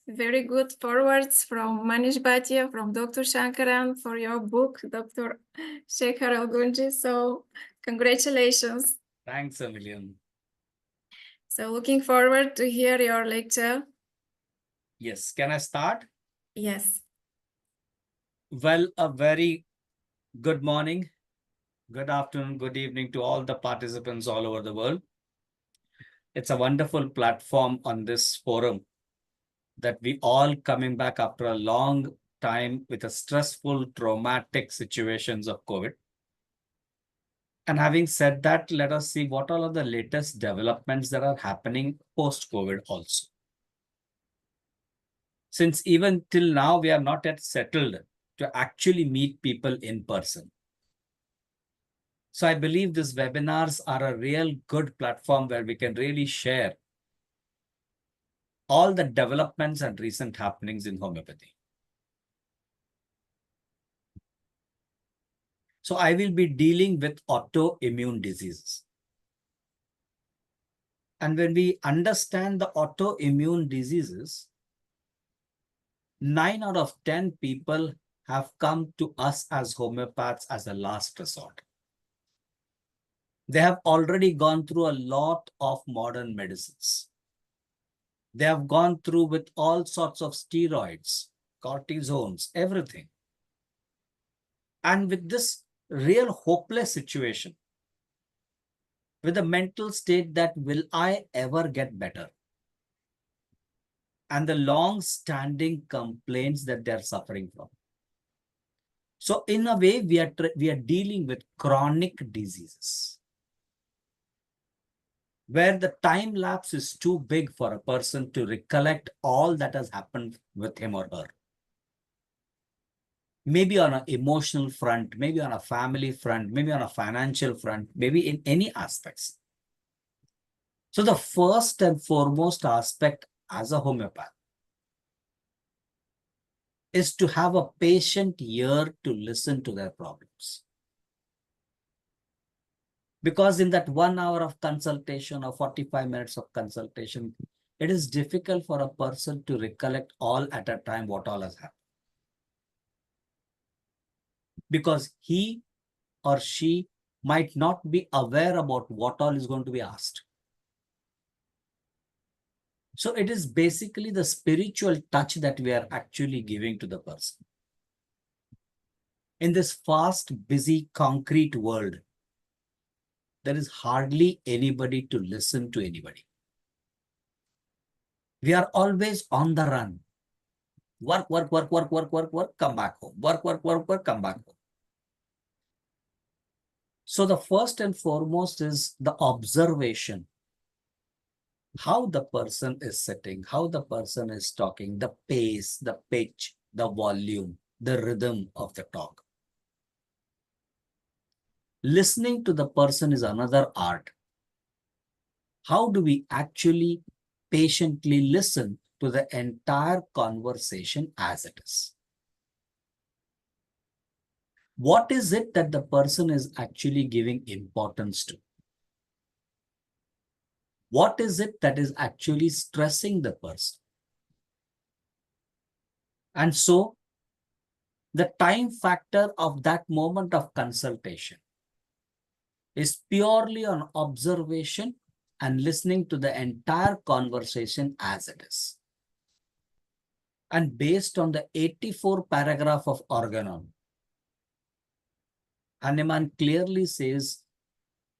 very good forwards from Manish Bhatia, from Dr. Shankaran for your book, Dr. Shekhar Algundgi. So congratulations. Thanks a million. So looking forward to hear your lecture. Yes, can I start? Yes. Well, a very good morning, good afternoon, good evening to all the participants all over the world. It's a wonderful platform on this forum that we all coming back after a long time with a stressful, traumatic situations of COVID. And having said that, let us see what all are the latest developments that are happening post-COVID also. Since even till now, we are not yet settled to actually meet people in person. So I believe these webinars are a real good platform where we can really share all the developments and recent happenings in homeopathy. So I will be dealing with autoimmune diseases. And when we understand the autoimmune diseases, 9 out of 10 people have come to us as homeopaths as a last resort. They have already gone through a lot of modern medicines. They have gone through with all sorts of steroids, cortisones, everything. And with this real hopeless situation, with a mental state that will I ever get better? And the long-standing complaints that they're suffering from. So in a way, we are dealing with chronic diseases, where the time lapse is too big for a person to recollect all that has happened with him or her. Maybe on an emotional front, maybe on a family front, maybe on a financial front, maybe in any aspects. So the first and foremost aspect as a homeopath is to have a patient ear to listen to their problems. Because in that 1 hour of consultation or 45 minutes of consultation, it is difficult for a person to recollect all at a time what all has happened. Because he or she might not be aware about what all is going to be asked. So it is basically the spiritual touch that we are actually giving to the person. In this fast, busy, concrete world, there is hardly anybody to listen to anybody. We are always on the run. Work, work, work, work, work, work, work, come back home. Work, work, work, work, come back home. So the first and foremost is the observation. How the person is sitting, how the person is talking, the pace, the pitch, the volume, the rhythm of the talk. Listening to the person is another art. How do we actually patiently listen to the entire conversation as it is? What is it that the person is actually giving importance to? What is it that is actually stressing the person? And so, the time factor of that moment of consultation is purely on observation and listening to the entire conversation as it is. And based on the 84 paragraph of Organon, Hahnemann clearly says,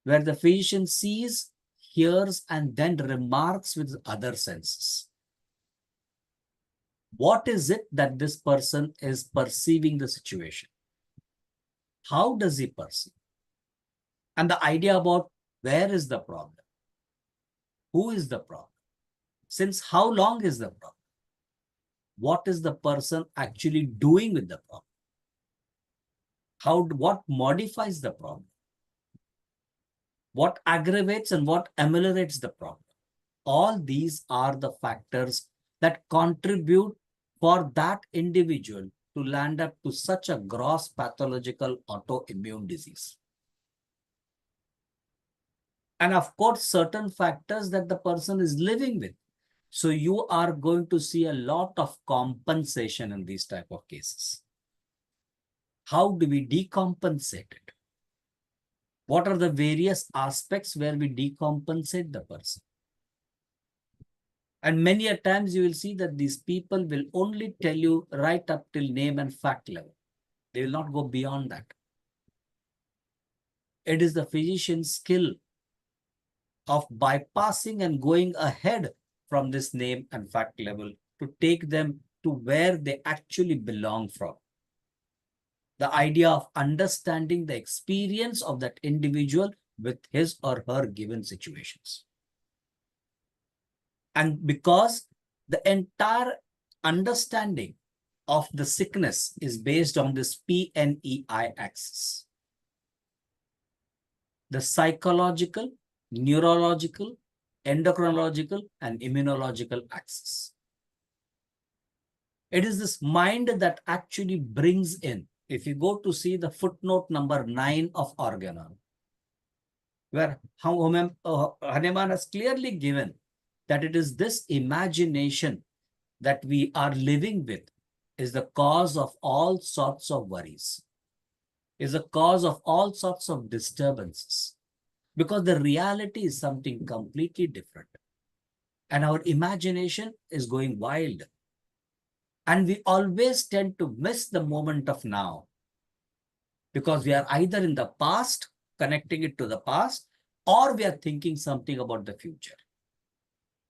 where the physician sees, hears, and then remarks with other senses. What is it that this person is perceiving the situation? How does he perceive? And the idea about where is the problem? Who is the problem? Since how long is the problem? What is the person actually doing with the problem? What modifies the problem? What aggravates and what ameliorates the problem? All these are the factors that contribute for that individual to land up to such a gross pathological autoimmune disease. And of course, certain factors that the person is living with. So you are going to see a lot of compensation in these type of cases. How do we decompensate it? What are the various aspects where we decompensate the person? And many a times you will see that these people will only tell you right up till name and fact level. They will not go beyond that. It is the physician's skill of bypassing and going ahead from this name and fact level to take them to where they actually belong from. The idea of understanding the experience of that individual with his or her given situations. And because the entire understanding of the sickness is based on this PNEI axis, the psychological, neurological, endocrinological, and immunological axis. It is this mind that actually brings in, if you go to see the footnote number 9 of Organon, where Hahnemann has clearly given that it is this imagination that we are living with is the cause of all sorts of worries, is the cause of all sorts of disturbances, because the reality is something completely different. And our imagination is going wild. And we always tend to miss the moment of now, because we are either in the past, connecting it to the past, or we are thinking something about the future.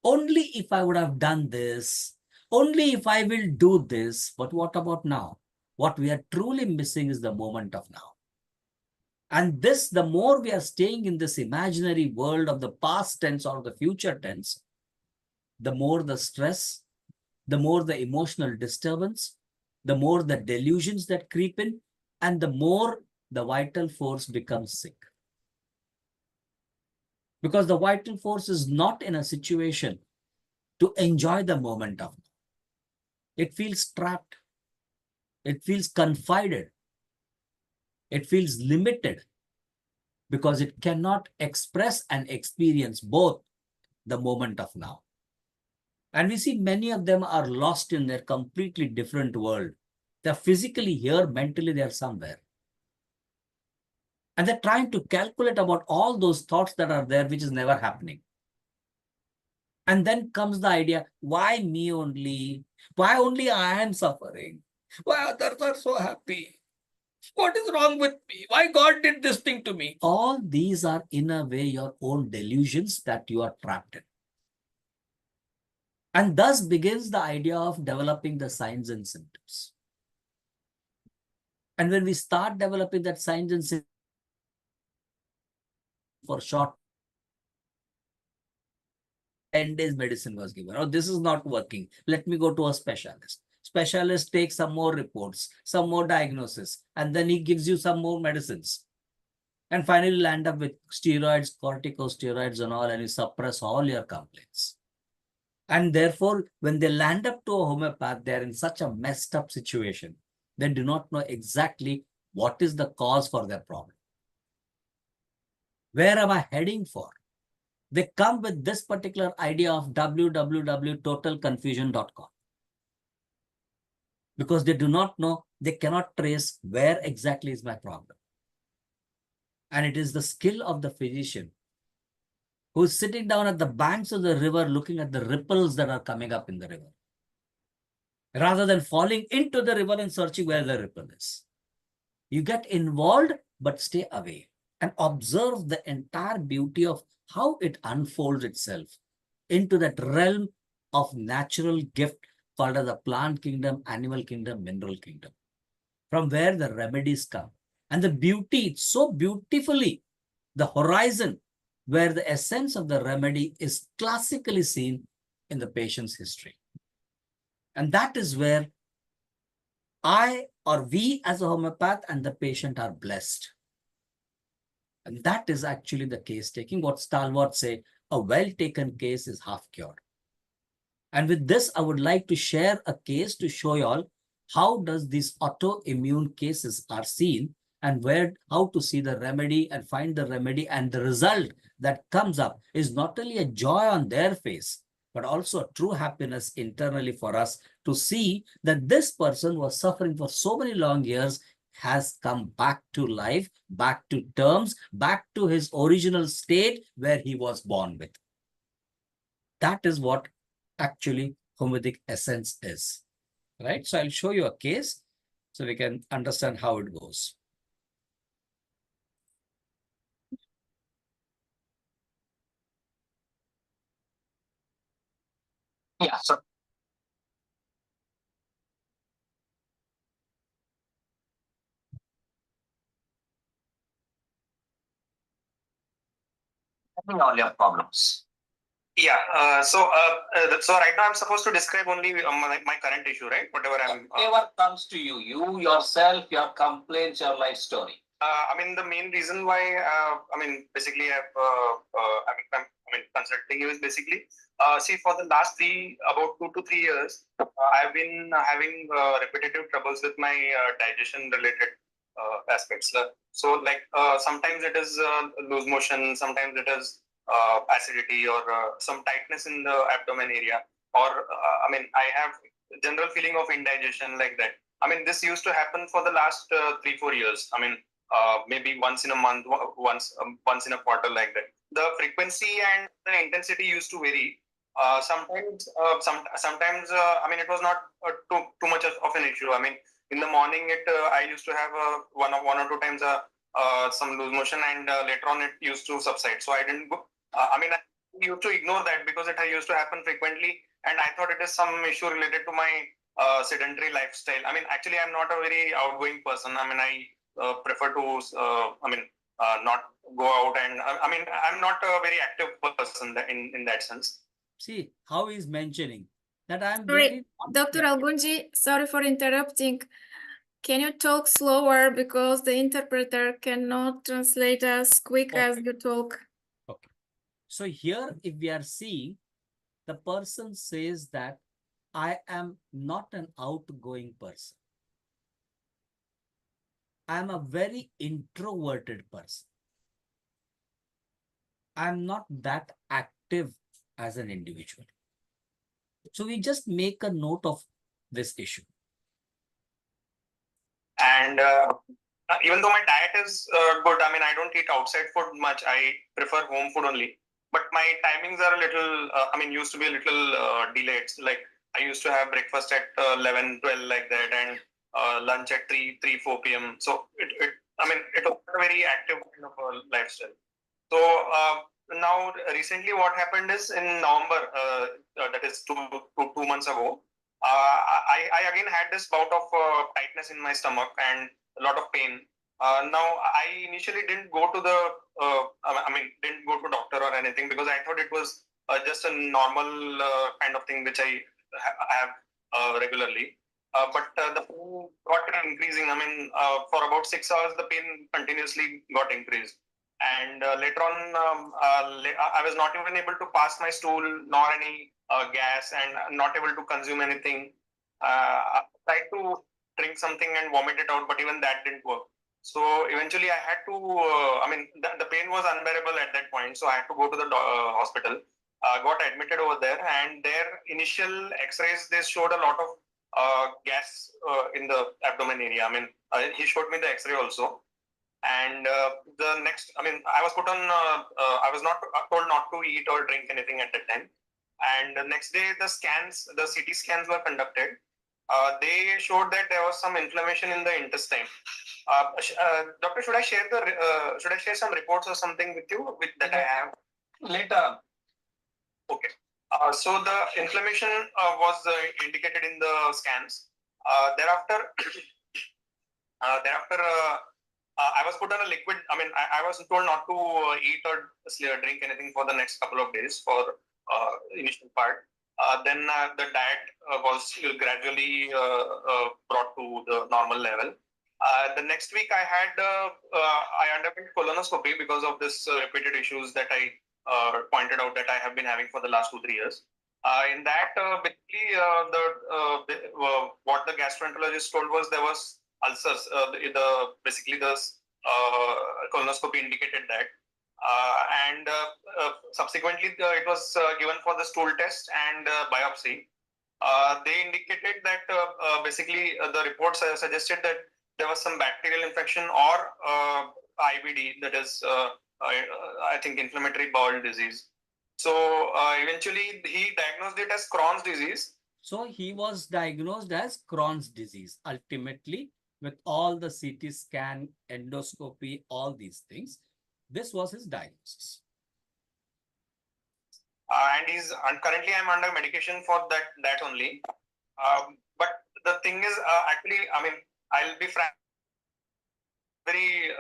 Only if I would have done this, only if I will do this, but what about now? What we are truly missing is the moment of now. And this, the more we are staying in this imaginary world of the past tense or the future tense, the more the stress, the more the emotional disturbance, the more the delusions that creep in, and the more the vital force becomes sick. Because the vital force is not in a situation to enjoy the moment of now. It feels trapped. It feels confided. It feels limited, because it cannot express and experience both the moment of now. And we see many of them are lost in their completely different world. They're physically here, mentally they're somewhere. And they're trying to calculate about all those thoughts that are there, which is never happening. And then comes the idea, why me only? Why only I am suffering? Why others are so happy? What is wrong with me? Why God did this thing to me? All these are in a way your own delusions that you are trapped in. And thus begins the idea of developing the signs and symptoms. And when we start developing that signs and symptoms for short, 10 days medicine was given. Oh, this is not working. Let me go to a specialist. Specialist takes some more reports, some more diagnosis, and then he gives you some more medicines. And finally land up with steroids, corticosteroids and all, and you suppress all your complaints. And therefore, when they land up to a homeopath, they're in such a messed up situation. They do not know exactly what is the cause for their problem. Where am I heading for? They come with this particular idea of www.totalconfusion.com. Because they do not know, they cannot trace where exactly is my problem. And it is the skill of the physician who is sitting down at the banks of the river looking at the ripples that are coming up in the river, rather than falling into the river and searching where the ripple is. You get involved, but stay away and observe the entire beauty of how it unfolds itself into that realm of natural gift called as the plant kingdom, animal kingdom, mineral kingdom, from where the remedies come. And the beauty, so beautifully, the horizon where the essence of the remedy is classically seen in the patient's history. And that is where I or we as a homeopath and the patient are blessed. And that is actually the case taking. What stalwarts say, a well-taken case is half cured. And with this, I would like to share a case to show you all how does these autoimmune cases are seen and how to see the remedy and find the remedy, and the result that comes up is not only a joy on their face, but also a true happiness internally for us to see that this person was suffering for so many long years, has come back to life, back to terms, back to his original state where he was born with. That is what actually homeopathic essence is, right? So I'll show you a case so we can understand how it goes. Yeah, so all your problems. Yeah. So right now I'm supposed to describe only my current issue, right? Whatever comes to you, you yourself, your complaints, your life story. I mean, the main reason why, basically, consulting you is basically, see, for the last about 2 to 3 years, I've been having repetitive troubles with my digestion related aspects. Sometimes it is loose motion, sometimes it is acidity or some tightness in the abdomen area, or I have general feeling of indigestion like that. I mean, this used to happen for the last 3 4 years. Maybe once in a month, once in a quarter, like that. The frequency and the intensity used to vary. Sometimes it was not too much of an issue. I mean, in the morning, I used to have one or two times some loose motion, and later on it used to subside. So I didn't go. I used to ignore that because it used to happen frequently, and I thought it is some issue related to my sedentary lifestyle. I mean, actually, I'm not a very outgoing person. I mean, I prefer to, not go out, and I'm not a very active person in that sense. See how he's mentioning that I'm Sorry, very. Dr. Algundgi, sorry for interrupting. Can you talk slower because the interpreter cannot translate as quick as you talk? Okay. So here, if we are seeing, the person says that I am not an outgoing person. I am a very introverted person. I am not that active as an individual. So we just make a note of this issue. And even though my diet is good, I mean, I don't eat outside food much. I prefer home food only. But my timings are a little, used to be a little delayed. Like I used to have breakfast at 11, 12 like that, and lunch at 4 p.m. So it was a very active kind of a lifestyle. So now recently what happened is in November, that is 2 months ago, I again had this bout of tightness in my stomach and a lot of pain. Now I initially didn't go to didn't go to doctor or anything because I thought it was just a normal kind of thing which I have regularly. But the pain got increasing. For about 6 hours, the pain continuously got increased. And later on, I was not even able to pass my stool nor any gas, and not able to consume anything. I tried to drink something and vomit it out, but even that didn't work. So eventually I had to, the pain was unbearable at that point. So I had to go to the hospital, got admitted over there, and their initial x-rays, they showed a lot of gas in the abdomen area. He showed me the x-ray also. And the next, I was put on, I was not told not to eat or drink anything at that time. And the next day, the CT scans were conducted. They showed that there was some inflammation in the intestine. Doctor, should I share some reports or something with you that I have later? Okay. So the inflammation was indicated in the scans. Thereafter, I was put on a liquid. I was told not to eat or drink anything for the next couple of days for initial part. Then the diet was gradually brought to the normal level. The next week, I underwent colonoscopy because of this repeated issues that I pointed out that I have been having for the last 2 3 years. In that, what the gastroenterologist told was there was ulcers. Basically the colonoscopy indicated that. and subsequently it was given for the stool test and biopsy. They indicated that basically the reports suggested that there was some bacterial infection or IBD, that is, I think, inflammatory bowel disease. So eventually he diagnosed it as Crohn's disease. So he was diagnosed as Crohn's disease. Ultimately, with all the CT scan, endoscopy, all these things, this was his diagnosis. And currently I'm under medication for that only. But the thing is, actually, I mean, I'll be frank, very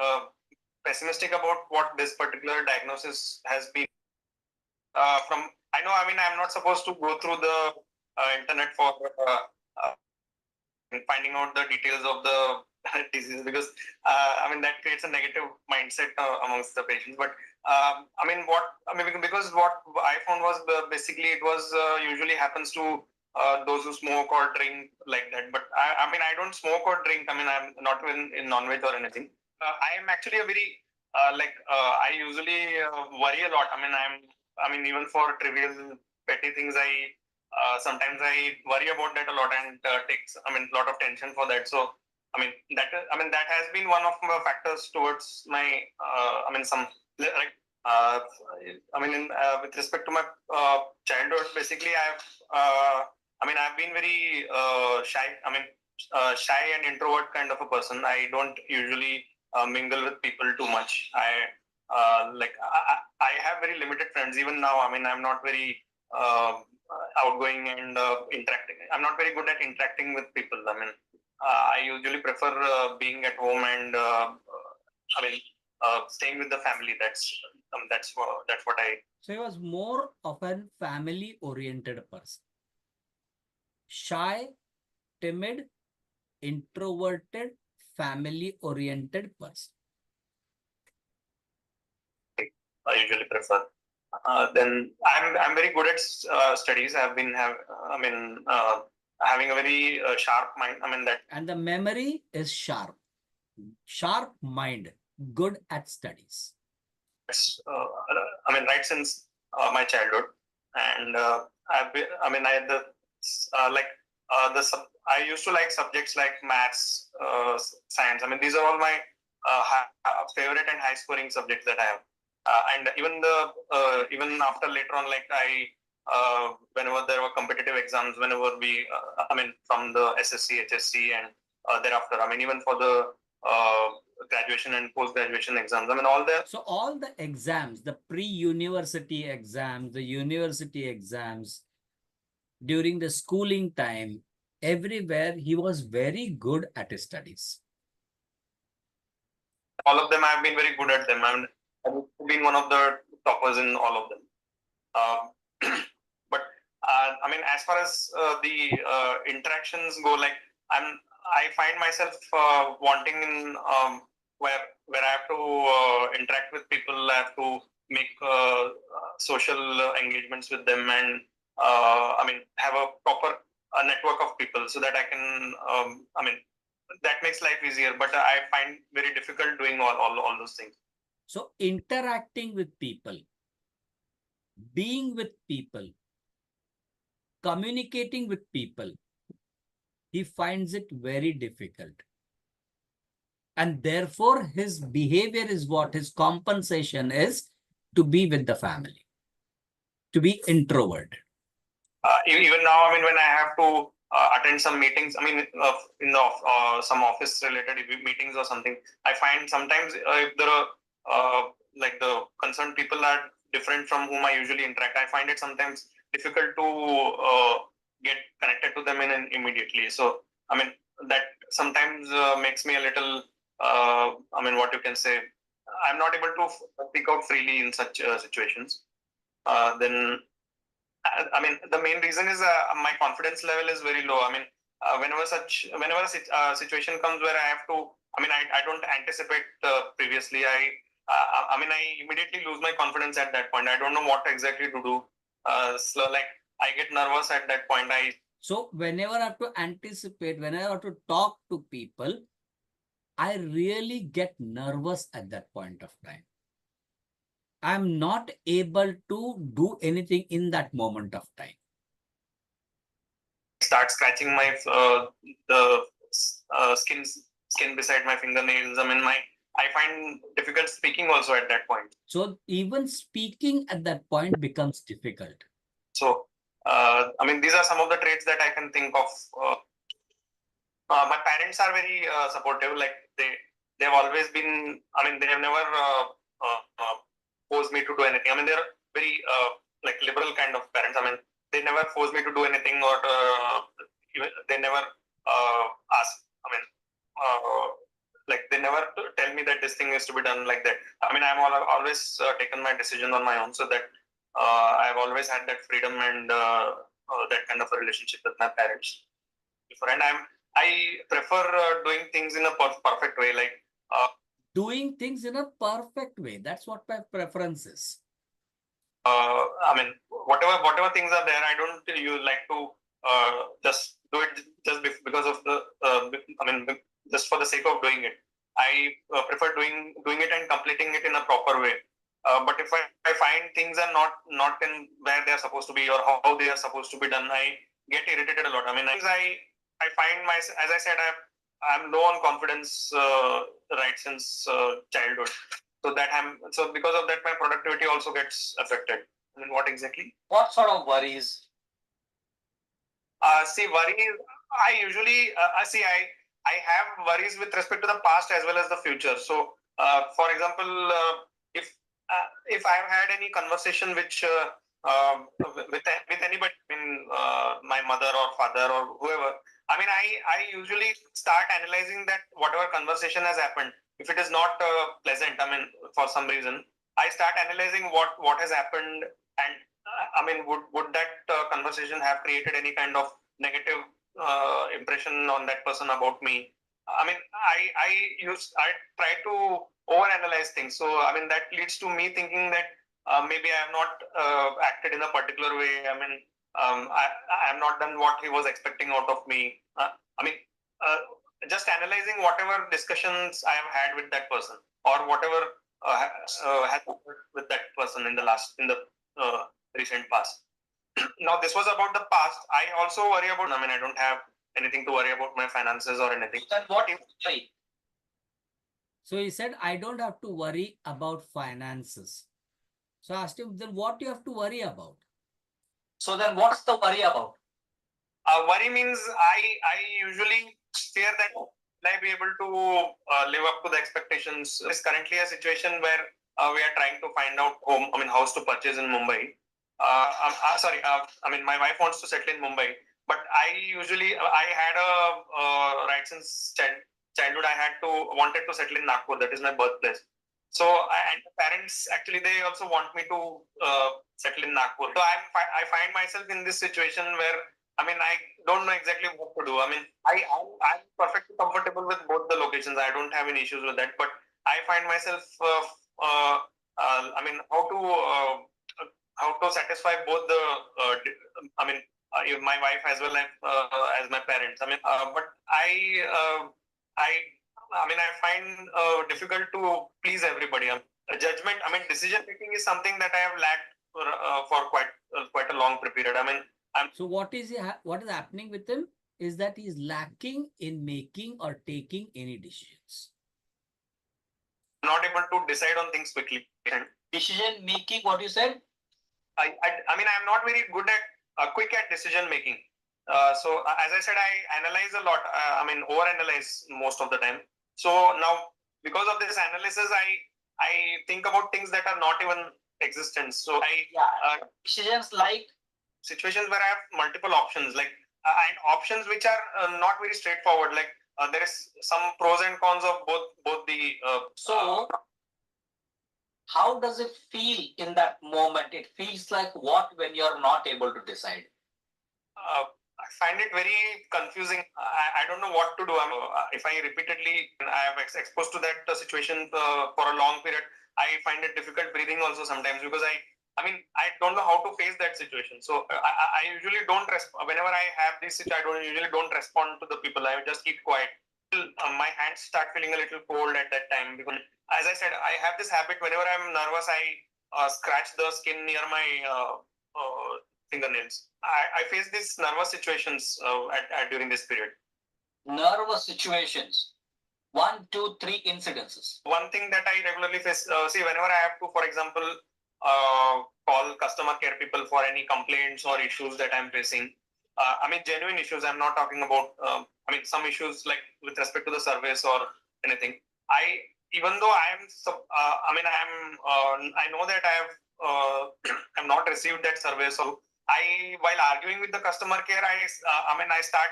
pessimistic about what this particular diagnosis has been. From I know, I mean, I'm not supposed to go through the internet for uh, finding out the details of the disease, because I mean that creates a negative mindset amongst the patients. But because what I found was basically it was usually happens to those who smoke or drink like that. But I mean, I don't smoke or drink. I mean, I'm not in non-veg or anything. I am actually a very I usually worry a lot. I mean, even for trivial petty things, sometimes I worry about that a lot and takes, I mean, a lot of tension for that. So, that has been one of my factors towards my, with respect to my childhood, basically, I've been very shy. Shy and introvert kind of a person. I don't usually mingle with people too much. I have very limited friends. Even now, I mean, I'm not very outgoing and interacting. I'm not very good at interacting with people. I mean, I usually prefer being at home and staying with the family. That's what I. So he was more of a family-oriented person. Shy, timid, introverted, family-oriented person. I usually prefer. Then I'm very good at studies. Having a very sharp mind. I mean that. And the memory is sharp. Sharp mind, good at studies. Right since my childhood, and I used to like subjects like maths, science. I mean, these are all my favorite and high scoring subjects that I have. And even after later on, like whenever there were competitive exams, whenever from the SSC, HSC, and thereafter, I mean, even for the graduation and post-graduation exams, I mean, all the. So all the exams, the pre-university exams, the university exams, during the schooling time, everywhere he was very good at his studies. All of them, I've been very good at them. I've been one of the toppers in all of them. But as far as the interactions go, like I find myself wanting in where I have to interact with people. I have to make social engagements with them, and have a proper network of people so that I can. That makes life easier. But I find very difficult doing all those things. So interacting with people, being with people, communicating with people, he finds it very difficult. And therefore, his behavior is what? His compensation is to be with the family, to be introvert. Even now, I mean, when I have to attend some meetings, I mean, in the some office-related meetings or something, I find sometimes if there are like the concerned people are different from whom I usually interact, I find it sometimes difficult to get connected to them immediately. So, I mean, that sometimes makes me a little, what you can say, I'm not able to speak out freely in such situations. Then, the main reason is my confidence level is very low. I mean, whenever a situation comes where I have to, I don't anticipate previously. I immediately lose my confidence at that point. I don't know what exactly to do. I get nervous at that point. So whenever I have to anticipate, whenever I have to talk to people, I really get nervous at that point of time. I'm not able to do anything in that moment of time. Start scratching my the skin beside my fingernails. I find difficult speaking also at that point. So even speaking at that point becomes difficult. So these are some of the traits that I can think of. My parents are very supportive. Like they've always been. They have never forced me to do anything. They're very like liberal kind of parents. They never force me to do anything, or they never ask. Like they never tell me that this thing is to be done like that. I'm always taken my decision on my own, so that I've always had that freedom and that kind of a relationship with my parents. And I prefer doing things in a perfect way, like doing things in a perfect way. That's what my preference is. Whatever things are there, I don't like to just do it just because of the just for the sake of doing it. I prefer doing it and completing it in a proper way. But if I find things are not in where they are supposed to be, or how they are supposed to be done, I get irritated a lot. I find myself, as I said, I'm low on confidence right since childhood. So because of that, my productivity also gets affected. What exactly? What sort of worries? Worries. I usually I have worries with respect to the past as well as the future. So, for example, if I've had any conversation which with anybody, my mother or father or whoever, I usually start analyzing that whatever conversation has happened. If it is not pleasant, for some reason, I start analyzing what has happened, and would that conversation have created any kind of negative impression on that person about me? I try to overanalyze things. So that leads to me thinking that maybe I have not acted in a particular way. I have not done what he was expecting out of me. Just analyzing whatever discussions I have had with that person, or whatever has happened with that person in the recent past. Now, this was about the past. I also worry about. I don't have anything to worry about my finances or anything. Then what if? So he said, I don't have to worry about finances. So I asked him, then what do you have to worry about? So then what's the worry about? Worry means I usually fear that will I be able to live up to the expectations. It's currently a situation where we are trying to find out house to purchase in Mumbai. My wife wants to settle in Mumbai, but I had a right since childhood. Wanted to settle in Nagpur. That is my birthplace. So, and the parents actually, they also want me to settle in Nagpur. So I find myself in this situation where I don't know exactly what to do. I'm perfectly comfortable with both the locations. I don't have any issues with that. But I find myself how to satisfy both the my wife as well as my parents. But I find difficult to please everybody. Judgment. Decision making is something that I have lacked for quite a long period. So what is happening with him is that he is lacking in making or taking any decisions. Not able to decide on things quickly. Decision making, what you said? I'm not very good at quick at decision making. So as I said, I analyze a lot. Overanalyze most of the time. So now, because of this analysis, I think about things that are not even existent. So decisions like situations where I have multiple options, like and options which are not very straightforward. Like there is some pros and cons of both the. So how does it feel in that moment? It feels like what when you're not able to decide? I find it very confusing. I don't know what to do. If I repeatedly I have exposed to that situation for a long period, I find it difficult breathing also sometimes, because I don't know how to face that situation. So I usually don't whenever I have this situation. I usually don't respond to the people. I just keep quiet. My hands start feeling a little cold at that time, because, as I said, I have this habit. Whenever I'm nervous, scratch the skin near my fingernails. I face these nervous situations during this period. Nervous situations. 1, 2, 3 incidences. One thing that I regularly face, see, whenever I have to, for example, call customer care people for any complaints or issues that I'm facing, I mean, genuine issues. I'm not talking about, I mean, some issues like with respect to the service or anything. Even though I mean, I know that I'm not received that service. So while arguing with the customer care, I mean, I start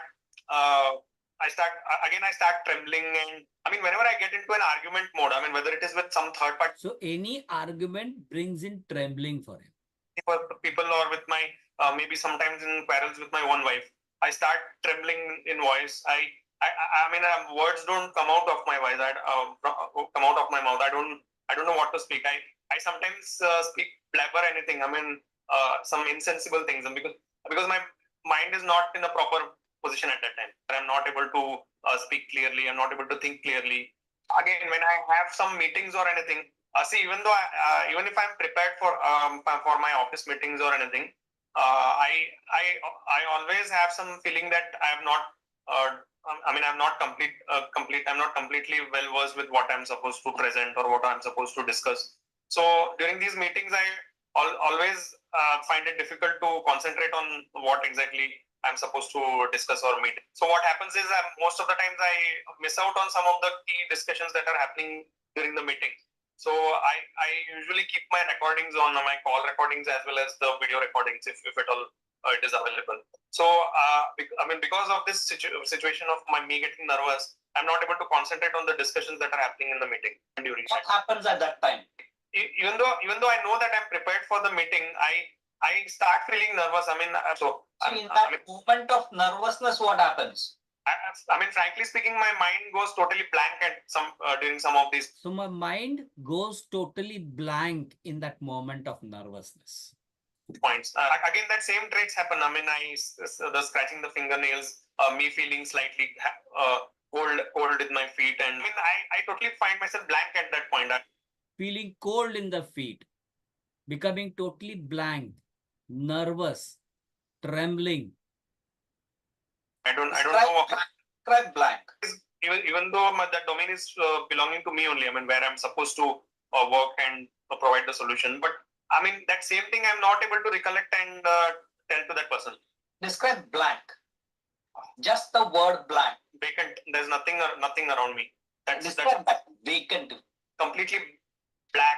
trembling, and I mean, whenever I get into an argument mode, I mean, whether it is with some third party. So any argument brings in trembling for him. For people or with my maybe sometimes in quarrels with my own wife, I start trembling in voice. I mean, words don't come out of my voice. Come out of my mouth. I don't know what to speak. I sometimes speak blabber anything. I mean, some insensible things, and because my mind is not in a proper position at that time. I'm not able to speak clearly. I'm not able to think clearly. Again, when I have some meetings or anything, see, even though even if I'm prepared for my office meetings or anything, I always have some feeling that I am not. I mean, I'm not I'm not completely well versed with what I'm supposed to present or what I'm supposed to discuss. So during these meetings, I always find it difficult to concentrate on what exactly I'm supposed to discuss or meet. So what happens is most of the times I miss out on some of the key discussions that are happening during the meeting. So I usually keep my recordings on my call recordings as well as the video recordings if at all it is available. So I mean, because of this situation of me getting nervous, I'm not able to concentrate on the discussions that are happening in the meeting during. What happens at that time? Even though I know that I'm prepared for the meeting, I start feeling nervous. I mean, so in that moment of nervousness, what happens? I mean, frankly speaking, my mind goes totally blank at during some of these. So my mind goes totally blank in that moment of nervousness. Points. Again, that same traits happen. I mean, the scratching the fingernails, me feeling slightly cold with my feet, and I mean, I totally find myself blank at that point. Feeling cold in the feet, becoming totally blank, nervous, trembling. I don't know. Describe blank. Even though that domain is belonging to me only, I mean, where I'm supposed to work and provide the solution, but I mean, that same thing I'm not able to recollect and tell to that person. Describe blank. Just the word blank. Vacant. There's nothing around me. That's vacant. Completely black,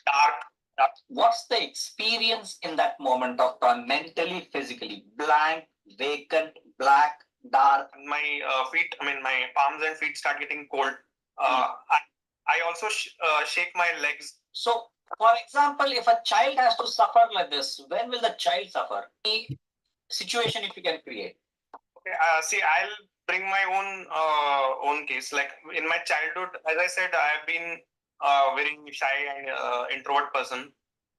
dark. What's the experience in that moment of time, mentally, physically? Blank, vacant, black, dark. My feet, I mean, my palms and feet start getting cold. I also shake my legs. So, for example, if a child has to suffer like this, when will the child suffer? The situation if you can create. Okay, see, I'll bring my own case. Like in my childhood, as I said, I have been very shy and introvert person.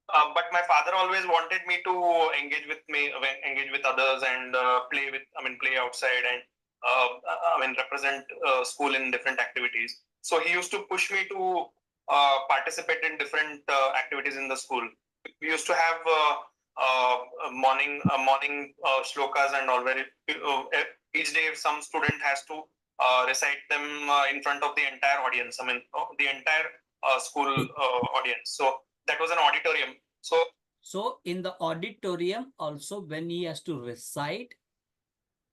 But my father always wanted me to engage with others and play outside and represent school in different activities. So he used to push me to participate in different activities in the school. We used to have morning shlokas and all, where each day some student has to recite them in front of the entire audience. I mean, the entire school audience. So that was an auditorium. So in the auditorium also, when he has to recite,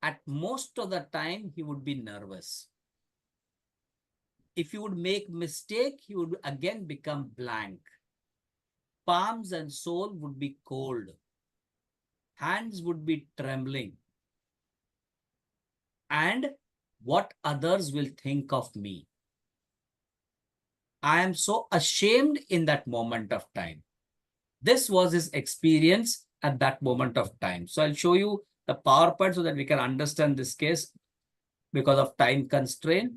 at most of the time he would be nervous. If he would make mistake, he would again become blank. Palms and soul would be cold. Hands would be trembling. And what others will think of me. I am so ashamed in that moment of time. This was his experience at that moment of time. So I'll show you the PowerPoint so that we can understand this case because of time constraint.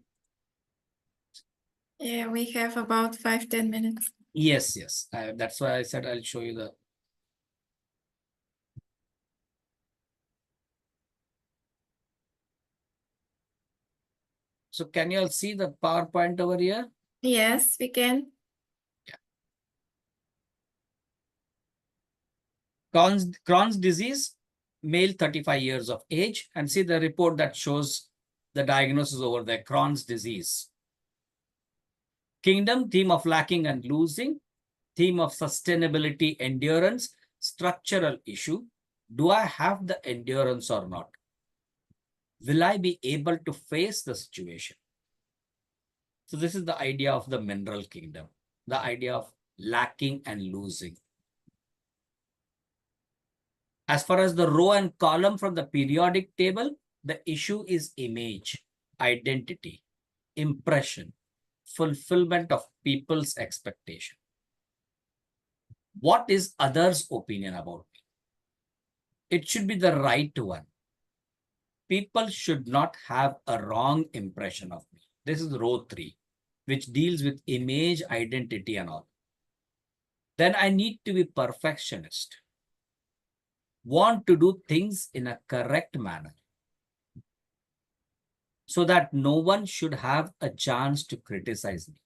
Yeah, we have about 5-10 minutes. Yes. That's why I said I'll show you the. So can you all see the PowerPoint over here? Yes, we can. Yeah. Crohn's disease, male 35 years of age, and see the report that shows the diagnosis over there, Crohn's disease. Kingdom, theme of lacking and losing, theme of sustainability, endurance, structural issue. Do I have the endurance or not? Will I be able to face the situation? So this is the idea of the mineral kingdom, the idea of lacking and losing. As far as the row and column from the periodic table, the issue is image, identity, impression, fulfillment of people's expectation. What is others' opinion about me? It should be the right one. People should not have a wrong impression of me. This is row 3, which deals with image, identity, and all. Then I need to be perfectionist. Want to do things in a correct manner, so that no one should have a chance to criticize me.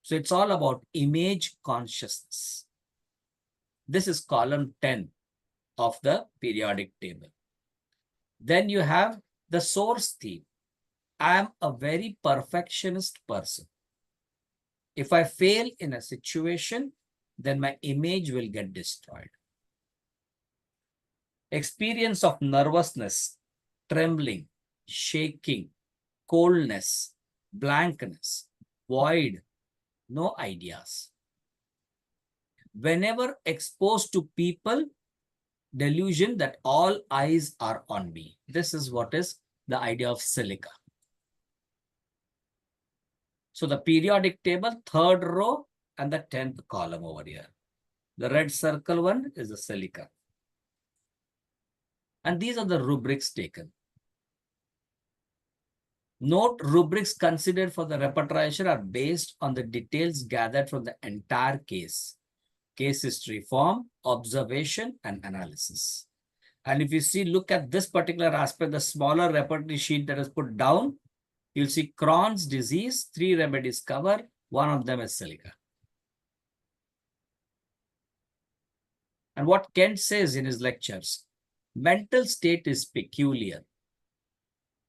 So it's all about image consciousness. This is column 10 of the periodic table. Then you have the source theme. I am a very perfectionist person. If I fail in a situation, then my image will get destroyed. Experience of nervousness, trembling, shaking, coldness, blankness, void, no ideas. Whenever exposed to people, delusion that all eyes are on me. This is what is the idea of silica. So the periodic table, 3rd row and the 10th column over here. The red circle one is the silica. And these are the rubrics taken. Note, rubrics considered for the repatriation are based on the details gathered from the entire case. Case history form, observation, and analysis. And if you see, look at this particular aspect, the smaller repertory sheet that is put down, you'll see Crohn's disease, 3 remedies cover, one of them is silica. And what Kent says in his lectures, mental state is peculiar.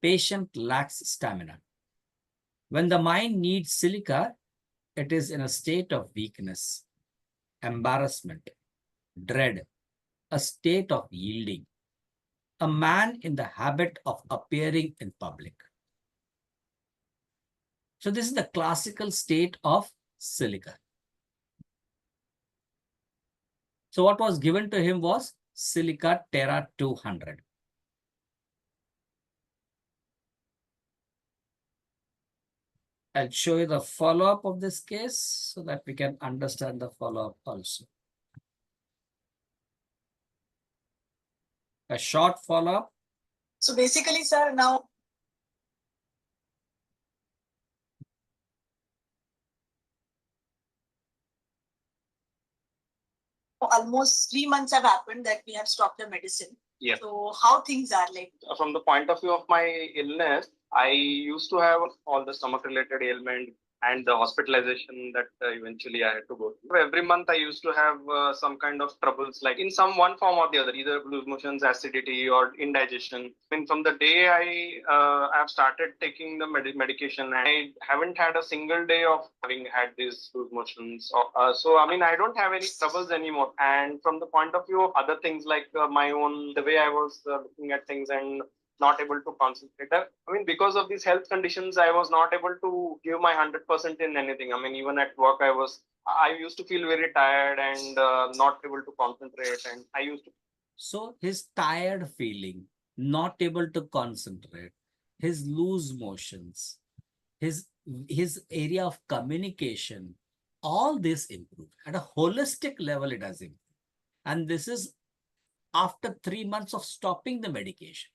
Patient lacks stamina. When the mind needs silica, it is in a state of weakness, embarrassment, dread, a state of yielding, a man in the habit of appearing in public. So this is the classical state of silica. So what was given to him was silica terra 200. I'll show you the follow-up of this case so that we can understand the follow-up also. A short follow-up. So basically, sir, now almost 3 months have happened that we have stopped the medicine. Yeah. So how things are like? From the point of view of my illness, I used to have all the stomach related ailment and the hospitalization that eventually I had to go through. Every month I used to have some kind of troubles, like in some one form or the other, either loose motions, acidity, or indigestion. I mean, from the day I have started taking the medication, I haven't had a single day of having had these loose motions. So, I mean, I don't have any troubles anymore. And from the point of view of other things like my own, the way I was looking at things and not able to concentrate. I mean, because of these health conditions, I was not able to give my 100% in anything. I mean, even at work, I used to feel very tired and not able to concentrate. And I used to. So his tired feeling, not able to concentrate, his loose motions, his area of communication, all this improved. At a holistic level, it has improved. And this is after 3 months of stopping the medication.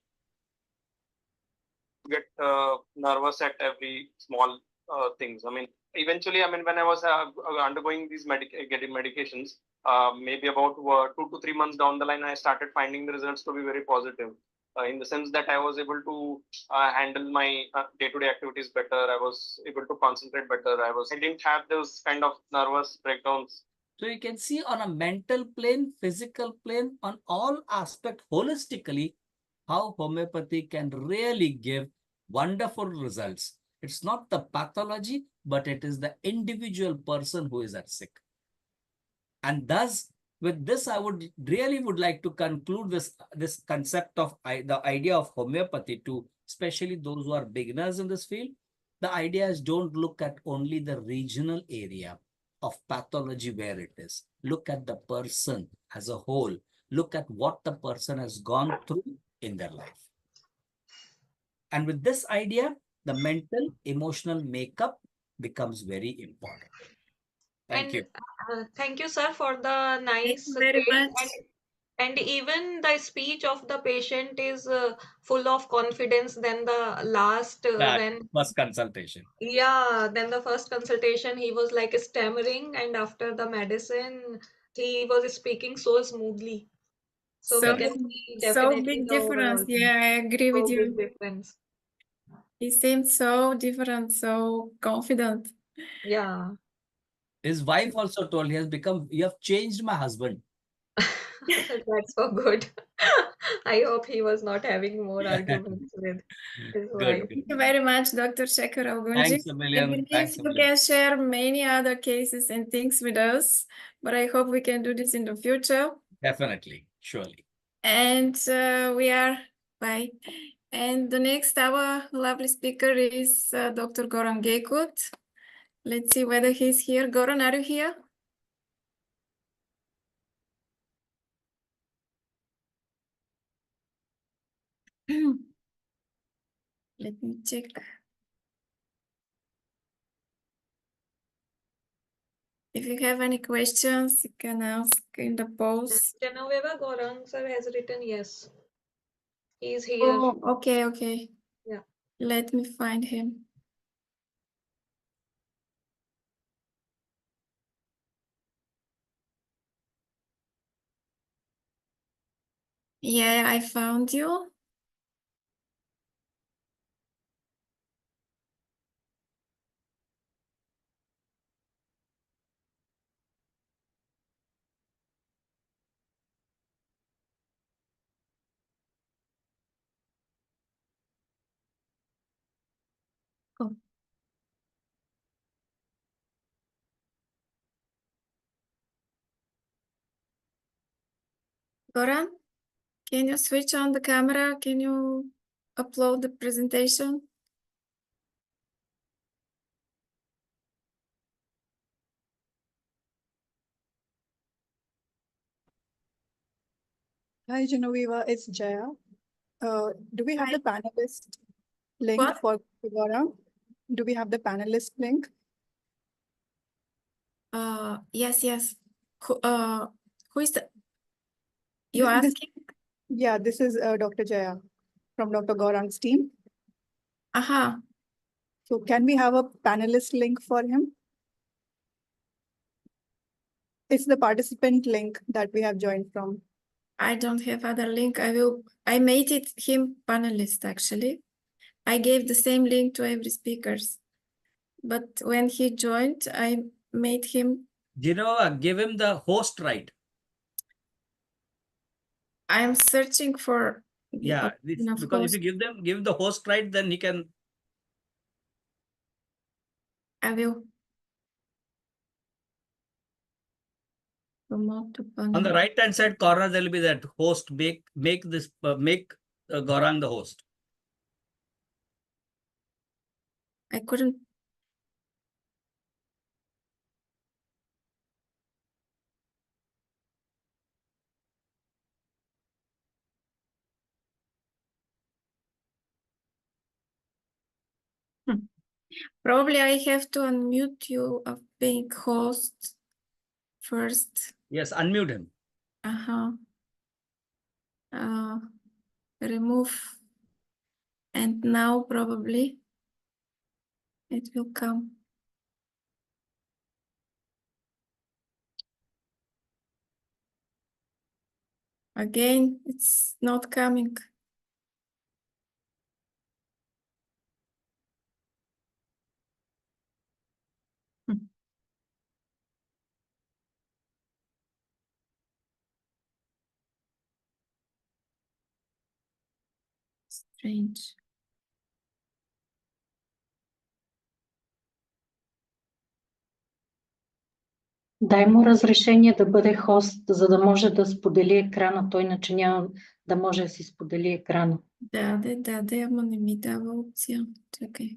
Get nervous at every small things. I mean, eventually, I mean, when I was undergoing these getting medications, maybe about 2 to 3 months down the line, I started finding the results to be very positive. In the sense that I was able to handle my day-to-day activities better. I was able to concentrate better. I didn't have those kind of nervous breakdowns. So you can see on a mental plane, physical plane, on all aspects holistically, how homeopathy can really give wonderful results. It's not the pathology, but it is the individual person who is at sick. And thus, with this, I would like to conclude this concept of the idea of homeopathy to especially those who are beginners in this field. The idea is don't look at only the regional area of pathology where it is. Look at the person as a whole. Look at what the person has gone through in their life. And with this idea, the mental, emotional makeup becomes very important. Thank you. Thank you, sir, for the Thank nice you very way. much. And even the speech of the patient is full of confidence. Then the last, That when first consultation. yeah, then the first consultation, he was like stammering, and after the medicine, he was speaking so smoothly. So we So, can see so definitely big the overall difference. Yeah, I agree with so big you. difference. He seemed so different, so confident. Yeah. His wife also told you have changed my husband. That's so good. I hope he was not having more arguments with his wife. Good, Thank good. you very much, Dr. Shekhar Algundgi. Thanks a I million. believe Thanks a you million. can share many other cases and things with us, but I hope we can do this in the future. Definitely, surely. And bye. And the next, our lovely speaker is Dr. Gaurang Gaikwad. Let's see whether he's here. Gaurang, are you here? Let me check. If you have any questions, you can ask in the post. Genoveva Gaurang sir has written yes. He is here. Oh, okay, okay. Yeah. Let me find him. Yeah, I found you. Oh. Goran, can you switch on the camera? Can you upload the presentation? Hi, Genoveva, it's Jaya. Do we have Hi. the panelist link What? for Gaurang? Do we have the panelist link? Yes, yes. Who is the you This- asking? yeah, this is Dr. Jaya from Dr. Gaurang's team. Aha, So can we have a panelist link for him? It's the participant link that we have joined from. I don't have other link. I made him panelist actually. I gave the same link to every speakers. But when he joined, I made him. Give him the host right. I'm searching for the Yeah, option of because if host. you give the host right, then he can. I will promote to On the panel. right hand side corner, there will be that host. Make Gaurang the host. I couldn't. Probably I have to unmute you of being host first. Yes, unmute him. Uh-huh. Remove. And now probably it will come. Again, it's not coming. Strange. Дай му разрешение да бъде хост, за да може да сподели екрана. Той иначе няма да може да си сподели екрана. Да, ама не ми дава опция. Чакай.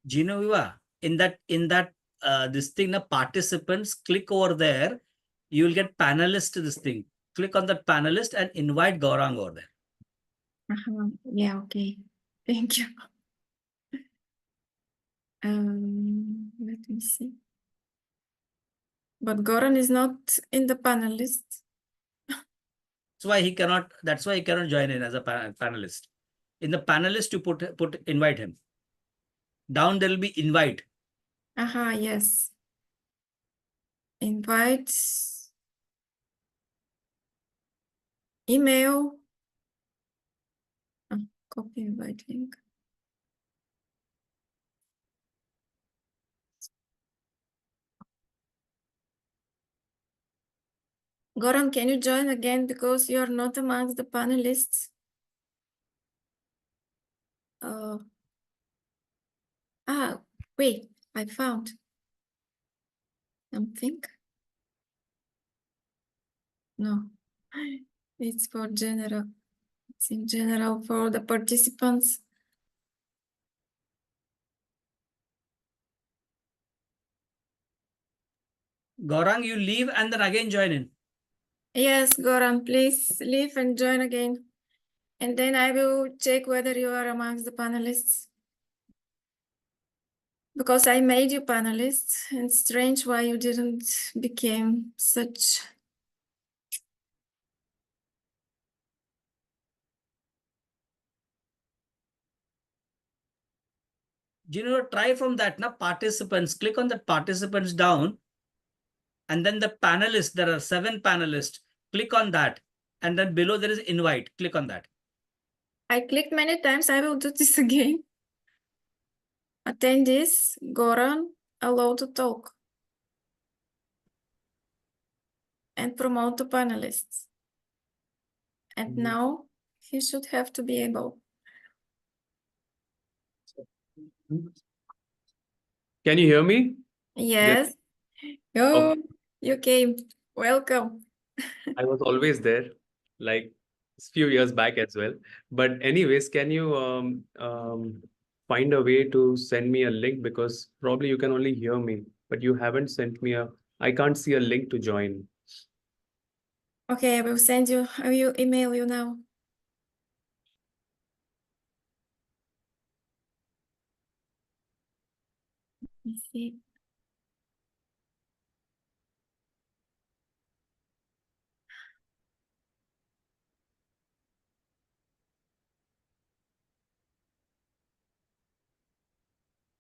Genevieve, in that this thing, the participants, click over there, you will get panelist this thing. Click on that panelist and invite Gaurang over there. Yeah, okay. Thank you. Let me see. But Goran is not in the panelist. That's why he cannot join in as a panelist. In the panelist, you put invite him. Down there will be invite. Yes. Invite. Email. Copy invite link. Goran, can you join again because you are not amongst the panelists? Wait, I found something. No, it's for general. It's in general for the participants. Gaurang, you leave and then again join in. Yes, Goran, please leave and join again. And then I will check whether you are amongst the panelists. Because I made you panelists, and it's strange why you didn't become such. Try from that, na participants. Click on the participants down. And then the panelists, there are 7 panelists. Click on that. And then below there is invite. Click on that. I clicked many times. I will do this again. Attendees, Goran, allow to talk. And promote the panelists. And now he should have to be able. Can you hear me? Yes. Oh, you came. Welcome. I was always there, like a few years back as well. But anyways, can you find a way to send me a link, because probably you can only hear me, but you haven't sent me I can't see a link to join. Okay, I will send you. I will email you now. Let me see.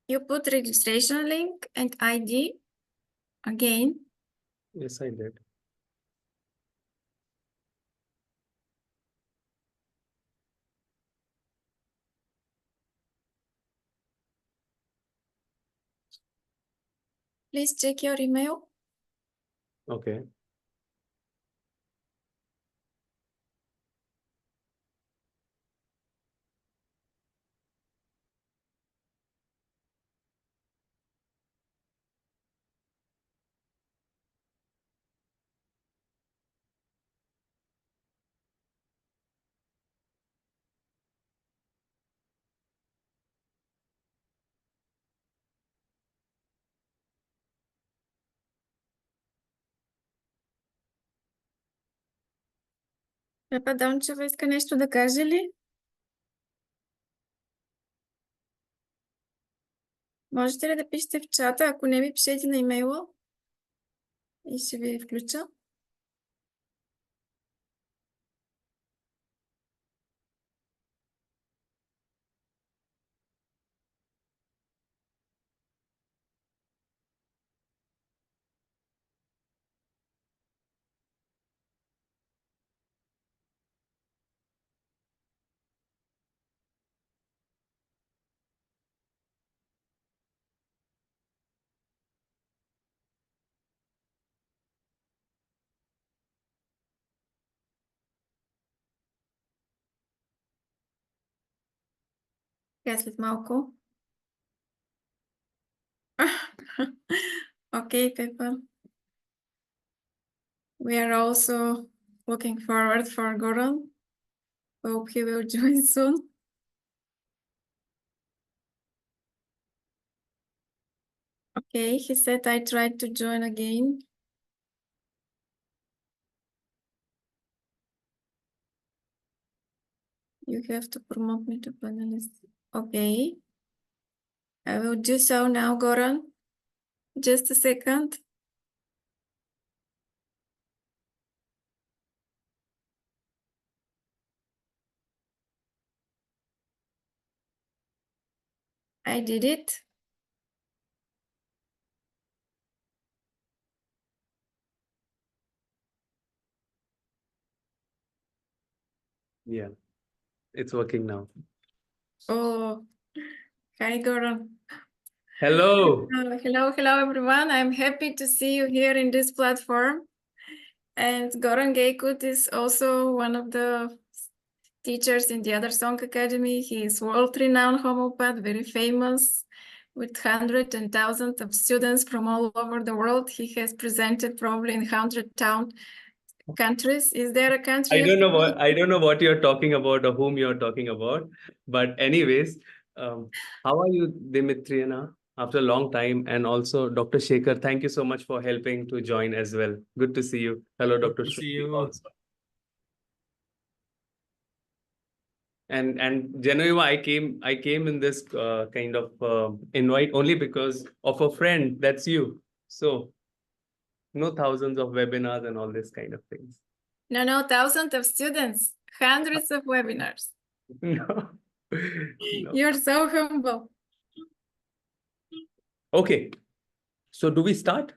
You put registration link and ID again. Yes, I did. Please check your email. Okay. Преподавачева иска нещо да каже ли? Можете ли да пишете в чата? Ако не ми пишете на имейла и ще ви включа. след малко. Okay, people. We are also looking forward for Gaurang. Hope he will join soon. Okay, he said I tried to join again. You have to promote me to panelist. Okay. I will do so now, Gaurang. Just a second. I did it. Yeah, it's working now. Oh, hi, Gaurang. Hello. Hello, everyone. I'm happy to see you here in this platform. And Gaurang Gaikwad is also one of the teachers in the other Song Academy. He is world-renowned homeopath, very famous, with hundreds and thousands of students from all over the world. He has presented probably in 100 countries. Is there a country? I don't know what you're talking about or whom you're talking about. But anyways, how are you, Dimitriana? After a long time, and also Dr. Shekhar, thank you so much for helping to join as well. Good to see you. Hello, Good Dr. to see Shruti you. also. And Genevieve, I came in this kind of invite only because of a friend. That's you. So no thousands of webinars and all this kind of things. No, thousands of students, hundreds of webinars. No. No. You're so humble. Okay. So do we start?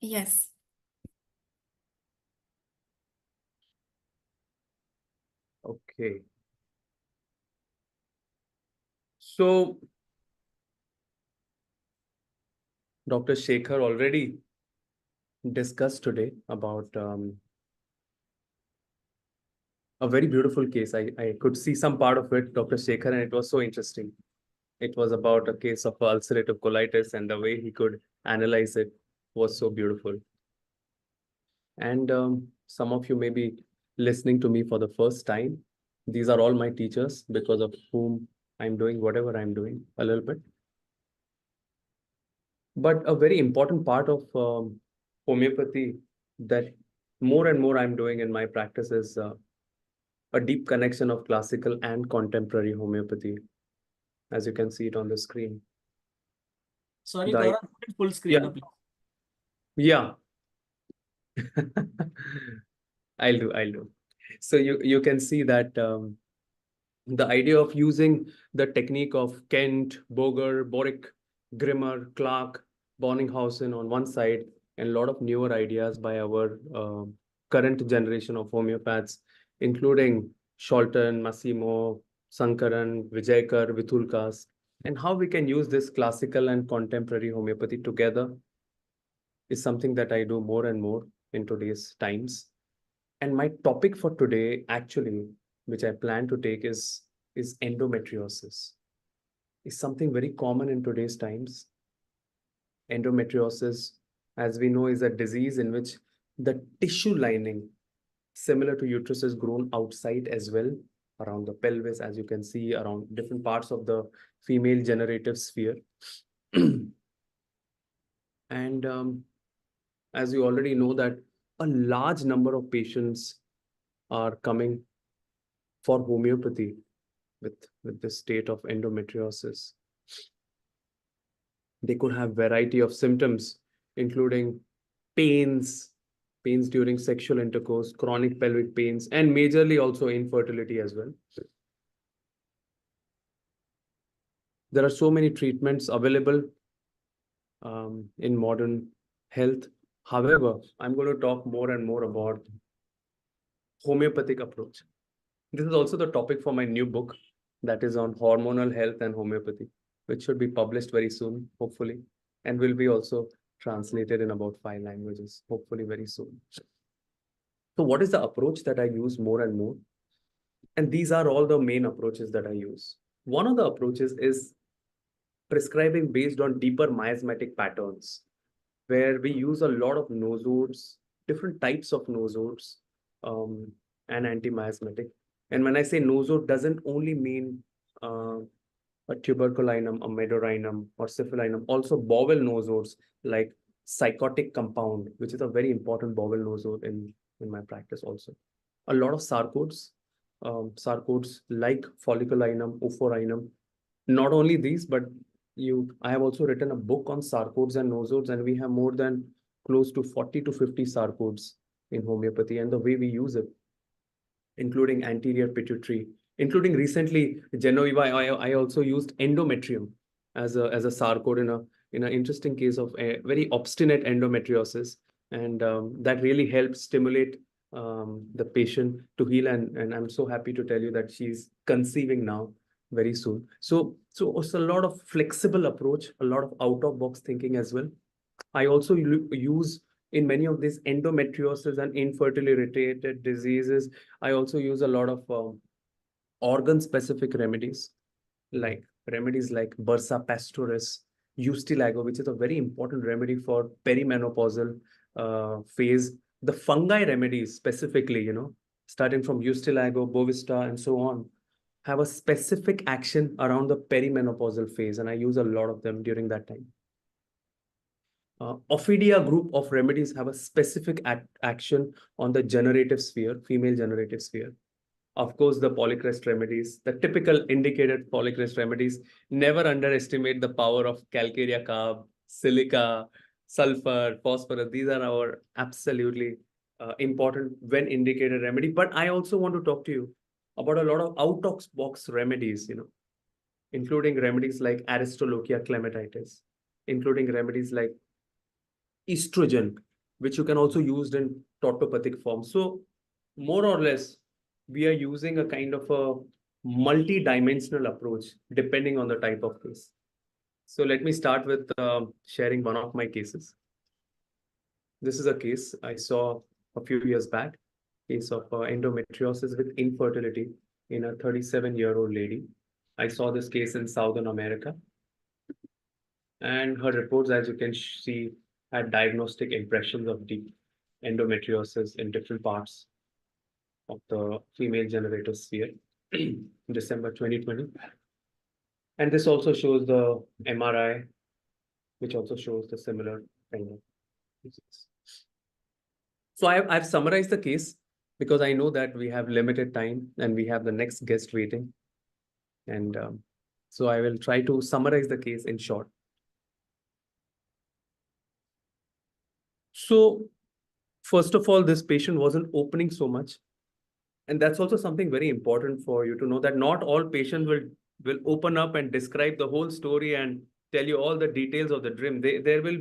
Yes. Okay. So Dr. Shekhar already discussed today about a very beautiful case. I could see some part of it, Dr. Shekhar, and it was so interesting. It was about a case of ulcerative colitis, and the way he could analyze it was so beautiful. And some of you may be listening to me for the first time. These are all my teachers because of whom I'm doing whatever I'm doing a little bit. But a very important part of homeopathy that more and more I'm doing in my practice is a deep connection of classical and contemporary homeopathy, as you can see it on the screen. Sorry, The- Gaurang, put it full screen, Yeah. please. Yeah. I'll do. So you can see that the idea of using the technique of Kent, Boger, Borick, Grimmer, Clark, Bonninghausen on one side, and a lot of newer ideas by our current generation of homeopaths, including Sholton, Massimo, Sankaran, Vijaykar, Vithulkas, and how we can use this classical and contemporary homeopathy together is something that I do more and more in today's times. And my topic for today, actually, which I plan to take is endometriosis. It's something very common in today's times. Endometriosis, as we know, is a disease in which the tissue lining, similar to uterus, is grown outside as well, around the pelvis, as you can see, around different parts of the female generative sphere. And as you already know that a large number of patients are coming for homeopathy with the state of endometriosis. They could have variety of symptoms, including pains during sexual intercourse, chronic pelvic pains, and majorly also infertility as well. There are so many treatments available in modern health. However, I'm going to talk more and more about homeopathic approach. This is also the topic for my new book that is on hormonal health and homeopathy, which should be published very soon, hopefully, and will be also translated in about 5 languages, hopefully very soon. So what is the approach that I use more and more? And these are all the main approaches that I use. One of the approaches is prescribing based on deeper miasmatic patterns, where we use a lot of nosodes, different types of nosodes, and anti-miasmatic. And when I say nosode, doesn't only mean a tuberculinum, a medorinum, or syphilinum, also bowel nosodes like psychotic compound, which is a very important bowel nosode in my practice also. A lot of sarcodes, sarcodes like folliculinum, ophorinum. Not only these, but I have also written a book on sarcodes and nosodes, and we have more than close to 40 to 50 sarcodes in homeopathy and the way we use it, including anterior pituitary, including recently Genoveva. I also used endometrium as a sarcode in an interesting case of a very obstinate endometriosis, and that really helps stimulate the patient to heal. And I'm so happy to tell you that she's conceiving now very soon. So it's a lot of flexible approach, a lot of out of box thinking as well. I also use in many of these endometriosis and infertility related diseases, I also use a lot of organ specific remedies, like Bursa pastoris, Ustilago, which is a very important remedy for perimenopausal phase. The fungi remedies specifically, starting from Ustilago, Bovista, and so on, have a specific action around the perimenopausal phase, and I use a lot of them during that time. Ophidia group of remedies have a specific action on the generative sphere, female generative sphere. Of course, the polycrest remedies, the typical indicated polycrest remedies. Never underestimate the power of calcarea carb, silica, sulfur, phosphorus. These are our absolutely important when indicated remedy. But I also want to talk to you about a lot of out-of-box remedies, including remedies like Aristolochia clematitis, including remedies like estrogen, which you can also use in tautopathic form. So more or less, we are using a kind of a multi-dimensional approach depending on the type of case. So let me start with sharing one of my cases. This is a case I saw a few years back, case of endometriosis with infertility in a 37-year-old lady. I saw this case in Southern America. And her reports, as you can see, had diagnostic impressions of deep endometriosis in different parts of the female generative sphere in December 2020. And this also shows the MRI, which also shows the similar kind of disease. So I've summarized the case because I know that we have limited time and we have the next guest waiting. And so I will try to summarize the case in short. So first of all, this patient wasn't opening so much. And that's also something very important for you to know, that not all patients will open up and describe the whole story and tell you all the details of the dream. There will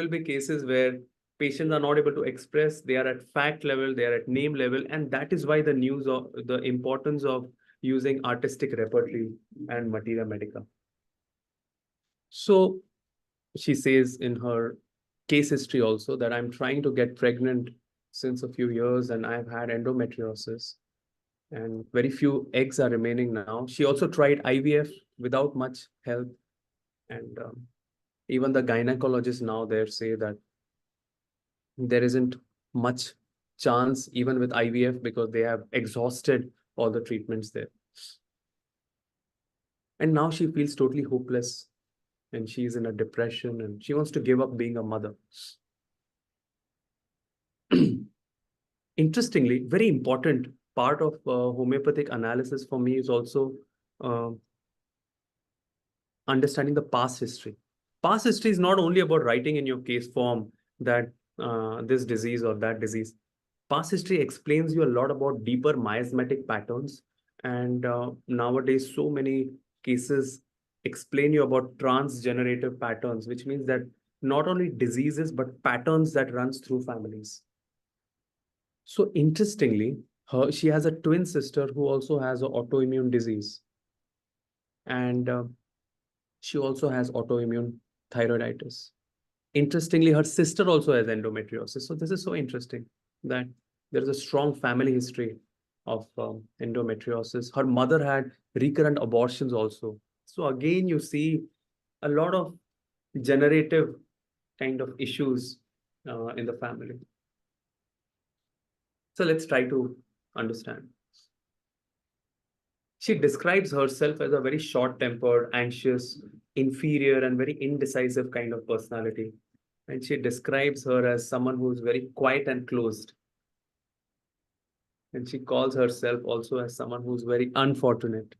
be cases where patients are not able to express, they are at fact level, they are at name level, and that is why the importance of using artistic repertory and materia medica. So she says in her case history also that I'm trying to get pregnant since a few years and I've had endometriosis and very few eggs are remaining now. She also tried IVF without much help. And even the gynecologists now there say that there isn't much chance even with IVF because they have exhausted all the treatments there. And now she feels totally hopeless and she's in a depression and she wants to give up being a mother. Interestingly, very important part of homeopathic analysis for me is also understanding the past history. Past history is not only about writing in your case form that this disease or that disease. Past history explains you a lot about deeper miasmatic patterns. And nowadays, so many cases explain you about transgenerative patterns, which means that not only diseases, but patterns that runs through families. So interestingly, she has a twin sister who also has an autoimmune disease. And she also has autoimmune thyroiditis. Interestingly, her sister also has endometriosis. So this is so interesting that there is a strong family history of endometriosis. Her mother had recurrent abortions also. So again, you see a lot of generative kind of issues in the family. So let's try to understand. She describes herself as a very short-tempered, anxious, inferior, and very indecisive kind of personality. And she describes her as someone who's very quiet and closed. And she calls herself also as someone who's very unfortunate.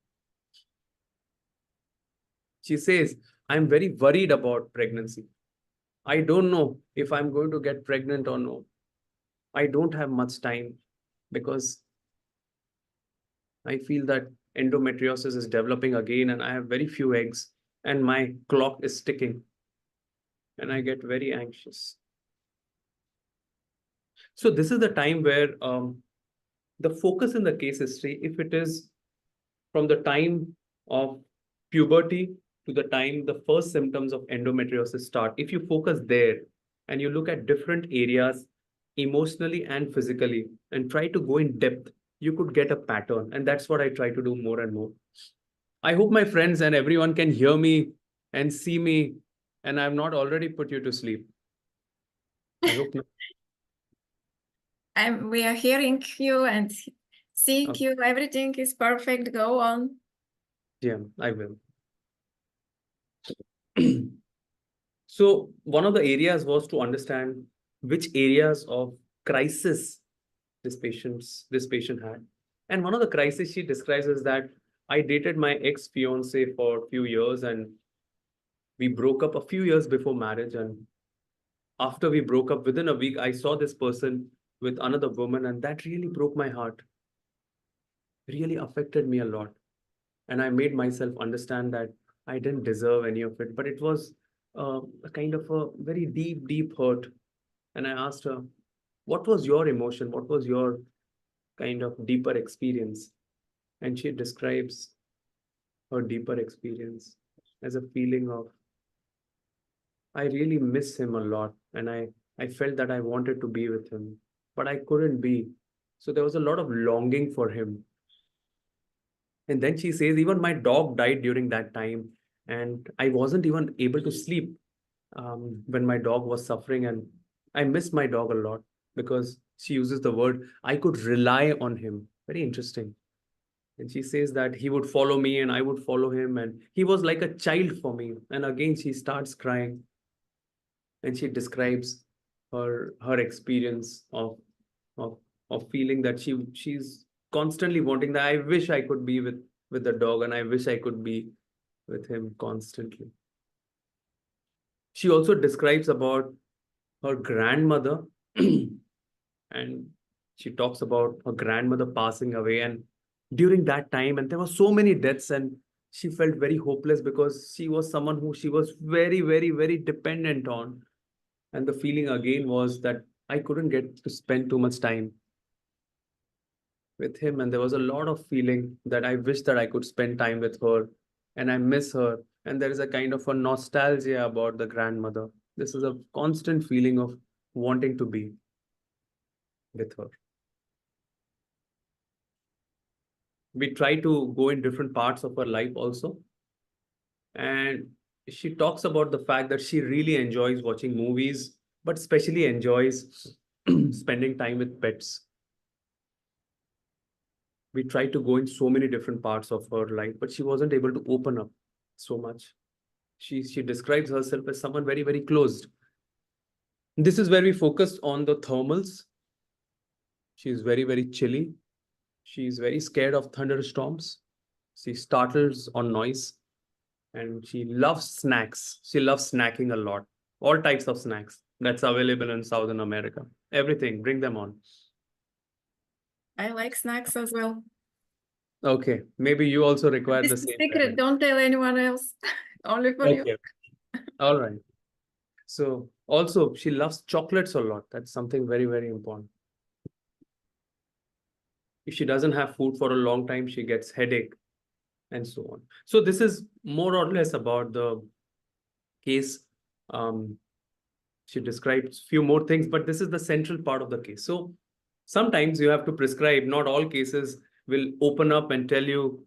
She says, I'm very worried about pregnancy. I don't know if I'm going to get pregnant or no. I don't have much time because I feel that endometriosis is developing again and I have very few eggs and my clock is ticking and I get very anxious. So this is the time where the focus in the case history, if it is from the time of puberty to the time the first symptoms of endometriosis start, if you focus there and you look at different areas emotionally and physically and try to go in depth, you could get a pattern. And that's what I try to do more and more. I hope my friends and everyone can hear me and see me, and I've not already put you to sleep. I hope not. We are hearing you and seeing Okay. you. Everything is perfect. Go on. Yeah, I will. So one of the areas was to understand which areas of crisis this patient had. And one of the crises she describes is that I dated my ex-fiance for a few years and we broke up a few years before marriage. And after we broke up, within a week, I saw this person with another woman, and that really broke my heart, really affected me a lot. And I made myself understand that I didn't deserve any of it, but it was a kind of a very deep, deep hurt. And I asked her, what was your emotion? What was your kind of deeper experience? And she describes her deeper experience as a feeling of, I really miss him a lot. And I felt that I wanted to be with him, but I couldn't be. So there was a lot of longing for him. And then she says, even my dog died during that time. And I wasn't even able to sleep when my dog was suffering. And I miss my dog a lot because she uses the word, I could rely on him. Very interesting. And she says that he would follow me and I would follow him. And he was like a child for me. And again, she starts crying. And she describes her experience of feeling that she's constantly wanting that. I wish I could be with the dog and I wish I could be with him constantly. She also describes about her grandmother and she talks about her grandmother passing away and during that time, and there were so many deaths and she felt very hopeless because she was someone who she was very, very, very dependent on. And the feeling again was that I couldn't get to spend too much time with him. And there was a lot of feeling that I wish that I could spend time with her and I miss her. And there is a kind of a nostalgia about the grandmother. This is a constant feeling of wanting to be with her. We try to go in different parts of her life also. And she talks about the fact that she really enjoys watching movies, but especially enjoys spending time with pets. We tried to go in so many different parts of her life, but she wasn't able to open up so much. She describes herself as someone very, very closed. This is where we focused on the thermals. She's very, very chilly. She's very scared of thunderstorms. She startles on noise. And she loves snacks. She loves snacking a lot. All types of snacks that's available in Southern America. Everything, bring them on. I like snacks as well. Okay, maybe you also require This the is same. secret. Don't tell anyone else. Only for you. Okay. All right. So also she loves chocolates a lot. That's something very, very important. If she doesn't have food for a long time, she gets headache and so on. So this is more or less about the case. She describes few more things, but this is the central part of the case. So Sometimes you have to prescribe. Not all cases will open up and tell you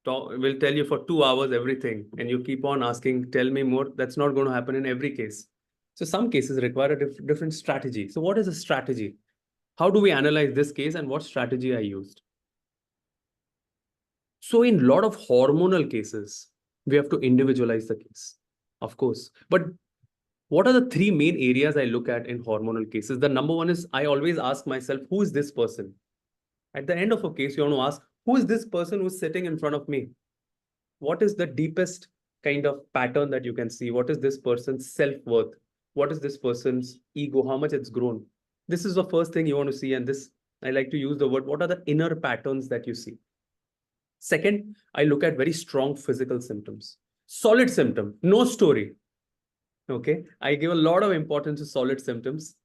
for 2 hours everything, and you keep on asking, tell me more. That's not going to happen in every case. So some cases require a different strategy. So what is a strategy? How do we analyze this case and what strategy I used? So in a lot of hormonal cases, we have to individualize the case, of course. But what are the 3 main areas I look at in hormonal cases? The number one is I always ask myself, who is this person? At the end of a case, you want to ask, who is this person who's sitting in front of me? What is the deepest kind of pattern that you can see? What is this person's self-worth? What is this person's ego? How much it's grown? This is the first thing you want to see. And this, I like to use the word, what are the inner patterns that you see? Second, I look at very strong physical symptoms. Solid symptom, no story. Okay, I give a lot of importance to solid symptoms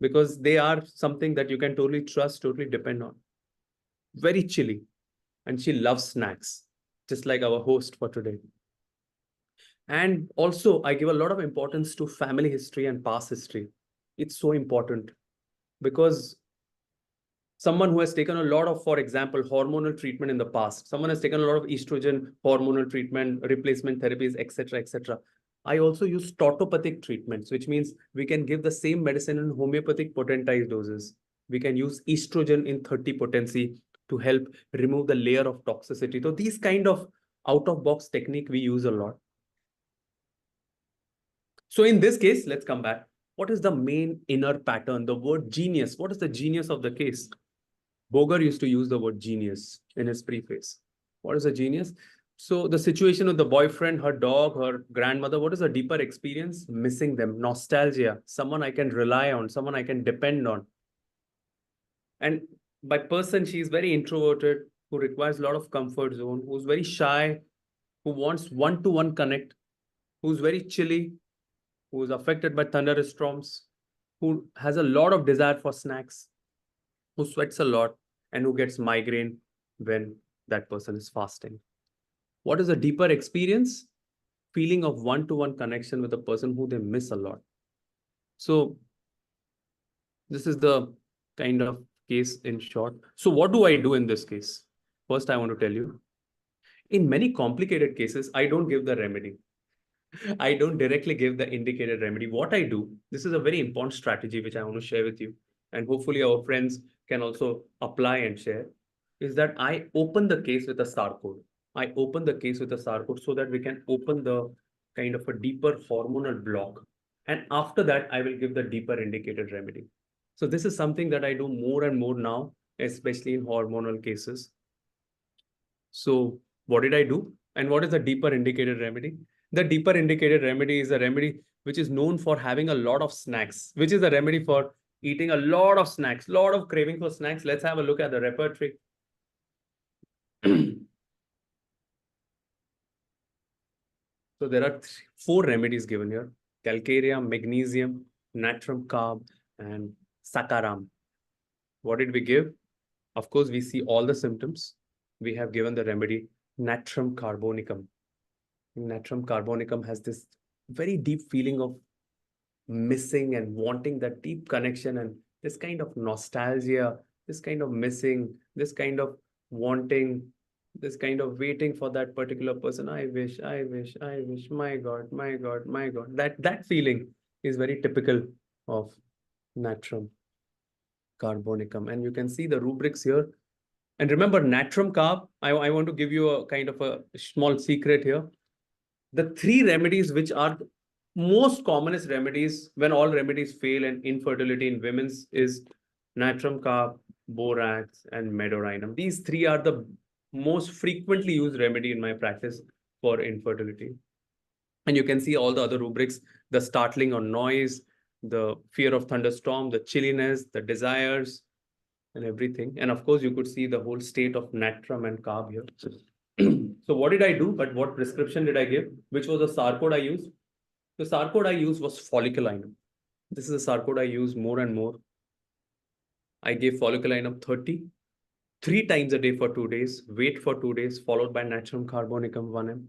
because they are something that you can totally trust, totally depend on. Very chilly, and she loves snacks, just like our host for today. And also, I give a lot of importance to family history and past history. It's so important because someone who has taken a lot of, for example, hormonal treatment in the past, someone has taken a lot of estrogen hormonal treatment, replacement therapies, etc., etc. I also use tautopathic treatments, which means we can give the same medicine in homeopathic potentized doses. We can use estrogen in 30 potency to help remove the layer of toxicity. So these kind of out-of-box technique we use a lot. So in this case, let's come back. What is the main inner pattern? The word genius. What is the genius of the case? Boger used to use the word genius in his preface. What is a genius? So the situation with the boyfriend, her dog, her grandmother, what is a deeper experience? Missing them, nostalgia, someone I can rely on, someone I can depend on. And by person, she is very introverted, who requires a lot of comfort zone, who's very shy, who wants one-to-one connect, who's very chilly, who is affected by thunderstorms, who has a lot of desire for snacks, who sweats a lot, and who gets migraine when that person is fasting. What is a deeper experience? Feeling of one-to-one connection with a person who they miss a lot. So this is the kind of case in short. So what do I do in this case? First, I want to tell you, in many complicated cases, I don't give the remedy. I don't directly give the indicated remedy. What I do, this is a very important strategy which I want to share with you, and hopefully our friends can also apply and share, is that I open the case with a SAR code. I open the case with a SAR code so that we can open the kind of a deeper hormonal block. And after that, I will give the deeper indicated remedy. So this is something that I do more and more now, especially in hormonal cases. So what did I do? And what is the deeper indicated remedy? The deeper indicated remedy is a remedy which is known for having a lot of snacks, which is a remedy for eating a lot of snacks, lot of craving for snacks. Let's have a look at the repertory. So there are 4 remedies given here: calcareum, magnesium, natrum carb, and saccharum. What did we give? Of course, we see all the symptoms. We have given the remedy natrum carbonicum. Natrum carbonicum has this very deep feeling of missing and wanting that deep connection, and this kind of nostalgia, this kind of missing, this kind of wanting, this kind of waiting for that particular person. I wish, my God, my God, my God. That feeling is very typical of natrum carbonicum. And you can see the rubrics here. And remember, natrum carb, I want to give you a kind of a small secret here. The 3 remedies which are most commonest remedies when all remedies fail and infertility in women's is natrum carb, borax, and medorinum. These 3 are the most frequently used remedy in my practice for infertility. And you can see all the other rubrics: the startling or noise, the fear of thunderstorm, the chilliness, the desires, and everything. And of course, you could see the whole state of natrum and carb here. So what did I do? But what prescription did I give? Which was the SAR code I used? The SAR code I used was folliculinum. This is the SAR code I use more and more. I gave folliculinum 30, 3 times a day for 2 days, wait for 2 days, followed by natrum carbonicum 1 mg,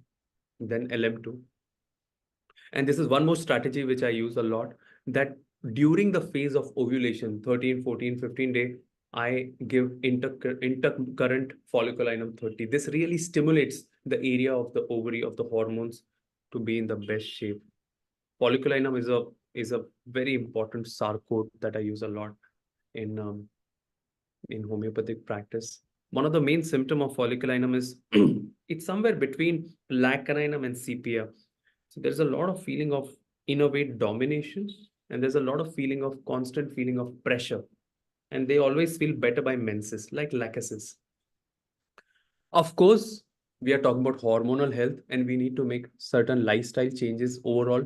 then LM2. And this is one more strategy which I use a lot, that during the phase of ovulation, 13, 14, 15 day, I give intercurrent folliculinum 30. This really stimulates the area of the ovary of the hormones to be in the best shape. Folliculinum is a very important sarcode that I use a lot in homeopathic practice. One of the main symptom of folliculinum is it's somewhere between lacuninum and sepia. So there's a lot of feeling of innervate domination, and there's a lot of feeling of constant feeling of pressure. And they always feel better by menses, like lacuses. Of course, we are talking about hormonal health, and we need to make certain lifestyle changes overall.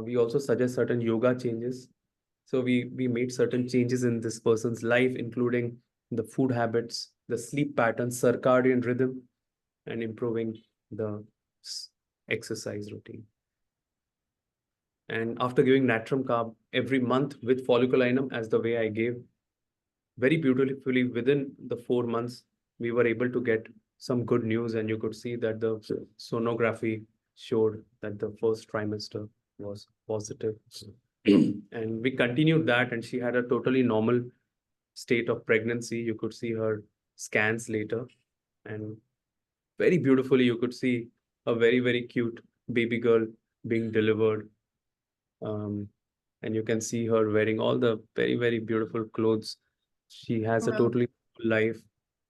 We also suggest certain yoga changes. So we made certain changes in this person's life, including the food habits, the sleep patterns, circadian rhythm, and improving the exercise routine. And after giving natrum carb every month with folliculinum as the way I gave, very beautifully within the 4 months, we were able to get some good news, and you could see that the sonography showed that the first trimester was positive. And we continued that, and she had a totally normal state of pregnancy. You could see her scans later, and very beautifully you could see a very, very cute baby girl being delivered. And you can see her wearing all the very, very beautiful clothes. She has a Wow. totally life,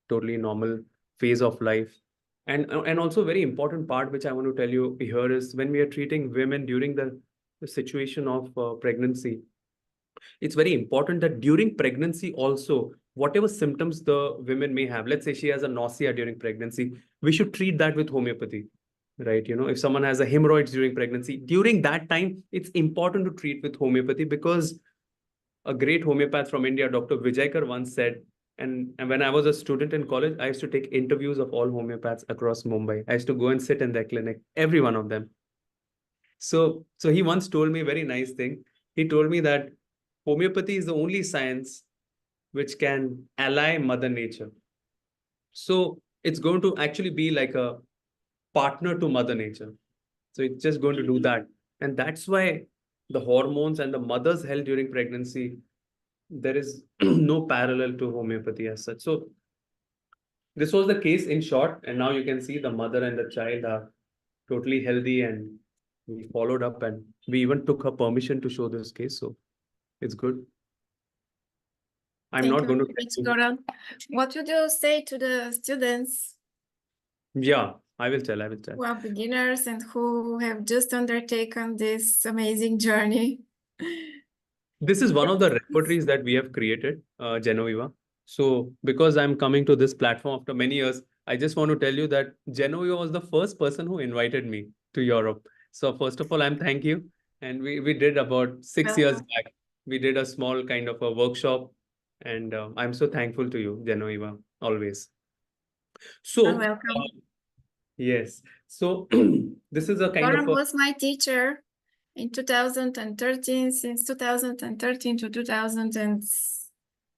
totally normal phase of life. And also very important part, which I want to tell you here, is when we are treating women during the situation of pregnancy, it's very important that during pregnancy also, whatever symptoms the women may have, let's say she has a nausea during pregnancy, we should treat that with homeopathy, right? You know, if someone has a hemorrhoids during pregnancy, during that time, it's important to treat with homeopathy, because a great homeopath from India, Dr. Vijayakar, once said, and when I was a student in college, I used to take interviews of all homeopaths across Mumbai. I used to go and sit in their clinic, every one of them. So he once told me a very nice thing. He told me that homeopathy is the only science which can ally Mother Nature. So it's going to actually be like a partner to Mother Nature. So it's just going to do that. And that's why the hormones and the mother's health during pregnancy, there is no parallel to homeopathy as such. So this was the case in short, and now you can see the mother and the child are totally healthy, and we followed up, and we even took her permission to show this case. So it's good. I'm Thank not you going to very much, tell you. Gaurang. What would you say to the students Yeah, I will tell. who are beginners and who have just undertaken this amazing journey? This is one of the repertories that we have created, Genoviva. So because I'm coming to this platform after many years, I just want to tell you that Genoviva was the first person who invited me to Europe. So first of all, I'm thank you. And we did about 6 years Welcome. back, we did a small kind of a workshop. And I'm so thankful to you, Genoviva, always. You're So, welcome. yes. So this is a kind Gaurang of a, was my teacher in 2013, since 2013 to 2000 and,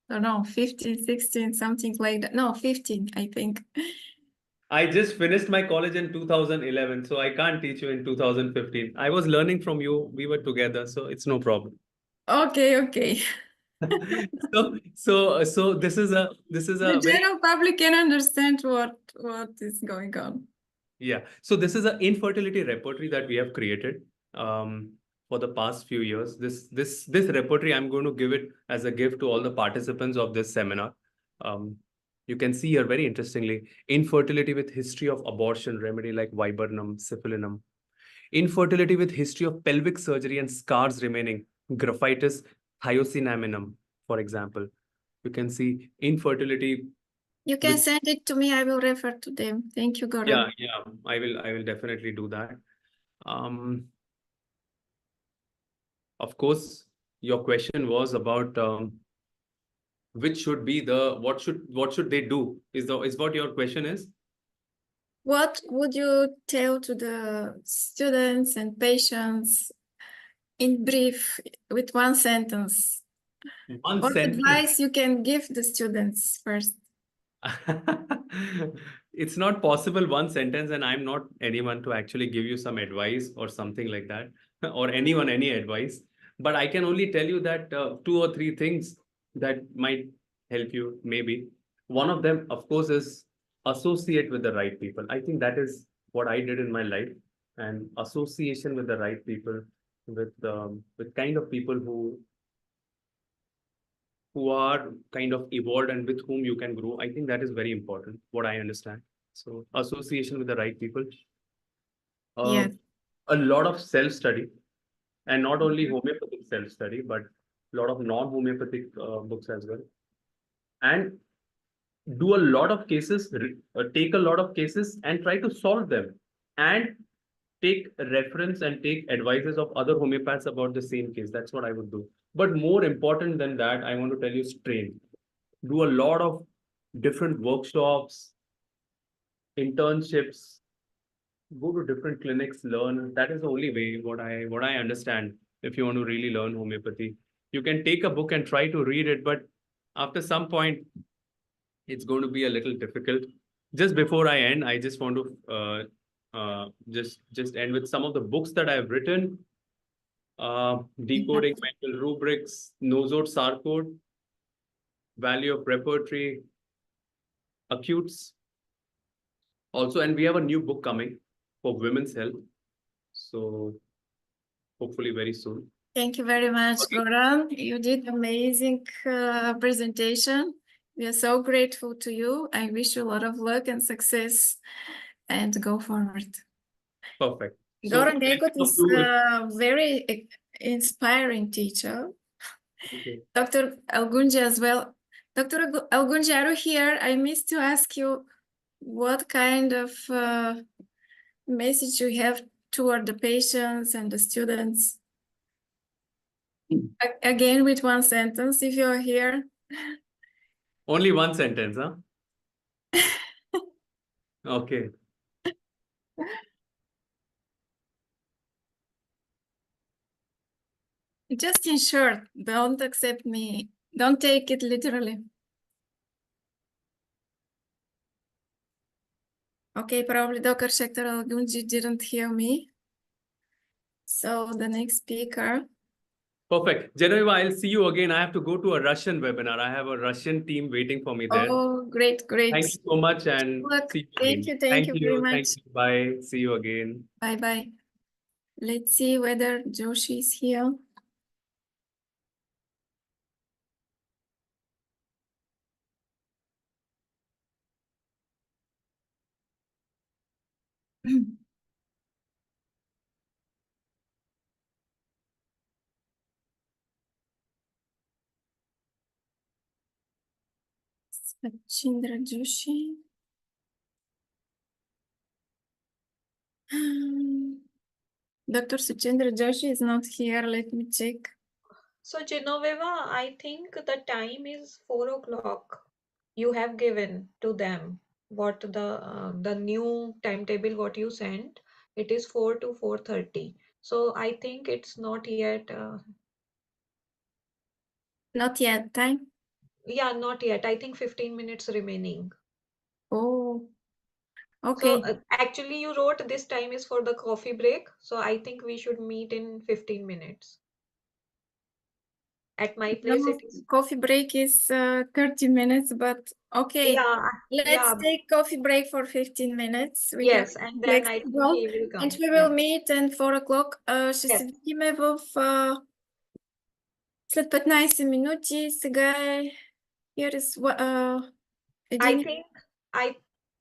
I don't know, 15, 16, something like that. No, 15, I think. I just finished my college in 2011, so I can't teach you in 2015. I was learning from you. We were together, so it's no problem. Okay, okay. So this is a The very, general public can understand what is going on. yeah. So this is an infertility repertory that we have created for the past few years. This repertory, I'm going to give it as a gift to all the participants of this seminar. You can see here very interestingly, infertility with history of abortion remedy like viburnum, syphilinum. Infertility with history of pelvic surgery and scars remaining, graphitis, hyoscinaminum, for example. You can see infertility. You can With, send it to me. I will refer to them. Thank you, Gaurang. yeah, I will definitely do that. Of course, your question was about which should be the what should they do? Is what your question is? What would you tell to the students and patients in brief with one sentence? One What sentence. advice you can give the students first? It's not possible one sentence, and I'm not anyone to actually give you some advice or something like that, or anyone any advice. But I can only tell you that 2 or 3 things that might help you, maybe. One of them, of course, is associate with the right people. I think that is what I did in my life, and association with the right people, with kind of people who are kind of evolved and with whom you can grow. I think that is very important, what I understand. So association with the right people. Yes. A lot of self-study, and not only homeopathic self-study, but a lot of non-homeopathic books as well. And do a lot of cases, take a lot of cases and try to solve them. And take reference and take advices of other homeopaths about the same case. That's what I would do. But more important than that, I want to tell you, train. Do a lot of different workshops, internships, go to different clinics, learn. That is the only way, what I understand. If you want to really learn homeopathy, you can take a book and try to read it, but after some point, it's going to be a little difficult. Just before I end, I just want to just end with some of the books that I've written. Decoding Mental Rubrics, Nosode Sarcode, Value of Repertory, Acutes. Also, and we have a new book coming for women's health. So hopefully very soon. Thank you very much, Gaurang. You did amazing presentation. We are so grateful to you. I wish you a lot of luck and success and go forward. Perfect. Gaurang Gaikwad is a very inspiring teacher. Okay. Dr. Algundgi as well. Dr. Algundgi, are you here? I missed to ask you what kind of message you have toward the patients and the students. Again, with one sentence, if you're here. Only one sentence, huh? Okay. Just in short, don't accept me. Don't take it literally. Okay, probably Dr. Shekhar Algundgi didn't hear me. So the next speaker. Perfect. Genevieve, I'll see you again. I have to go to a Russian webinar. I have a Russian team waiting for me there. Oh, great, great. Thank you so much, and see you Thank again. you, thank you very much. Thank you. Bye. See you again. Bye bye. Let's see whether Joshi is here. Shachindra Joshi. Dr. Shachindra Joshi is not here. Let me check. So Genoveva, I think the time is 4 o'clock. You have given to them what the new timetable what you sent. It is 4 to 4:30. So I think it's not yet. Not yet time. Yeah, not yet. I think 15 minutes remaining. Oh, So okay. actually you wrote this time is for the coffee break. So I think we should meet in 15 minutes. At my place it is. Coffee break is 30 minutes, but okay. Yeah, Let's take coffee break for 15 minutes. We yes, and then I think flexible, he will come. and we will meet at 4 o'clock. Ще Yes. се видиме след 15 минути. Сега here is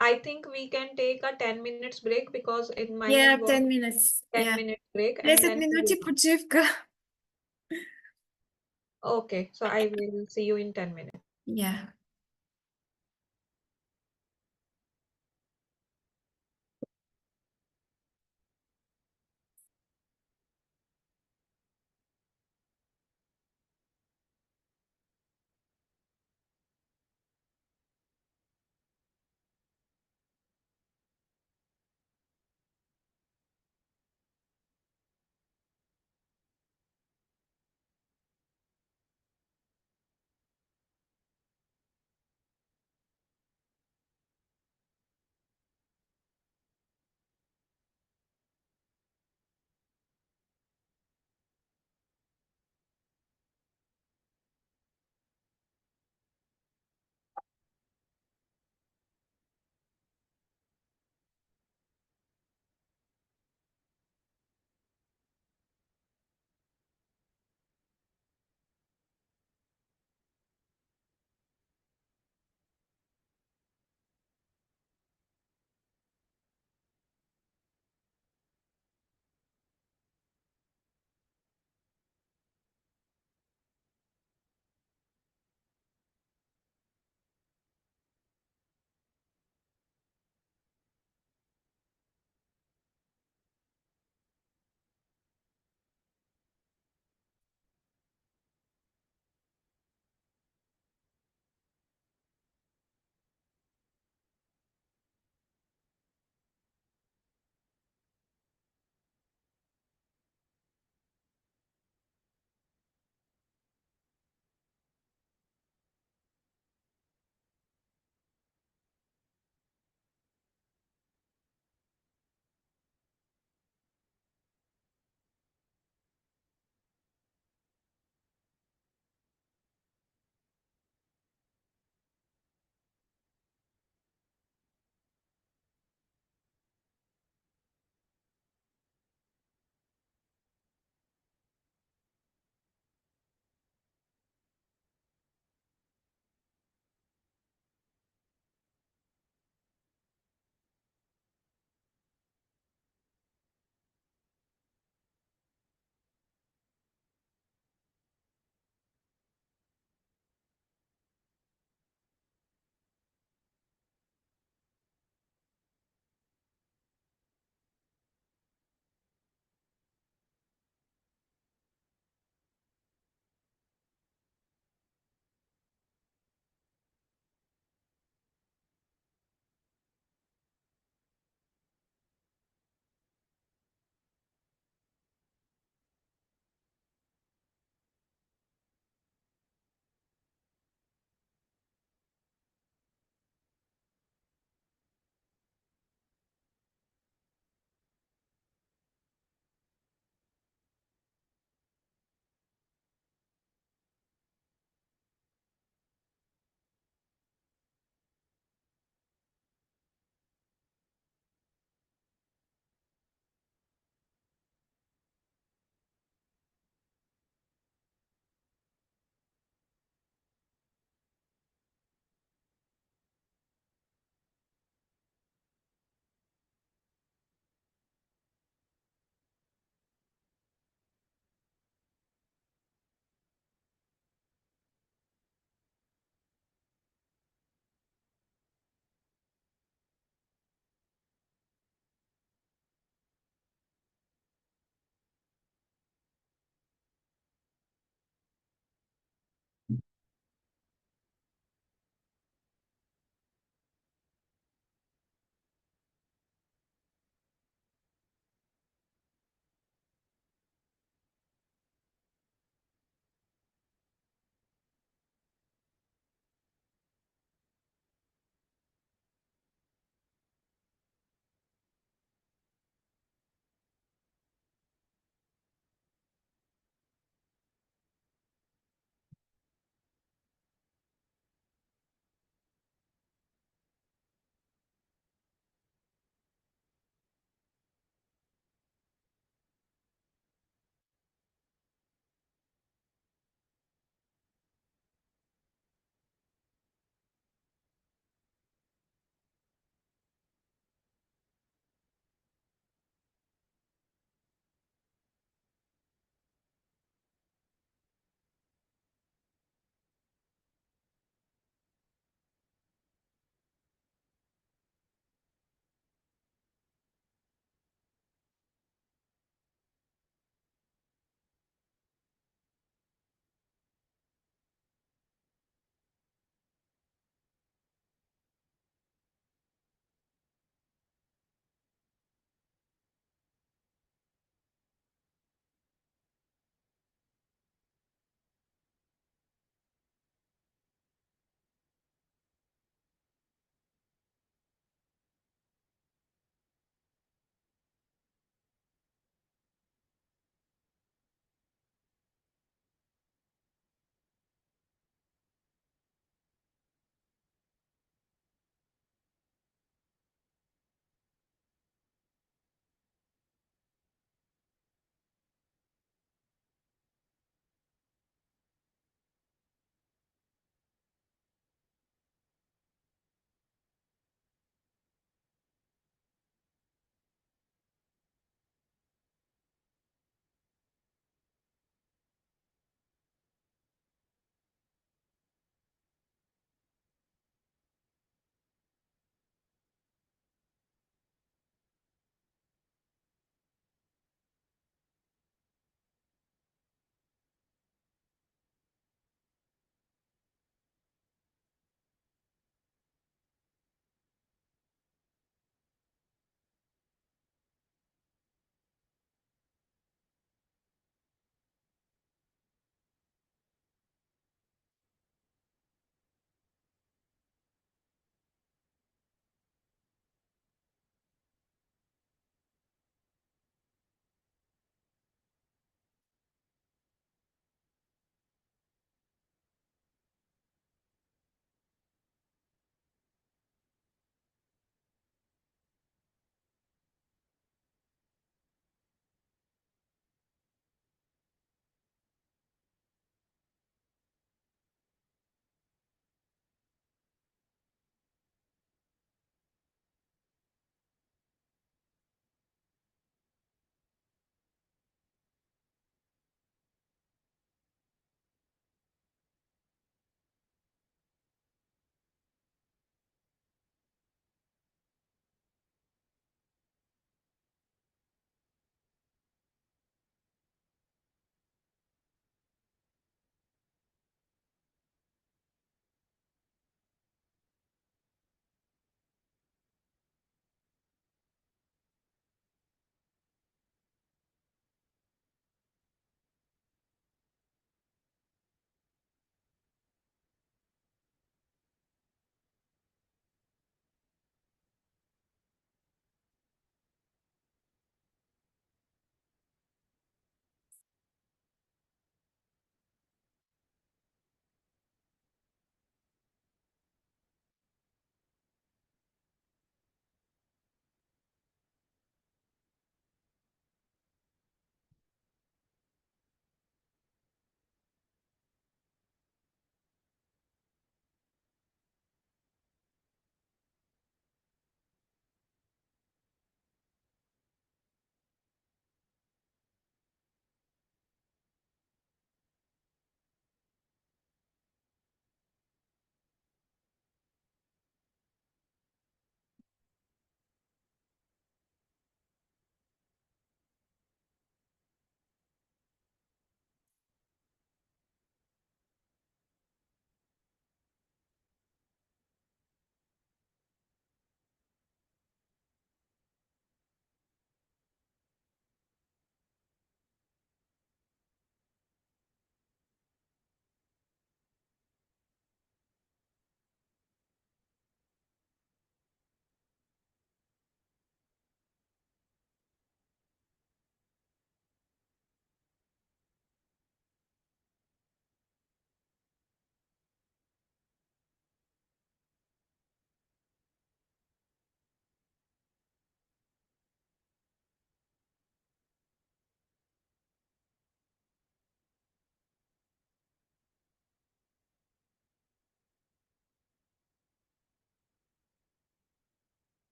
I think we can take a 10 minutes break because in my 10 minutes. 10 minute break and 10 then we минути will- почивка. Okay, so I will see you in 10 minutes. Yeah.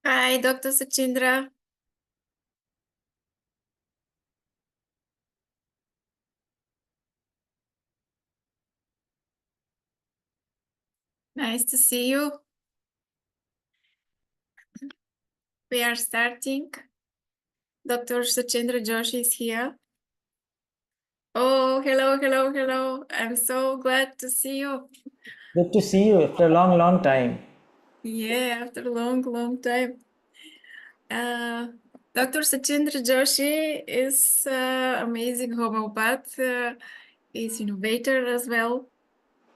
Hi, Dr. Shachindra. Nice to see you. We are starting. Dr. Shachindra Joshi is here. Oh, hello, hello, hello. I'm so glad to see you. Good to see you after a long, long time. Yeah, after a long, long time. Dr. Shachindra Joshi is amazing homeopath. He's innovator as well.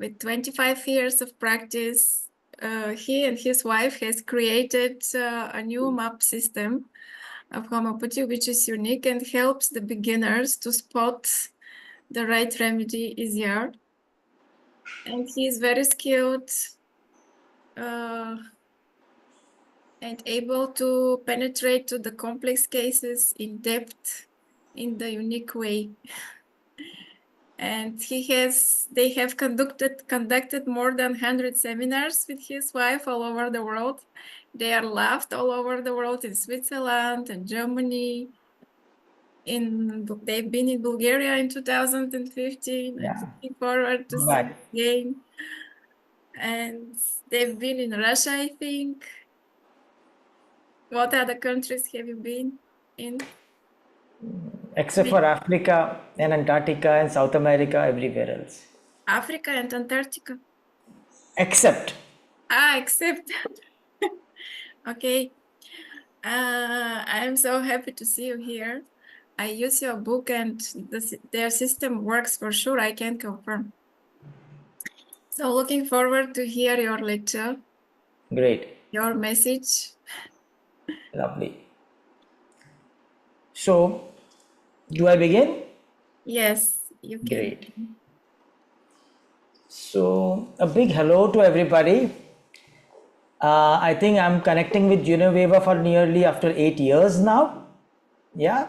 With 25 years of practice, he and his wife has created a new map system of homeopathy, which is unique and helps the beginners to spot the right remedy easier. And he is very skilled and able to penetrate to the complex cases in depth in the unique way. And they have conducted more than 100 seminars with his wife all over the world. They are loved all over the world, in Switzerland and Germany. They've been in Bulgaria in 2015. Yeah. I'm looking forward to Come see back. them again. And they've been in Russia, I think. What other countries have you been in? Except for Africa and Antarctica and South America, everywhere else. Africa and Antarctica. Except. Except. Okay. I'm so happy to see you here. I use your book and their system works for sure. I can confirm. So looking forward to hear your lecture, Great. your message. Lovely. So, do I begin? Yes, you can. Great. So, a big hello to everybody. I think I'm connecting with Genoveva for nearly after 8 years now. Yeah.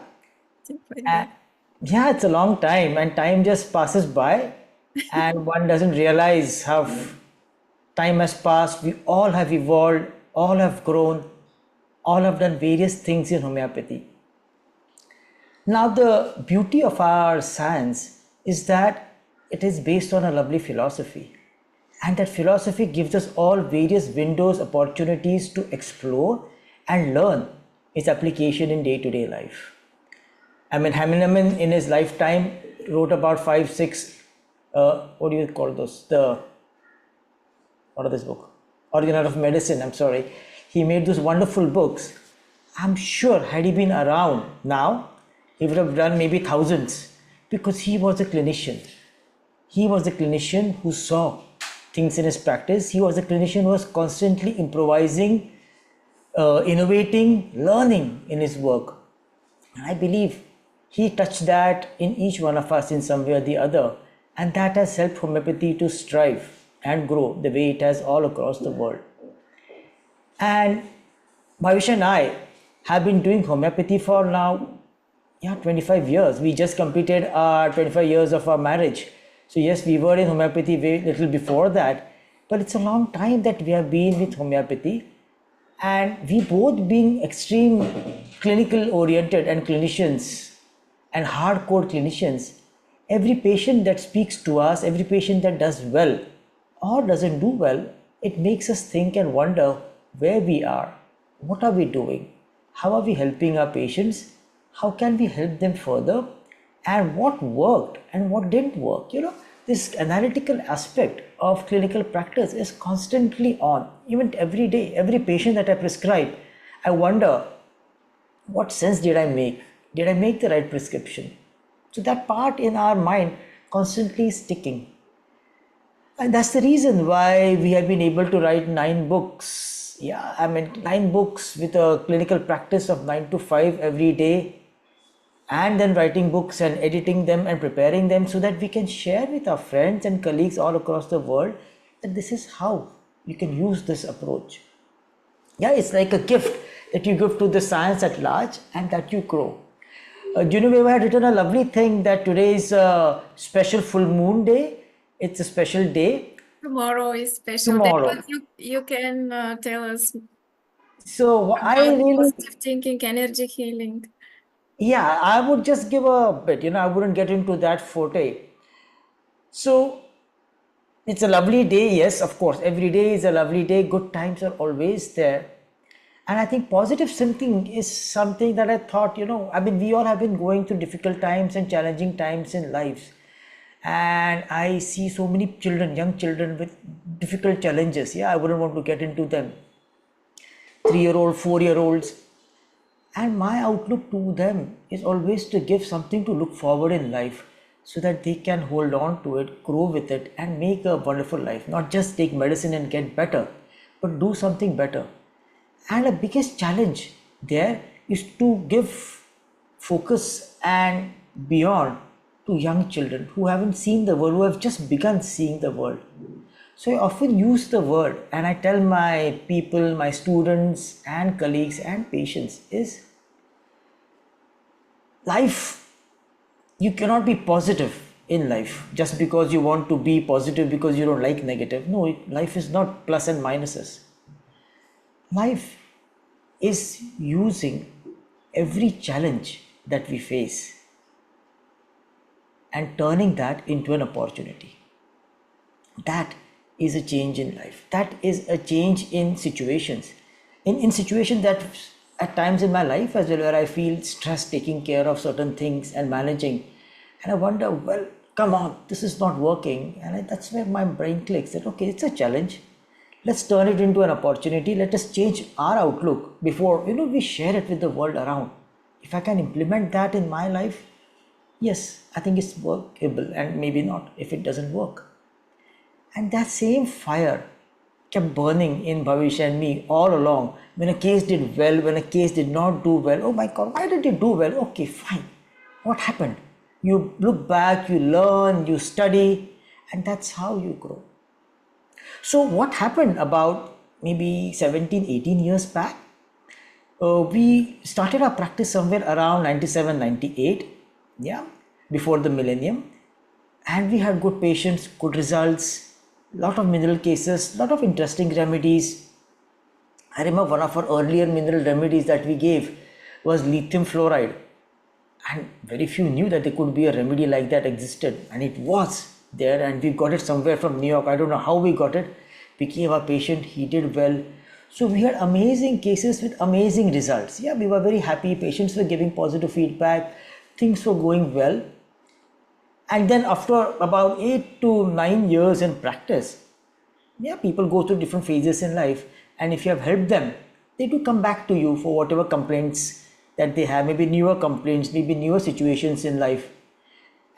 Something like Uh, that. yeah, it's a long time and time just passes by and one doesn't realize how time has passed. We all have evolved, all have grown, all have done various things in homeopathy. Now, the beauty of our science is that it is based on a lovely philosophy. And that philosophy gives us all various windows, opportunities to explore and learn its application in day to day life. I mean, Hahnemann in his lifetime wrote about 5, 6, what do you call those? What are this book? Origin of Medicine, I'm sorry. He made those wonderful books. I'm sure had he been around now, he would have done maybe thousands because he was a clinician. He was a clinician who saw things in his practice. He was a clinician who was constantly improvising, innovating, learning in his work. And I believe he touched that in each one of us in some way or the other. And that has helped homeopathy to strive and grow the way it has all across the world. And Bhavish and I have been doing homeopathy for now, 25 years. We just completed our 25 years of our marriage. So yes, we were in homeopathy way little before that, but it's a long time that we have been with homeopathy. And we both being extreme clinical oriented and clinicians and hardcore clinicians, every patient that speaks to us, every patient that does well or doesn't do well, it makes us think and wonder where we are, what are we doing, how are we helping our patients, how can we help them further, and what worked and what didn't work. This analytical aspect of clinical practice is constantly on. Even every day, every patient that I prescribe, I wonder, what sense did I make? Did I make the right prescription? So that part in our mind constantly is ticking. And that's the reason why we have been able to write 9 books. 9 books with a clinical practice of 9 to 5 every day. And then writing books and editing them and preparing them so that we can share with our friends and colleagues all across the world that this is how you can use this approach. It's like a gift that you give to the science at large and that you grow. Genoveva had written a lovely thing that today is a special full moon day. It's a special day. Tomorrow is special day, Tomorrow. but you can tell us. So I About really, positive thinking, energy healing. yeah, I would just give a bit, I wouldn't get into that forte. So it's a lovely day, yes, of course. Every day is a lovely day. Good times are always there. And I think positive thinking is something that I thought, we all have been going through difficult times and challenging times in lives. And I see so many children, young children with difficult challenges. Yeah, I wouldn't want to get into them. 3-year-old, 4-year-olds. And my outlook to them is always to give something to look forward in life so that they can hold on to it, grow with it, and make a wonderful life. Not just take medicine and get better, but do something better. And the biggest challenge there is to give focus and beyond to young children who haven't seen the world, who have just begun seeing the world. So I often use the word and I tell my people, my students and colleagues and patients is life, you cannot be positive in life just because you want to be positive because you don't like negative. No, life is not plus and minuses. Life is using every challenge that we face and turning that into an opportunity. That is a change in life. That is a change in situations. In situations that at times in my life as well where I feel stress taking care of certain things and managing, and I wonder, well, come on, this is not working. And that's where my brain clicks that, okay, it's a challenge. Let's turn it into an opportunity. Let us change our outlook before, we share it with the world around. If I can implement that in my life, yes, I think it's workable, and maybe not if it doesn't work. And that same fire kept burning in Bhavish and me all along. When a case did well, when a case did not do well, oh my God, why did it do well? Okay, fine. What happened? You look back, you learn, you study, and that's how you grow. So what happened about maybe 17, 18 years back? We started our practice somewhere around 97, 98, yeah, before the millennium. And we had good patients, good results, lot of mineral cases, lot of interesting remedies. I remember one of our earlier mineral remedies that we gave was lithium fluoride. And very few knew that there could be a remedy like that existed. And it was there, and we got it somewhere from New York. I don't know how we got it. We gave our patient, he did well. So we had amazing cases with amazing results. Yeah, we were very happy. Patients were giving positive feedback. Things were going well. And then after about 8 to 9 years in practice, yeah, people go through different phases in life. And if you have helped them, they do come back to you for whatever complaints that they have, maybe newer complaints, maybe newer situations in life.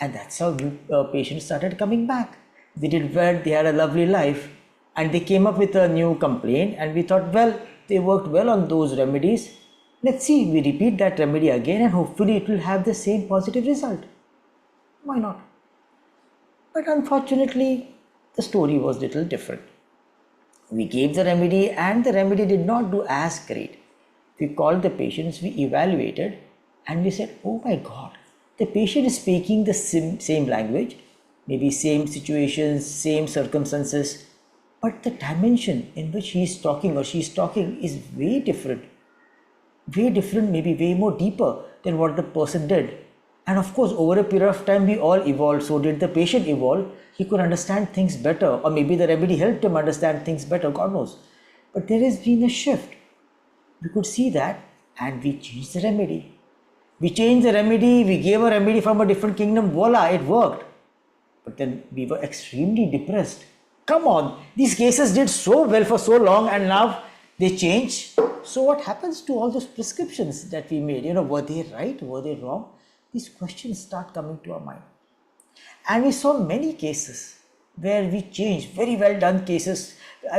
And that's how new patients started coming back. They did well, they had a lovely life, and they came up with a new complaint, and we thought, well, they worked well on those remedies. Let's see, we repeat that remedy again, and hopefully it will have the same positive result. Why not? But unfortunately, the story was a little different. We gave the remedy, and the remedy did not do as great. We called the patients, we evaluated, and we said, oh my God, the patient is speaking the same language, maybe same situations, same circumstances, but the dimension in which he is talking or she is talking is way different, maybe way more deeper than what the person did. And of course, over a period of time, we all evolved. So did the patient evolve. He could understand things better, or maybe the remedy helped him understand things better, God knows. But there has been a shift. We could see that, and we changed the remedy. We changed the remedy, we gave a remedy from a different kingdom, voila, it worked. But then we were extremely depressed. Come on, these cases did so well for so long, and now they change. So what happens to all those prescriptions that we made? Were they right? Were they wrong? These questions start coming to our mind. And we saw many cases where we changed, very well done cases.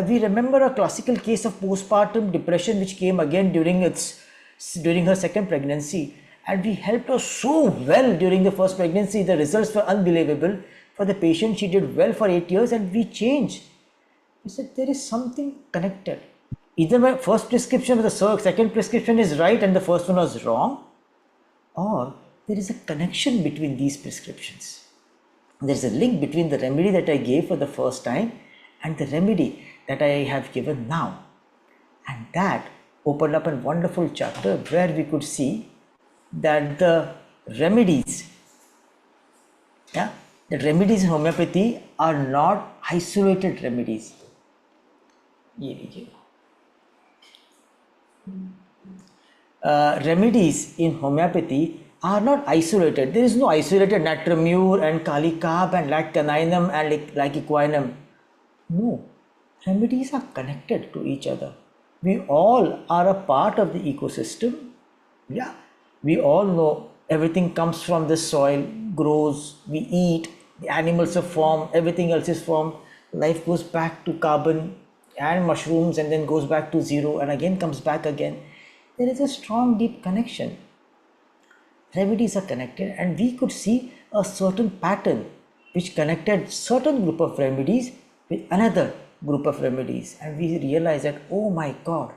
We remember a classical case of postpartum depression which came again during her second pregnancy, and we helped her so well during the first pregnancy. The results were unbelievable. For the patient, she did well for 8 years, and we changed. We said there is something connected. Either my first prescription or the second prescription is right and the first one was wrong, or there is a connection between these prescriptions. There's a link between the remedy that I gave for the first time and the remedy that I have given now. And that opened up a wonderful chapter where we could see that the remedies, the remedies in homeopathy are not isolated remedies. Remedies in homeopathy are not isolated. There is no isolated natramur and kalikab and lactaninum and lycoquinum. No, remedies are connected to each other. We all are a part of the ecosystem. Yeah, we all know everything comes from the soil, grows, we eat, the animals are formed, everything else is formed. Life goes back to carbon and mushrooms and then goes back to zero and again comes back again. There is a strong, deep connection. Remedies are connected, and we could see a certain pattern which connected certain group of remedies with another group of remedies, and we realized that, oh my god,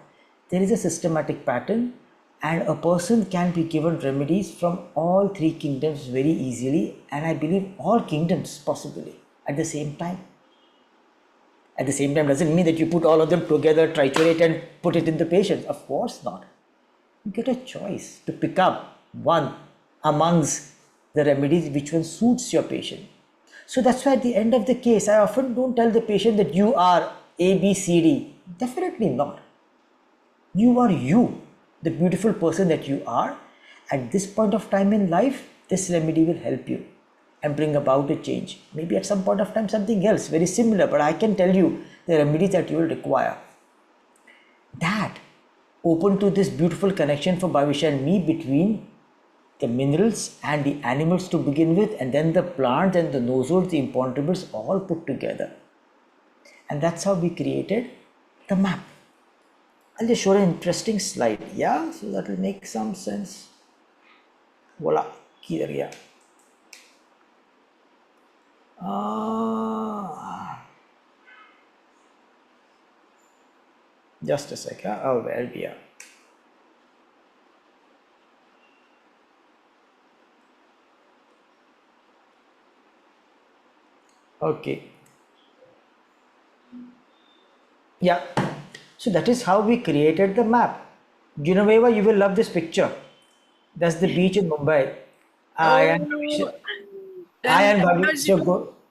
there is a systematic pattern and a person can be given remedies from all three kingdoms very easily, and I believe all kingdoms possibly at the same time. At the same time doesn't mean that you put all of them together, triturate and put it in the patient. Of course not. You get a choice to pick up one amongst the remedies which one suits your patient. So that's why at the end of the case, I often don't tell the patient that you are A, B, C, D. Definitely not. You are you, the beautiful person that you are. At this point of time in life, this remedy will help you and bring about a change. Maybe at some point of time something else very similar, but I can tell you the remedies that you will require. That open to this beautiful connection for Bhavisha and me between the minerals and the animals to begin with, and then the plants and the nosodes, the imponderables all put together. And that's how we created the map. I'll just show an interesting slide, yeah, so that will make some sense. Voila, here, yeah. Just a sec, oh, where we are. Okay. Yeah. So that is how we created the map. Genoveva, you will love this picture. That's the beach in Mumbai. I'm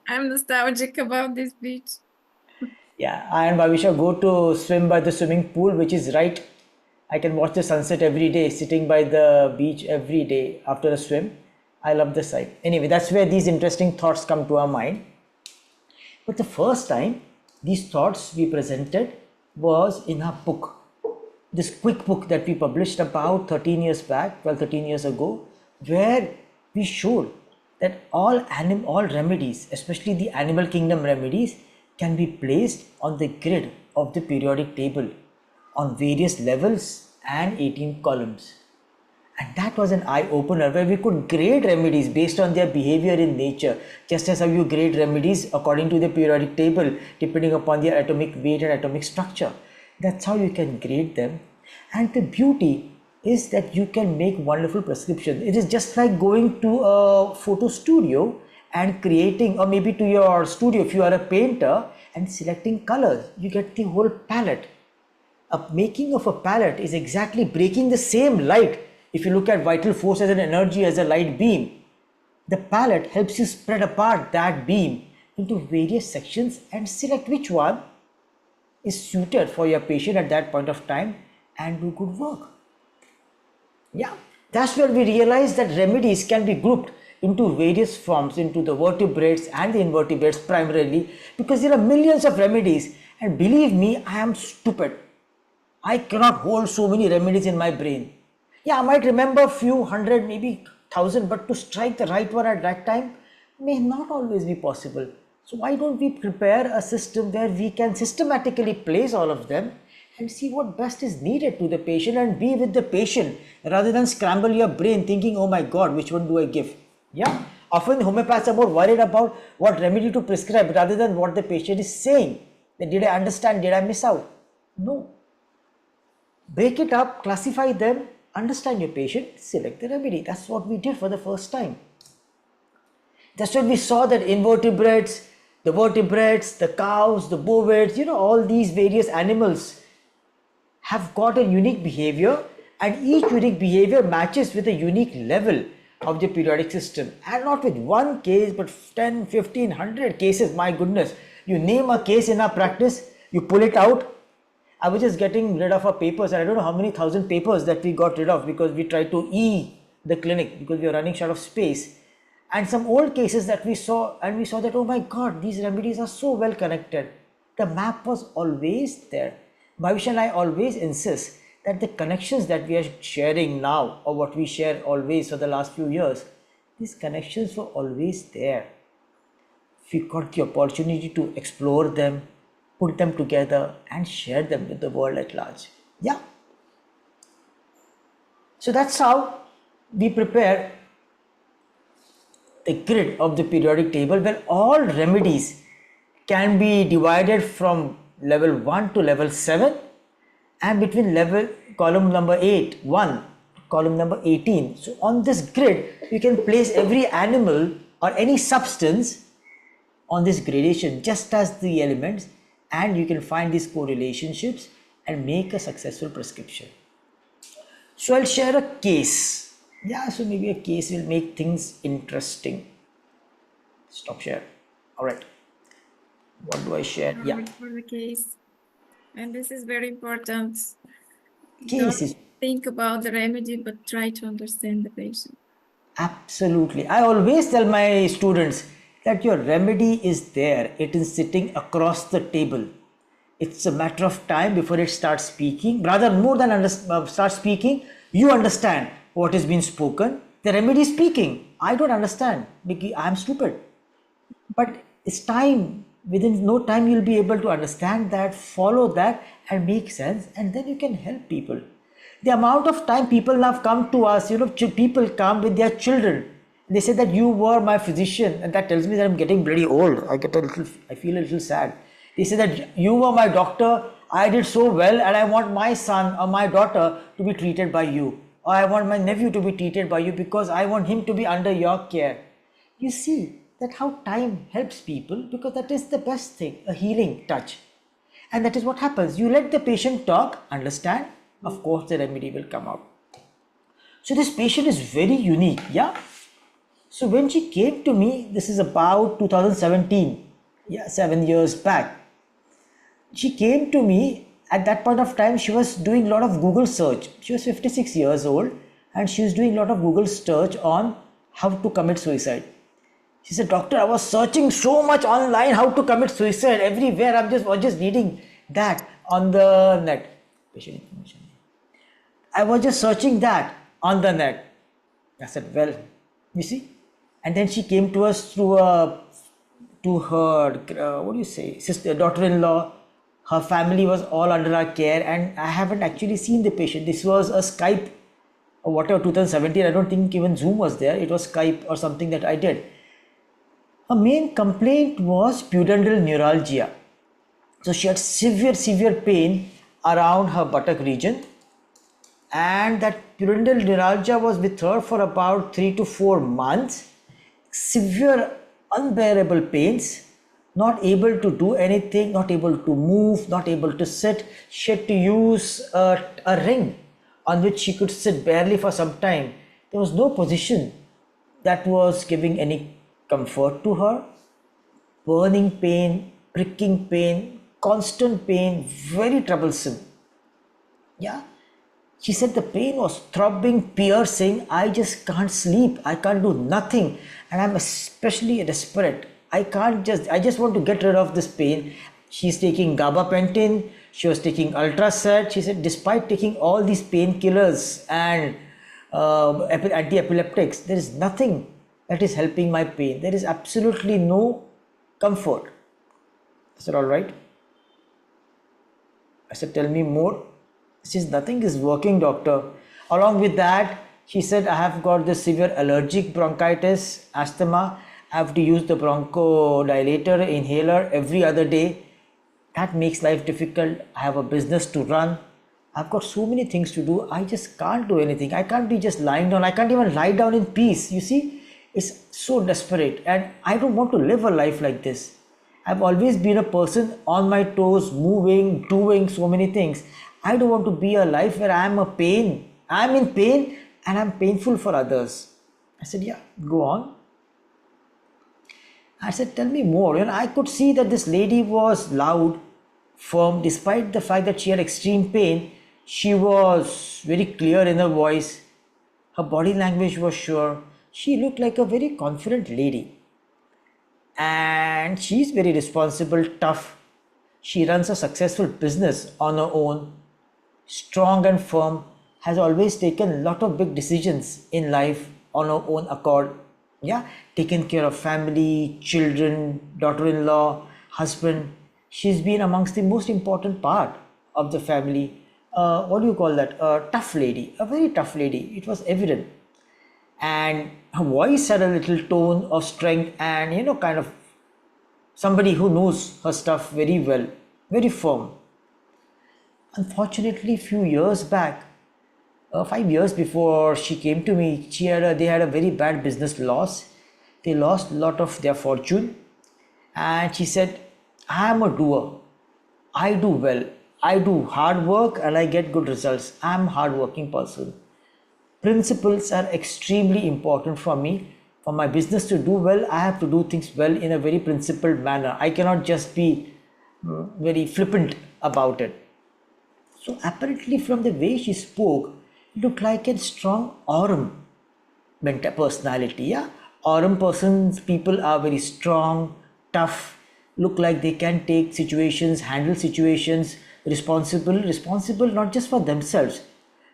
I'm nostalgic about this beach. Yeah, I and Bhavisha go to swim by the swimming pool, which is right. I can watch the sunset every day, sitting by the beach every day after a swim. I love the sight. Anyway, that's where these interesting thoughts come to our mind. But the first time these thoughts we presented was in a book. This quick book that we published about 13 years back, 12, 13 years ago, where we showed that all remedies, especially the animal kingdom remedies, can be placed on the grid of the periodic table on various levels and 18 columns. And that was an eye-opener where we could grade remedies based on their behavior in nature, just as how you grade remedies according to the periodic table, depending upon their atomic weight and atomic structure. That's how you can grade them. And the beauty is that you can make wonderful prescriptions. It is just like going to a photo studio and creating, or maybe to your studio if you are a painter, and selecting colors. You get the whole palette. A making of a palette is exactly breaking the same light. If you look at vital force as an energy, as a light beam, the palette helps you spread apart that beam into various sections and select which one is suited for your patient at that point of time and do good work. Yeah, that's where we realize that remedies can be grouped into various forms, into the vertebrates and the invertebrates primarily, because there are millions of remedies, and believe me, I am stupid. I cannot hold so many remedies in my brain. Yeah, I might remember a few hundred, maybe 1,000, but to strike the right one at that time may not always be possible. So why don't we prepare a system where we can systematically place all of them and see what best is needed to the patient and be with the patient rather than scramble your brain thinking, oh my God, which one do I give? Yeah, often homeopaths are more worried about what remedy to prescribe rather than what the patient is saying. Did I understand? Did I miss out? No. Break it up, classify them, understand your patient, select the remedy. That's what we did for the first time. That's when we saw that invertebrates, the cows, the bovids, all these various animals have got a unique behavior, and each unique behavior matches with a unique level of the periodic system, and not with one case but 10, 15, 100 cases. My goodness, you name a case in our practice, you pull it out. I was just getting rid of our papers, and I don't know how many thousand papers that we got rid of because we tried to the clinic because we are running short of space. And some old cases that we saw, and we saw that, oh my God, these remedies are so well connected. The map was always there. Bhavish and I always insist that the connections that we are sharing now, or what we share always for the last few years, these connections were always there. We got the opportunity to explore them, put them together, and share them with the world at large. Yeah. So that's how we prepare the grid of the periodic table, where all remedies can be divided from level 1 to level 7, and between column number 8, 1, column number 18. So on this grid, you can place every animal or any substance on this gradation just as the elements, and you can find these correlationships and make a successful prescription. So I'll share a case. Yeah, so maybe a case will make things interesting. Stop share. All right. What do I share? Yeah. For the case. And this is very important. Case Don't is think about the remedy, but try to understand the patient. absolutely. I always tell my students that your remedy is there. It is sitting across the table. It's a matter of time before it starts speaking. Rather, more than start speaking, you understand what is being spoken. The remedy is speaking. I don't understand because I'm stupid. But it's time. Within no time, you'll be able to understand that, follow that, and make sense, and then you can help people. The amount of time people now come to us, people come with their children. They say that you were my physician, and that tells me that I'm getting bloody old. I feel a little sad. They say that you were my doctor, I did so well, and I want my son or my daughter to be treated by you. Or I want my nephew to be treated by you because I want him to be under your care. You see that how time helps people, because that is the best thing, a healing touch. And that is what happens. You let the patient talk, understand, of course the remedy will come out. So this patient is very unique, yeah. So when she came to me, this is about 2017, 7 years back. She came to me at that point of time. She was doing a lot of Google search. She was 56 years old, and she was doing a lot of Google search on how to commit suicide. She said, doctor, I was searching so much online how to commit suicide everywhere. I was just reading that on the net. Patient information. I was just searching that on the net. I said, well, you see. And then she came to us through to her, sister, daughter-in-law. Her family was all under our care, and I haven't actually seen the patient. This was a Skype or whatever, 2017. I don't think even Zoom was there. It was Skype or something that I did. Her main complaint was pudendal neuralgia. So she had severe pain around her buttock region, and that pudendal neuralgia was with her for about 3 to 4 months. Severe unbearable pains, not able to do anything, not able to move, not able to sit. She had to use a ring on which she could sit barely for some time. There was no position that was giving any comfort to her. Burning pain, pricking pain, constant pain, very troublesome. Yeah. She said the pain was throbbing, piercing. I just can't sleep. I can't do nothing. And I'm especially desperate. I just want to get rid of this pain. She's taking gabapentin. She was taking Ultracet. She said, despite taking all these painkillers and anti-epileptics, there is nothing that is helping my pain. There is absolutely no comfort. I said, all right. I said, tell me more. She says, nothing is working, doctor. Along with that, she said, I have got this severe allergic bronchitis, asthma. I have to use the bronchodilator inhaler every other day. That makes life difficult. I have a business to run. I've got so many things to do. I just can't do anything. I can't be just lying down. I can't even lie down in peace. You see, it's so desperate, and I don't want to live a life like this. I've always been a person on my toes, moving, doing so many things. I don't want to be a life where I'm in pain and I'm painful for others. I said, yeah, go on. I said, tell me more. And I could see that this lady was loud, firm, despite the fact that she had extreme pain. She was very clear in her voice. Her body language was sure. She looked like a very confident lady. And she's very responsible, tough. She runs a successful business on her own, strong and firm, has always taken a lot of big decisions in life on her own accord. Yeah, taken care of family, children, daughter-in-law, husband. She's been amongst the most important part of the family. What do you call that? A tough lady, a very tough lady. It was evident. And her voice had a little tone of strength and, kind of somebody who knows her stuff very well, very firm. Unfortunately, few years back, 5 years before she came to me, they had a very bad business loss. They lost a lot of their fortune. And she said, I am a doer. I do well. I do hard work and I get good results. I am a hard-working person. Principles are extremely important for me. For my business to do well, I have to do things well in a very principled manner. I cannot just be very flippant about it. So apparently from the way she spoke, it looked like a strong Aurum personality. Yeah, Aurum people are very strong, tough, look like they can take situations, handle situations, responsible not just for themselves.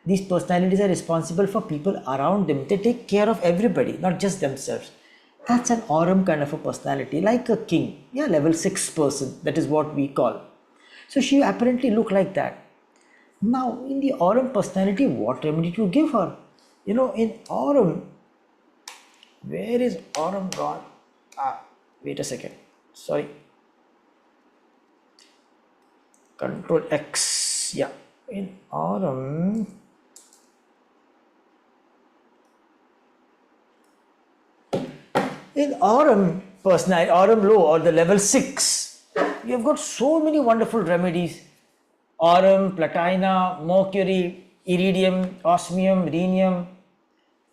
These personalities are responsible for people around them. They take care of everybody, not just themselves. That's an Aurum kind of a personality, like a king. Yeah, level 6 person. That is what we call. So she apparently looked like that. Now, in the Aurum personality, what remedy to give her? In Aurum, where is Aurum gone? Wait a second. Sorry. Control X. Yeah. In Aurum, personality, Aurum low or the level 6, you've got so many wonderful remedies. Aurum, platina, mercury, iridium, osmium, rhenium.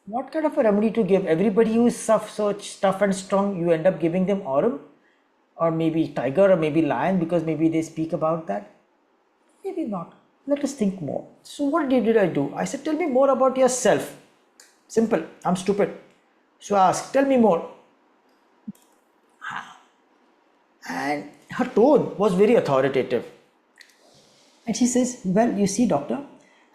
What kind of a remedy to give? Everybody who is such tough and strong, you end up giving them Aurum, or maybe tiger, or maybe lion, because maybe they speak about that. Maybe not. Let us think more. So what did I do? I said, tell me more about yourself. Simple. I'm stupid. So I asked, tell me more. And her tone was very authoritative. And she says, well, you see, doctor,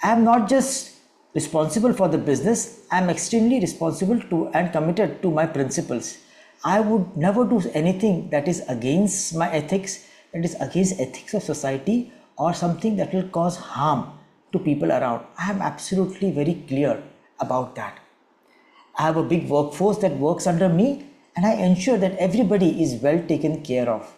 I am not just responsible for the business. I am extremely responsible to and committed to my principles. I would never do anything that is against my ethics, that is against ethics of society, or something that will cause harm to people around. I am absolutely very clear about that. I have a big workforce that works under me, and I ensure that everybody is well taken care of.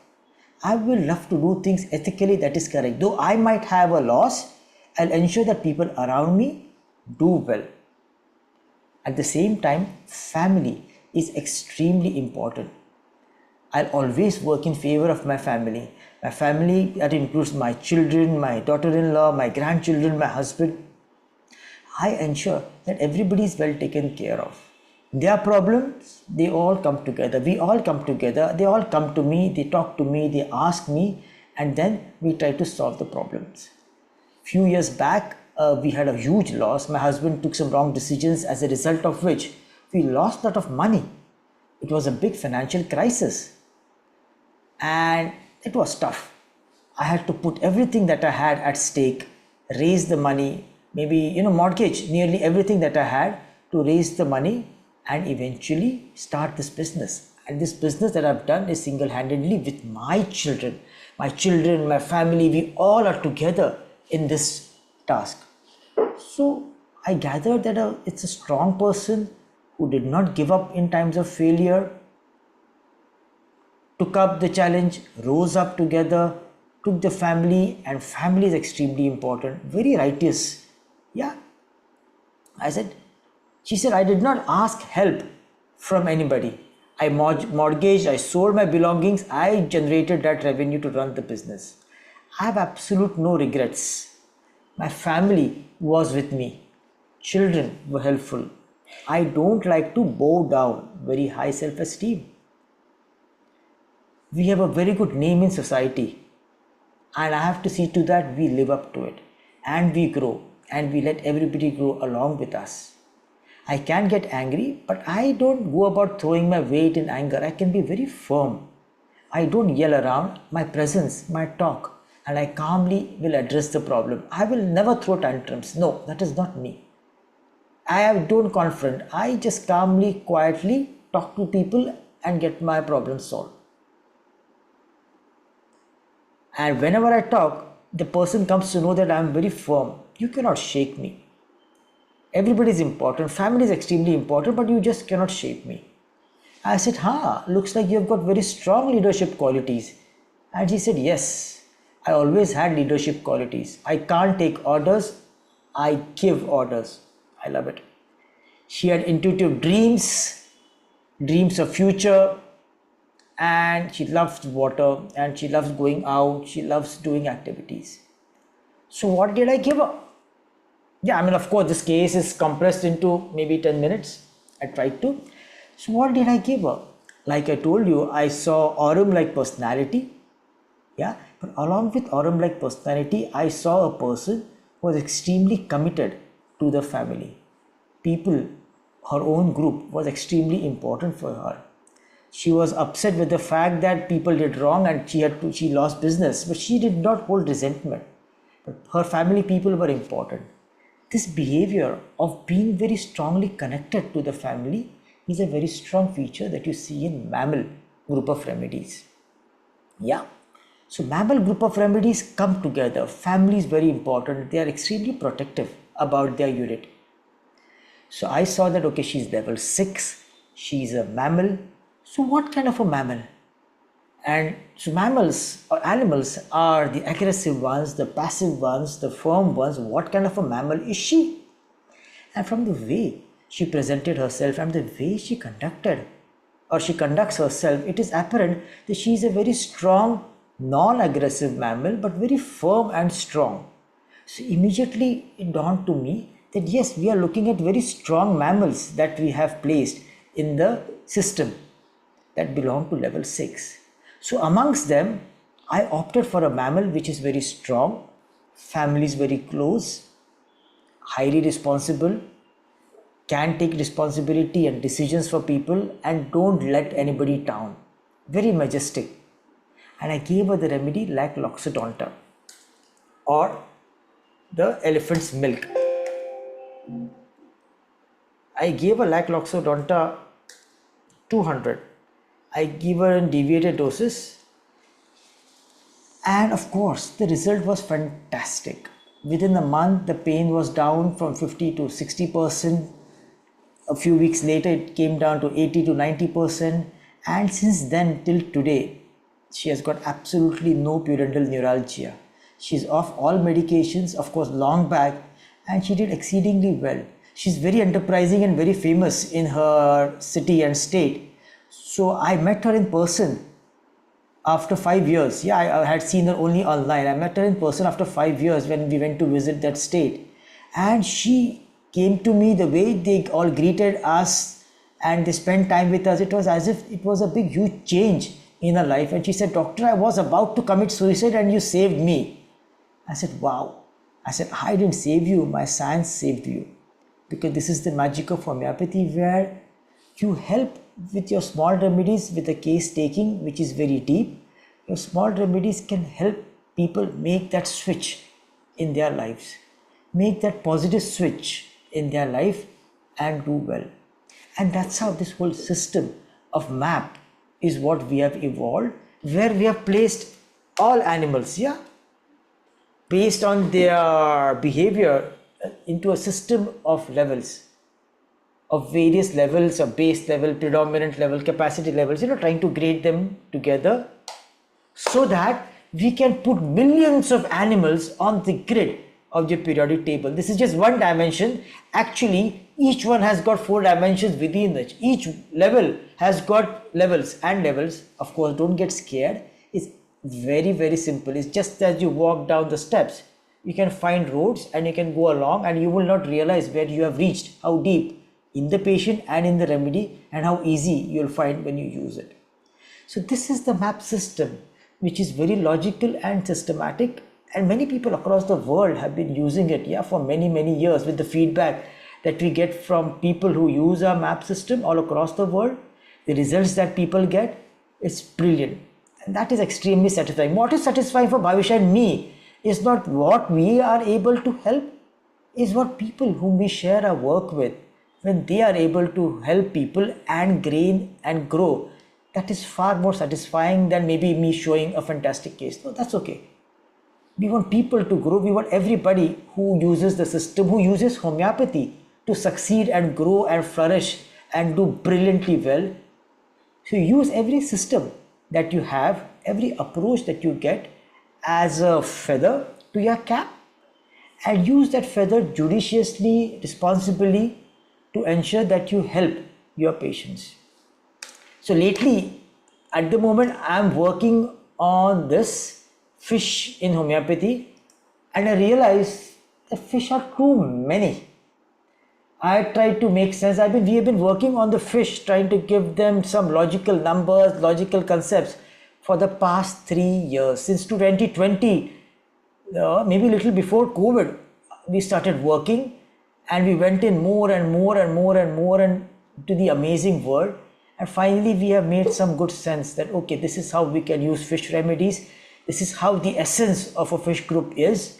I will love to do things ethically, that is correct. Though I might have a loss, I'll ensure that people around me do well. At the same time, family is extremely important. I'll always work in favor of my family. My family, that includes my children, my daughter-in-law, my grandchildren, my husband. I ensure that everybody is well taken care of. Their problems, they all come together. We all come together. They all come to me, they talk to me, they ask me, and then we try to solve the problems. Few years back, we had a huge loss. My husband took some wrong decisions, as a result of which we lost a lot of money. It was a big financial crisis. And it was tough. I had to put everything that I had at stake, raise the money, maybe, mortgage nearly everything that I had to raise the money and eventually start this business. And this business that I've done is single-handedly with my children, my family. We all are together in this task. So I gathered that it's a strong person who did not give up in times of failure, took up the challenge, rose up together, took the family, and family is extremely important, very righteous. Yeah. She said, I did not ask help from anybody. I mortgaged, I sold my belongings, I generated that revenue to run the business. I have absolute no regrets. My family was with me. Children were helpful. I don't like to bow down. Very high self-esteem. We have a very good name in society, and I have to see to that we live up to it, and we grow, and we let everybody grow along with us. I can get angry, but I don't go about throwing my weight in anger. I can be very firm. I don't yell around. My presence, my talk, and I calmly will address the problem. I will never throw tantrums. No, that is not me. Don't confront. I just calmly, quietly talk to people and get my problem solved. And whenever I talk, the person comes to know that I am very firm. You cannot shake me. Everybody is important. Family is extremely important, but you just cannot shake me. I said, looks like you have got very strong leadership qualities. And she said, yes, I always had leadership qualities. I can't take orders. I give orders. I love it. She had intuitive dreams of future, and she loves water, and she loves going out. She loves doing activities. So what did I give her? Yeah, I mean, of course, this case is compressed into maybe 10 minutes. I tried to. So what did I give her? Like I told you, I saw Aurum-like personality. Yeah, but along with Aurum-like personality, I saw a person who was extremely committed to the family. People, her own group was extremely important for her. She was upset with the fact that people did wrong and she lost business, but she did not hold resentment. But her family people were important. This behavior of being very strongly connected to the family is a very strong feature that you see in mammal group of remedies. Yeah. So mammal group of remedies come together. Family is very important. They are extremely protective about their unit. So I saw that, okay, she's level 6. She's a mammal. So what kind of a mammal? And so mammals or animals are the aggressive ones, the passive ones, the firm ones. What kind of a mammal is she? And from the way she presented herself and the way she conducted or she conducts herself, it is apparent that she is a very strong, non-aggressive mammal, but very firm and strong. So immediately it dawned to me that yes, we are looking at very strong mammals that we have placed in the system that belong to level 6. So amongst them, I opted for a mammal which is very strong, family is very close, highly responsible, can take responsibility and decisions for people, and don't let anybody down. Very majestic. And I gave her the remedy like Loxodonta or the elephant's milk. I gave her like Loxodonta 200. I give her in deviated doses, and of course the result was fantastic. Within a month the pain was down from 50 to 60%. A few weeks later it came down to 80 to 90%, and since then till today she has got absolutely no pudendal neuralgia. She's off all medications, of course long back, and she did exceedingly well. She's very enterprising and very famous in her city and state. So I met her in person after 5 years. Yeah, I had seen her only online. I met her in person after 5 years when we went to visit that state. And she came to me, the way they all greeted us and they spent time with us, it was as if it was a big, huge change in her life. And she said, "Doctor, I was about to commit suicide and you saved me." I said, "Wow." I said, "I didn't save you, my science saved you." Because this is the magic of homeopathy, where you help with your small remedies, with the case taking, which is very deep. Your small remedies can help people make that switch in their lives, make that positive switch in their life and do well. And that's how this whole system of map is what we have evolved, where we have placed all animals, yeah, based on their behavior into a system of levels, of various levels of base level, predominant level, capacity levels, trying to grade them together so that we can put millions of animals on the grid of the periodic table. This is just one dimension. Actually, each one has got 4 dimensions within it. Each level has got levels and levels. Of course, don't get scared. It's very, very simple. It's just as you walk down the steps, You can find roads and you can go along and you will not realize where you have reached, how deep in the patient and in the remedy, and how easy you'll find when you use it. So this is the map system, which is very logical and systematic, and many people across the world have been using it, for many years, with the feedback that we get from people who use our map system all across the world. The results that people get is brilliant, and that is extremely satisfying. What is satisfying for Bhavisha and me is not what we are able to help, is what people whom we share our work with, when they are able to help people and gain and grow, that is far more satisfying than maybe me showing a fantastic case. No, that's okay. We want people to grow. We want everybody who uses the system, who uses homeopathy, to succeed and grow and flourish and do brilliantly well. So use every system that you have, every approach that you get as a feather to your cap, and use that feather judiciously, responsibly, to ensure that you help your patients. So lately, at the moment, I'm working on this fish in homeopathy, and I realized the fish are too many. I tried to make sense. We have been working on the fish, trying to give them some logical numbers, logical concepts for the past 3 years. Since 2020, maybe a little before COVID, we started working, and we went in more and more into the amazing world. And finally, we have made some good sense that, okay, this is how we can use fish remedies. This is how the essence of a fish group is.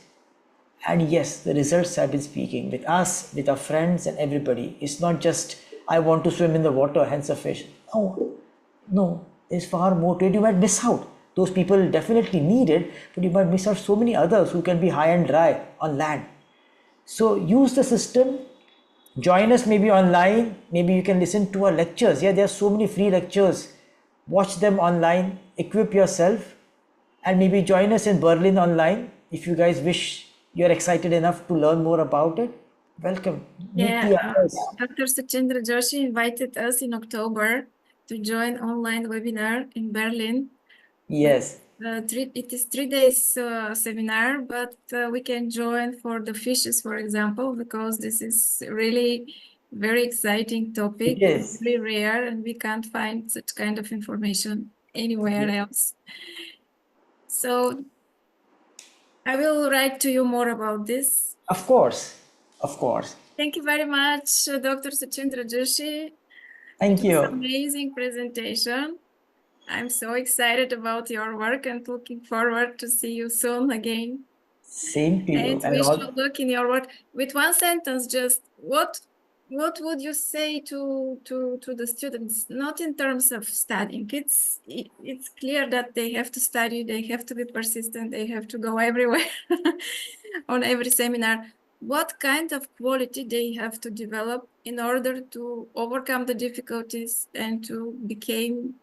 And yes, the results have been speaking with us, with our friends and everybody. It's not just, I want to swim in the water, hence a fish. No, there's far more to it. You might miss out. Those people definitely need it, but you might miss out so many others who can be high and dry on land. So use the system. Join us maybe online. Maybe you can listen to our lectures. There are so many free lectures. Watch them online. Equip yourself. And maybe join us in Berlin online. If you guys wish, you're excited enough to learn more about it, welcome. Dr. Shachindra Joshi invited us in October to join online webinar in Berlin. Yes. It is 3 days seminar, but we can join for the fishes, for example, because this is really very exciting topic. It's very rare, and we can't find such kind of information anywhere else. So I will write to you more about this. Of course. Thank you very much, Dr. Shachindra Joshi. Thank you. It was an amazing presentation. I'm so excited about your work and looking forward to see you soon again. Same to you. And wish you luck in your work. With one sentence, just what would you say to the students? Not in terms of studying. It's clear that they have to study, they have to be persistent, they have to go everywhere on every seminar. What kind of quality they have to develop in order to overcome the difficulties and to become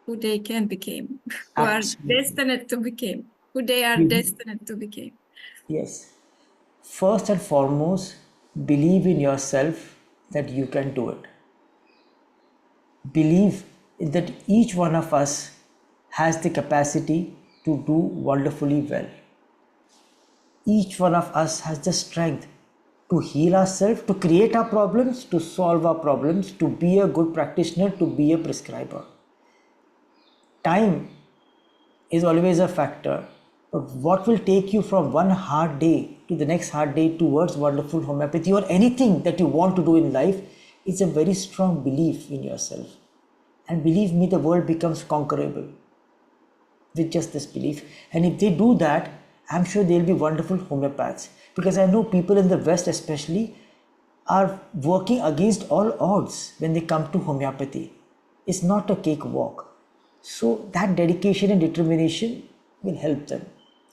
who they can become, who are destined to become, who they are destined to become. Yes. First and foremost, believe in yourself that you can do it. Believe that each one of us has the capacity to do wonderfully well. Each one of us has the strength to heal ourselves, to create our problems, to solve our problems, to be a good practitioner, to be a prescriber. Time is always a factor, but what will take you from one hard day to the next hard day towards wonderful homeopathy or anything that you want to do in life is a very strong belief in yourself. And believe me, the world becomes conquerable with just this belief. And if they do that, I'm sure they'll be wonderful homeopaths, because I know people in the West especially are working against all odds when they come to homeopathy. It's not a cakewalk. So that dedication and determination will help them.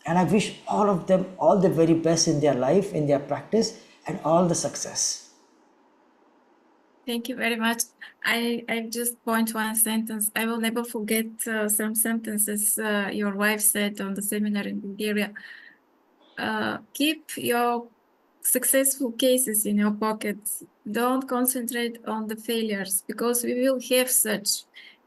And I wish all of them all the very best in their life, in their practice, and all the success. Thank you very much. I just point one sentence. I will never forget some sentences your wife said on the seminar in Bulgaria. Keep your successful cases in your pockets. Don't concentrate on the failures, because we will have such.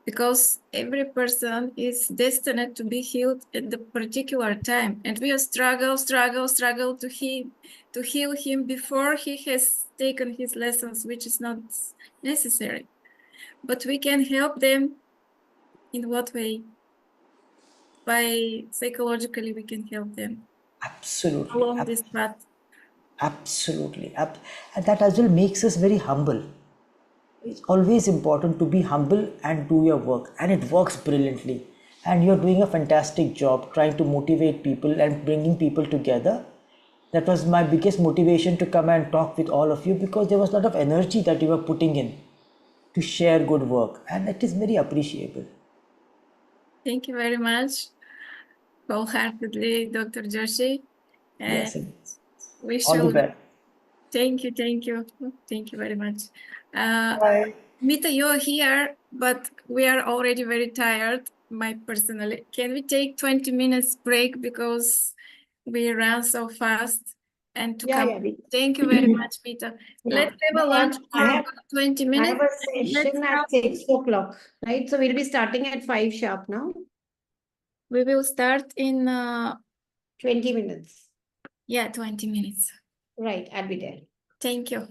because every person is destined to be healed at the particular time, and we struggle to heal him before he has taken his lessons, which is not necessary. But we can help them in what way? By psychologically, we can help them Absolutely. along this path. Absolutely. And that as well makes us very humble. It's always important to be humble and do your work, and it works brilliantly. And you're doing a fantastic job trying to motivate people and bringing people together. That was my biggest motivation to come and talk with all of you, because there was a lot of energy that you were putting in to share good work, and it is very appreciable. Thank you very much, wholeheartedly, Dr. Joshi. And Yes, we all the shall. best. Thank you very much. Bye. Meeta, you're here, but we are already very tired. Personally, can we take 20 minutes break because we ran so fast? And to come. Thank you very much, Meeta. Let's have a lunch for 20 I minutes. have a session at 6 o'clock, right? So we'll be starting at 5 sharp now. We will start in 20 minutes. Yeah, 20 minutes. Right, I'll be there. Thank you.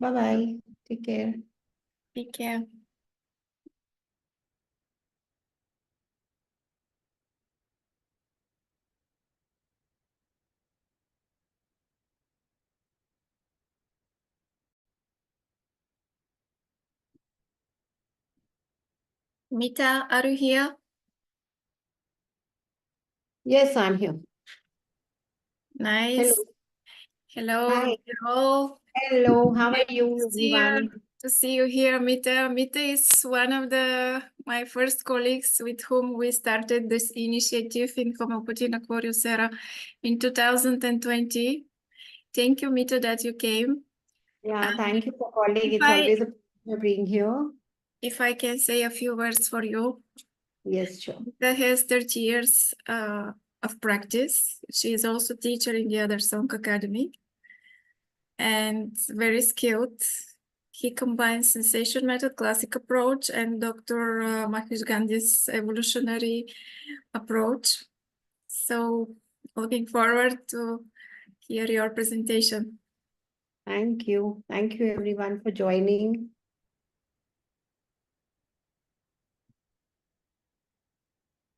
Bye-bye. Take care. Take care. Meeta, are you here? Yes, I'm here. Nice. Hello. Hi. Hello. Hello, how are you, everyone? To see you here, Meeta. Meeta is one of my first colleagues with whom we started this initiative in Homeopathy in Aquarius era in 2020. Thank you, Meeta, that you came. Yeah, thank you for calling. It's always a pleasure being here. If I can say a few words for you. Yes, sure. Meeta has 30 years of practice. She is also teacher in the other Song Academy and very skilled. He combines sensation method, classic approach, and Dr. Mahesh Gandhi's evolutionary approach. So looking forward to hear your presentation. Thank you. Thank you, everyone, for joining.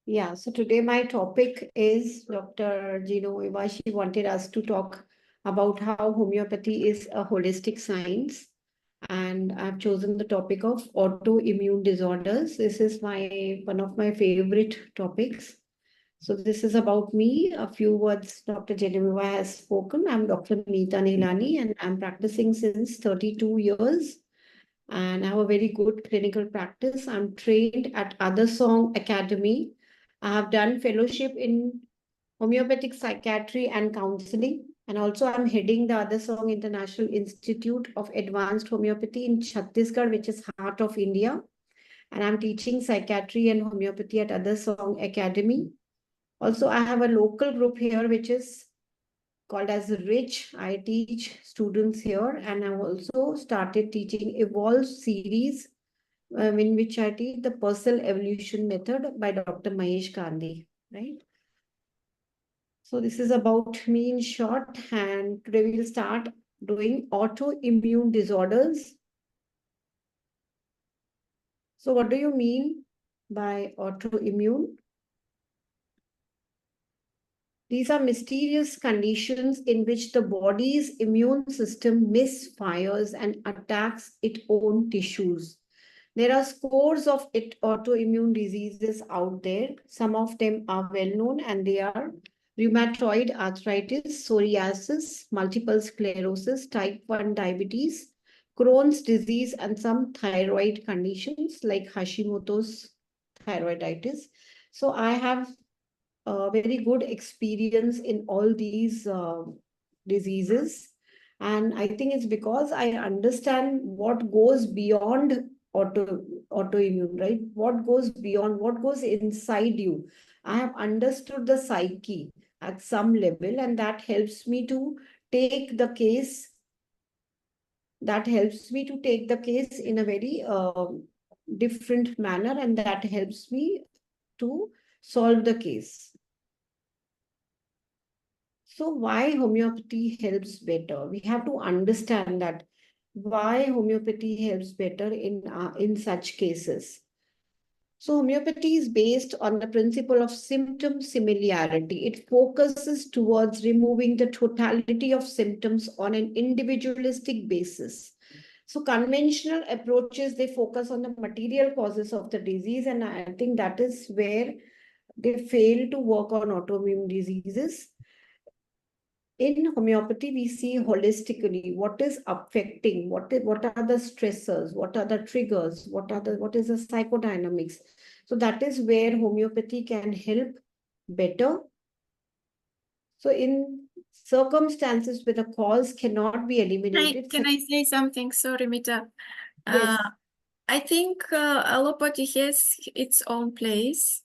Yeah, so today my topic is Dr. Genoveva. She wanted us to talk about how homeopathy is a holistic science. And I've chosen the topic of autoimmune disorders. This is one of my favorite topics. So this is about me. A few words Dr. Genoveva has spoken. I'm Dr. Meeta Nihlani, and I'm practicing since 32 years. And I have a very good clinical practice. I'm trained at Other Song Academy. I have done fellowship in homeopathic psychiatry and counseling. And also I'm heading the Other Song International Institute of Advanced Homeopathy in Chhattisgarh, which is heart of India. And I'm teaching psychiatry and homeopathy at Other Song Academy. Also, I have a local group here, which is called as Rich. I teach students here, and I've also started teaching Evolve series, in which I teach the personal evolution method by Dr. Mahesh Gandhi, right? So this is about me in short, and today we will start doing autoimmune disorders. So what do you mean by autoimmune? These are mysterious conditions in which the body's immune system misfires and attacks its own tissues. There are scores of autoimmune diseases out there. Some of them are well known, and they are rheumatoid arthritis, psoriasis, multiple sclerosis, type 1 diabetes, Crohn's disease, and some thyroid conditions like Hashimoto's thyroiditis. So I have a very good experience in all these diseases. And I think it's because I understand what goes beyond autoimmune, right? What goes beyond, what goes inside you. I have understood the psyche at some level, and that helps me to take the case. That helps me to take the case in a very different manner, and that helps me to solve the case. So why homeopathy helps better? We have to understand that why homeopathy helps better in such cases. So homeopathy is based on the principle of symptom similarity. It focuses towards removing the totality of symptoms on an individualistic basis. So conventional approaches, they focus on the material causes of the disease, and I think that is where they fail to work on autoimmune diseases. In homeopathy, we see holistically what is affecting, what are the stressors, what are the triggers, what is the psychodynamics. So that is where homeopathy can help better. So in circumstances where the cause cannot be eliminated. Can I say something? Sorry, Meeta. Yes. I think allopathy has its own place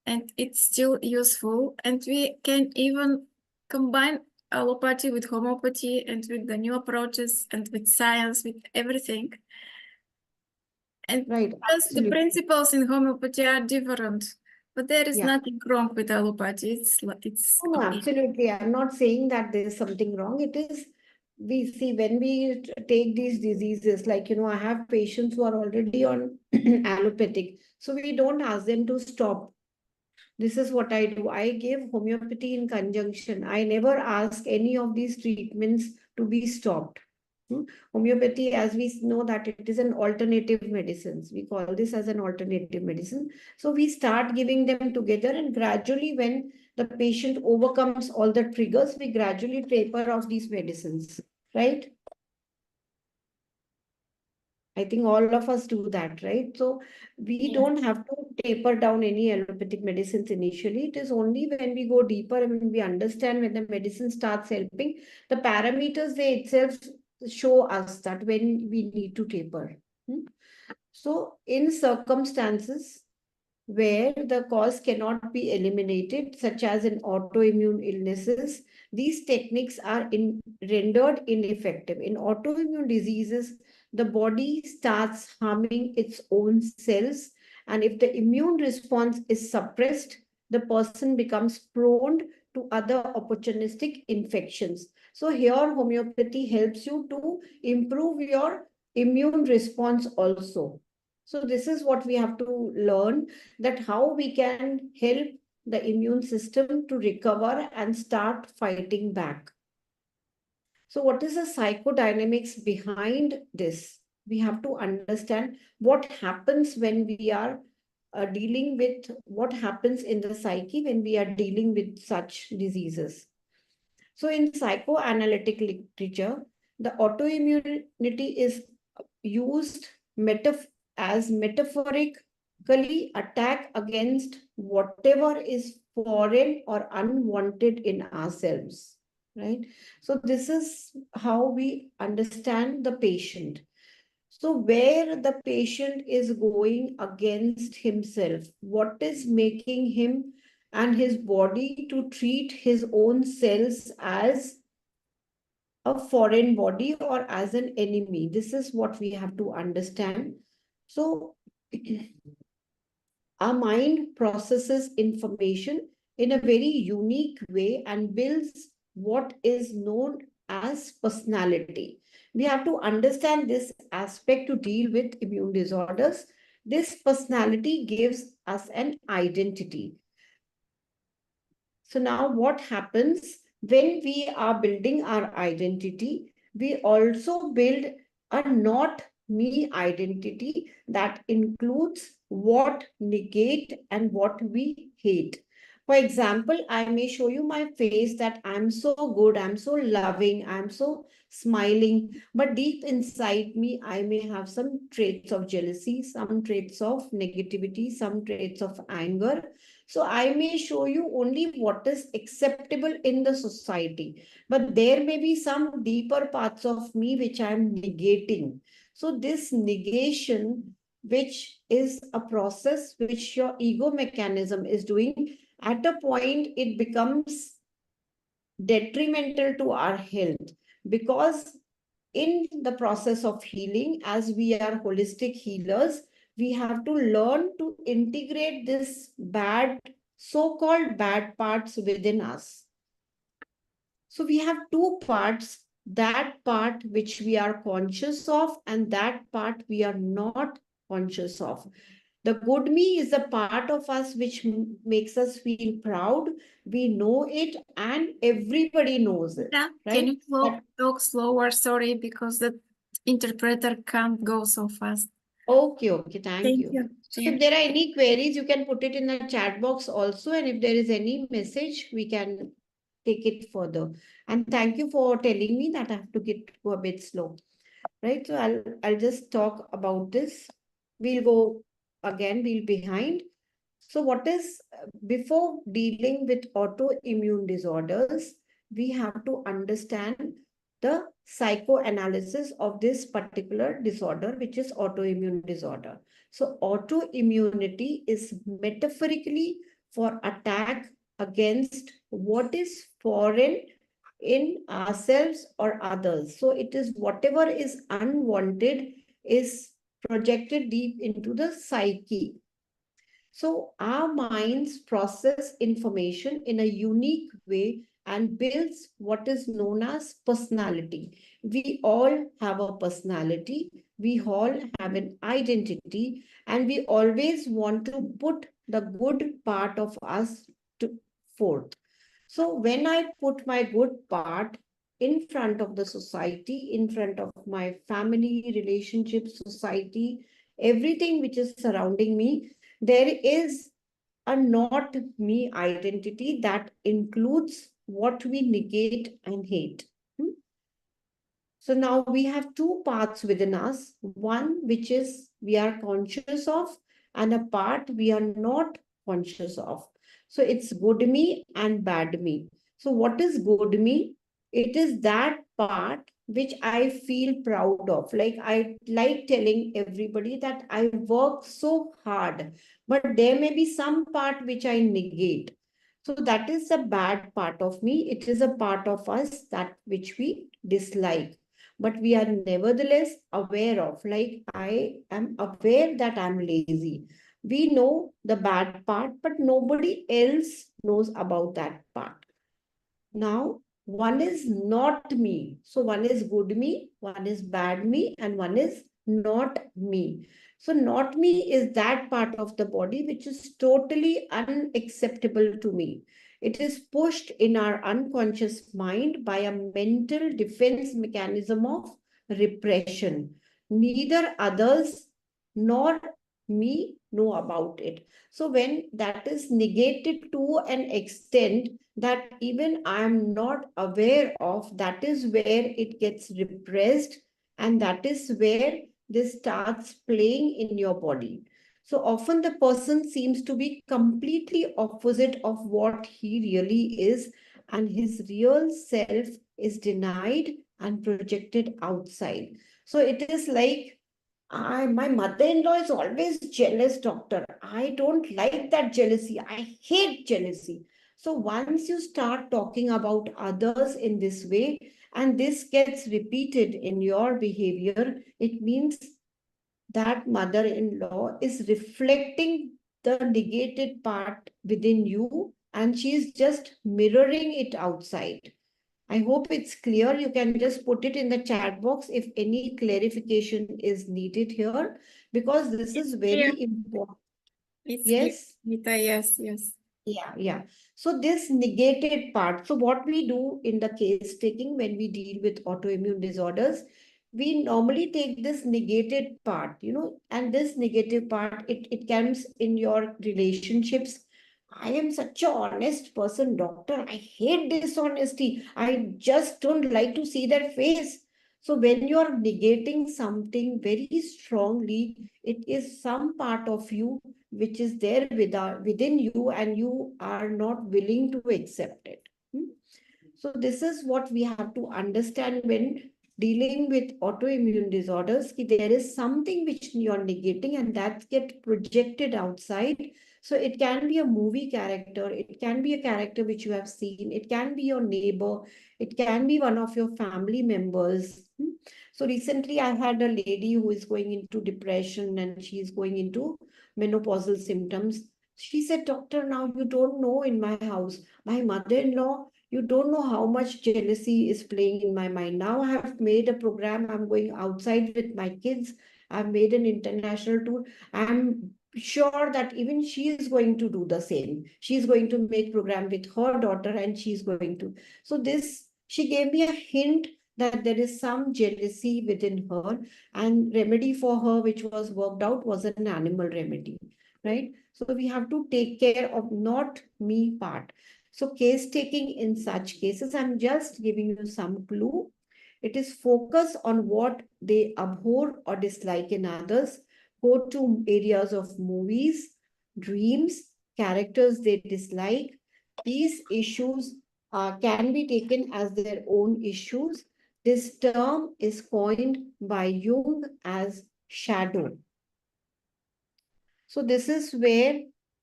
and it's still useful. And we can even combine allopathy with homeopathy and with the new approaches and with science, with everything. And right, because the principles in homeopathy are different, but there is nothing wrong with allopathy. It's no, okay. Absolutely. I'm not saying that there is something wrong. It is, we see when we take these diseases, like, I have patients who are already on allopathic. So we don't ask them to stop. This is what I do. I give homeopathy in conjunction. I never ask any of these treatments to be stopped. Homeopathy, as we know that it is an alternative medicines. We call this as an alternative medicine. So we start giving them together, and gradually when the patient overcomes all the triggers, we gradually taper off these medicines, right? I think all of us do that, right? So we don't have to taper down any allopathic medicines initially. It is only when we go deeper and when we understand when the medicine starts helping, the parameters they itself show us that when we need to taper. So in circumstances where the cause cannot be eliminated, such as in autoimmune illnesses, these techniques are rendered ineffective. In autoimmune diseases, the body starts harming its own cells, and if the immune response is suppressed, the person becomes prone to other opportunistic infections. So here homeopathy helps you to improve your immune response also. So this is what we have to learn, that how we can help the immune system to recover and start fighting back. So what is the psychodynamics behind this? We have to understand what happens when we are dealing with, what happens in the psyche when we are dealing with such diseases. So in psychoanalytic literature, the autoimmunity is used as metaphorically attack against whatever is foreign or unwanted in ourselves, right? So this is how we understand the patient. So where the patient is going against himself, what is making him and his body to treat his own cells as a foreign body or as an enemy. This is what we have to understand. So our mind processes information in a very unique way and builds what is known as personality. We have to understand this aspect to deal with immune disorders. This personality gives us an identity. So now what happens when we are building our identity? We also build a not me identity that includes what negate and what we hate. For example, I may show you my face that I'm so good, I'm so loving, I'm so smiling, but deep inside me, I may have some traits of jealousy, some traits of negativity, some traits of anger. So I may show you only what is acceptable in the society, but there may be some deeper parts of me which I am negating. So this negation, which is a process which your ego mechanism is doing, at a point it becomes detrimental to our health, because in the process of healing, as we are holistic healers, we have to learn to integrate this bad, so-called bad parts within us. So we have two parts, that part which we are conscious of and that part we are not conscious of. The good me is a part of us which makes us feel proud. We know it and everybody knows it. Yeah, right? can you talk slower? Sorry, because the interpreter can't go so fast. Okay, thank you. So Yeah. if there are any queries, you can put it in the chat box also. And if there is any message, we can take it further. And thank you for telling me that I have to go a bit slow. Right. So I'll just talk about this. We'll go again, we'll behind. So what is, before dealing with autoimmune disorders, we have to understand the psychoanalysis of this particular disorder, which is autoimmune disorder. So autoimmunity is metaphorically for attack against what is foreign in ourselves or others. So it is whatever is unwanted is projected deep into the psyche. So our minds process information in a unique way and builds what is known as personality. We all have a personality. We all have an identity, and we always want to put the good part of us to forth. So when I put my good part in front of the society, in front of my family, relationships, society, everything which is surrounding me, there is a not me identity that includes what we negate and hate. So now we have two parts within us, one which is we are conscious of and a part we are not conscious of. So it's good me and bad me. So what is good me? It is that part which I feel proud of. Like I like telling everybody that I work so hard, but there may be some part which I negate. So that is a bad part of me. It is a part of us that which we dislike. But we are nevertheless aware of, like I am aware that I'm lazy. We know the bad part, but nobody else knows about that part. Now, one is not me. So one is good me, one is bad me, and one is not me. So not me is that part of the body which is totally unacceptable to me. It is pushed in our unconscious mind by a mental defense mechanism of repression. Neither others nor me know about it. So when that is negated to an extent that even I am not aware of, that is where it gets repressed, and that is where this starts playing in your body. So often the person seems to be completely opposite of what he really is, and his real self is denied and projected outside. So it is like, my mother-in-law is always jealous, doctor. I don't like that jealousy. I hate jealousy. So once you start talking about others in this way, and this gets repeated in your behavior, it means that mother-in-law is reflecting the negated part within you, and she is just mirroring it outside. I hope it's clear. You can just put it in the chat box if any clarification is needed here, because this is very important. It's Yes? Meeta, yes. Yeah. So this negated part. So what we do in the case taking when we deal with autoimmune disorders, we normally take this negated part, and this negative part, it comes in your relationships. I am such an honest person, doctor. I hate dishonesty. I just don't like to see their face. So when you are negating something very strongly, it is some part of you which is there within you, and you are not willing to accept it. So this is what we have to understand when dealing with autoimmune disorders. There is something which you are negating and that gets projected outside. So it can be a movie character, it can be a character which you have seen, it can be your neighbor, it can be one of your family members. So recently I had a lady who is going into depression and she is going into menopausal symptoms. She said, doctor, now you don't know in my house, my mother-in-law, you don't know how much jealousy is playing in my mind. Now I have made a program, I'm going outside with my kids, I've made an international tour. I'm sure that even she is going to do the same. She's going to make program with her daughter and she's going to. So this, she gave me a hint that there is some jealousy within her, and remedy for her which was worked out was an animal remedy, right? So we have to take care of not me part. So case taking in such cases, I'm just giving you some clue. It is focus on what they abhor or dislike in others. Go to areas of movies, dreams, characters they dislike. These issues can be taken as their own issues. This term is coined by Jung as shadow. So this is where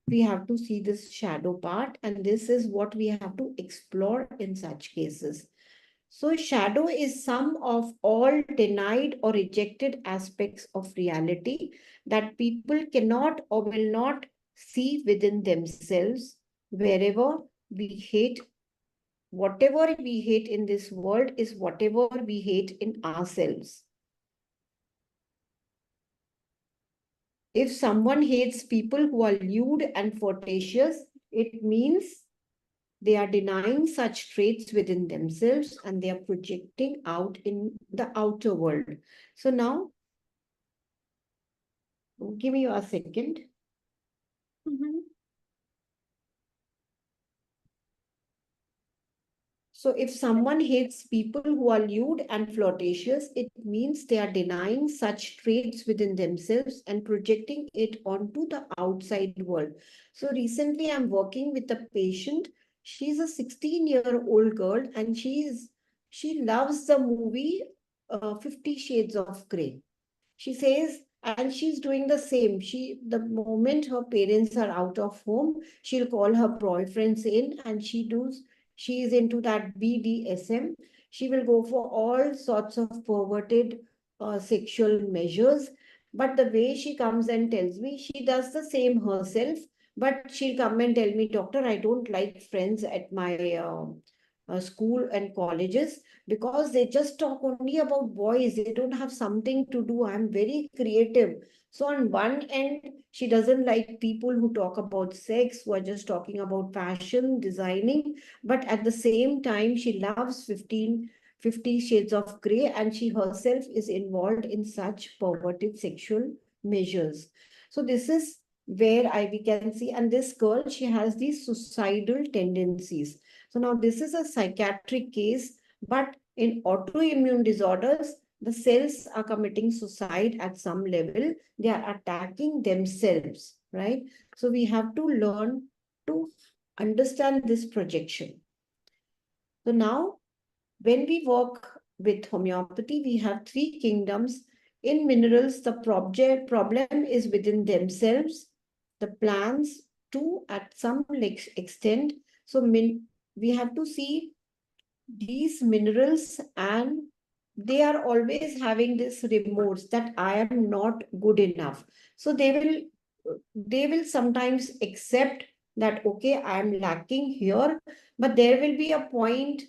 we have to see this shadow part, and this is what we have to explore in such cases. So shadow is sum of all denied or rejected aspects of reality that people cannot or will not see within themselves. Wherever we hate, whatever we hate in this world is whatever we hate in ourselves. If someone hates people who are lewd and flirtatious, it means they are denying such traits within themselves and they are projecting out in the outer world. So now, give me a second. So if someone hates people who are lewd and flirtatious, it means they are denying such traits within themselves and projecting it onto the outside world. So recently I'm working with a patient. She's a 16-year-old girl and she loves the movie 50 Shades of Grey. She says, and she's doing the same. The moment her parents are out of home, she'll call her boyfriends in and she is into that BDSM. She will go for all sorts of perverted sexual measures. But the way she comes and tells me, she does the same herself. But she'll come and tell me, doctor, I don't like friends at my school and colleges because they just talk only about boys. They don't have something to do. I'm very creative. So on one end, she doesn't like people who talk about sex, who are just talking about fashion, designing. But at the same time, she loves 50 Shades of Grey and she herself is involved in such perverted sexual measures. So this is where we can see, and this girl, she has these suicidal tendencies. So now this is a psychiatric case, but in autoimmune disorders, the cells are committing suicide at some level. They are attacking themselves, right? So we have to learn to understand this projection. So now, when we work with homeopathy, we have three kingdoms. In minerals, the problem is within themselves. The plants too, at some extent. So we have to see these minerals and they are always having this remorse that I am not good enough. So they will sometimes accept that, okay, I am lacking here, but there will be a point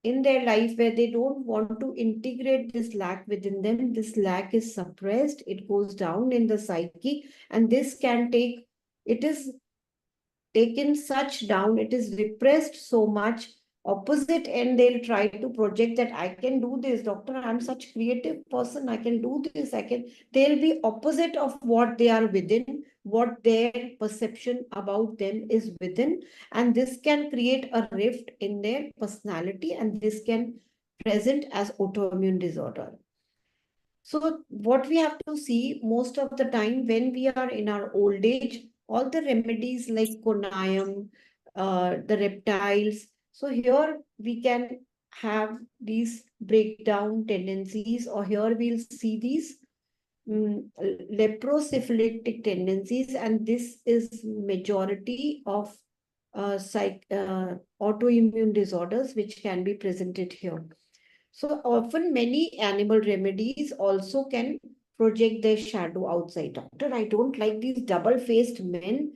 in their life where they don't want to integrate this lack within them. This lack is suppressed, it goes down in the psyche, and this can take, it is taken such down, it is repressed so much. Opposite end, they'll try to project that I can do this, doctor, I'm such creative person, I can do this, they'll be opposite of what they are within, what their perception about them is within, and this can create a rift in their personality, and this can present as autoimmune disorder. So what we have to see most of the time when we are in our old age, all the remedies like conayam, the reptiles. So here we can have these breakdown tendencies, or here we'll see these leprosyphilitic tendencies, and this is majority of autoimmune disorders which can be presented here. So often many animal remedies also can project their shadow outside. Doctor, I don't like these double-faced men,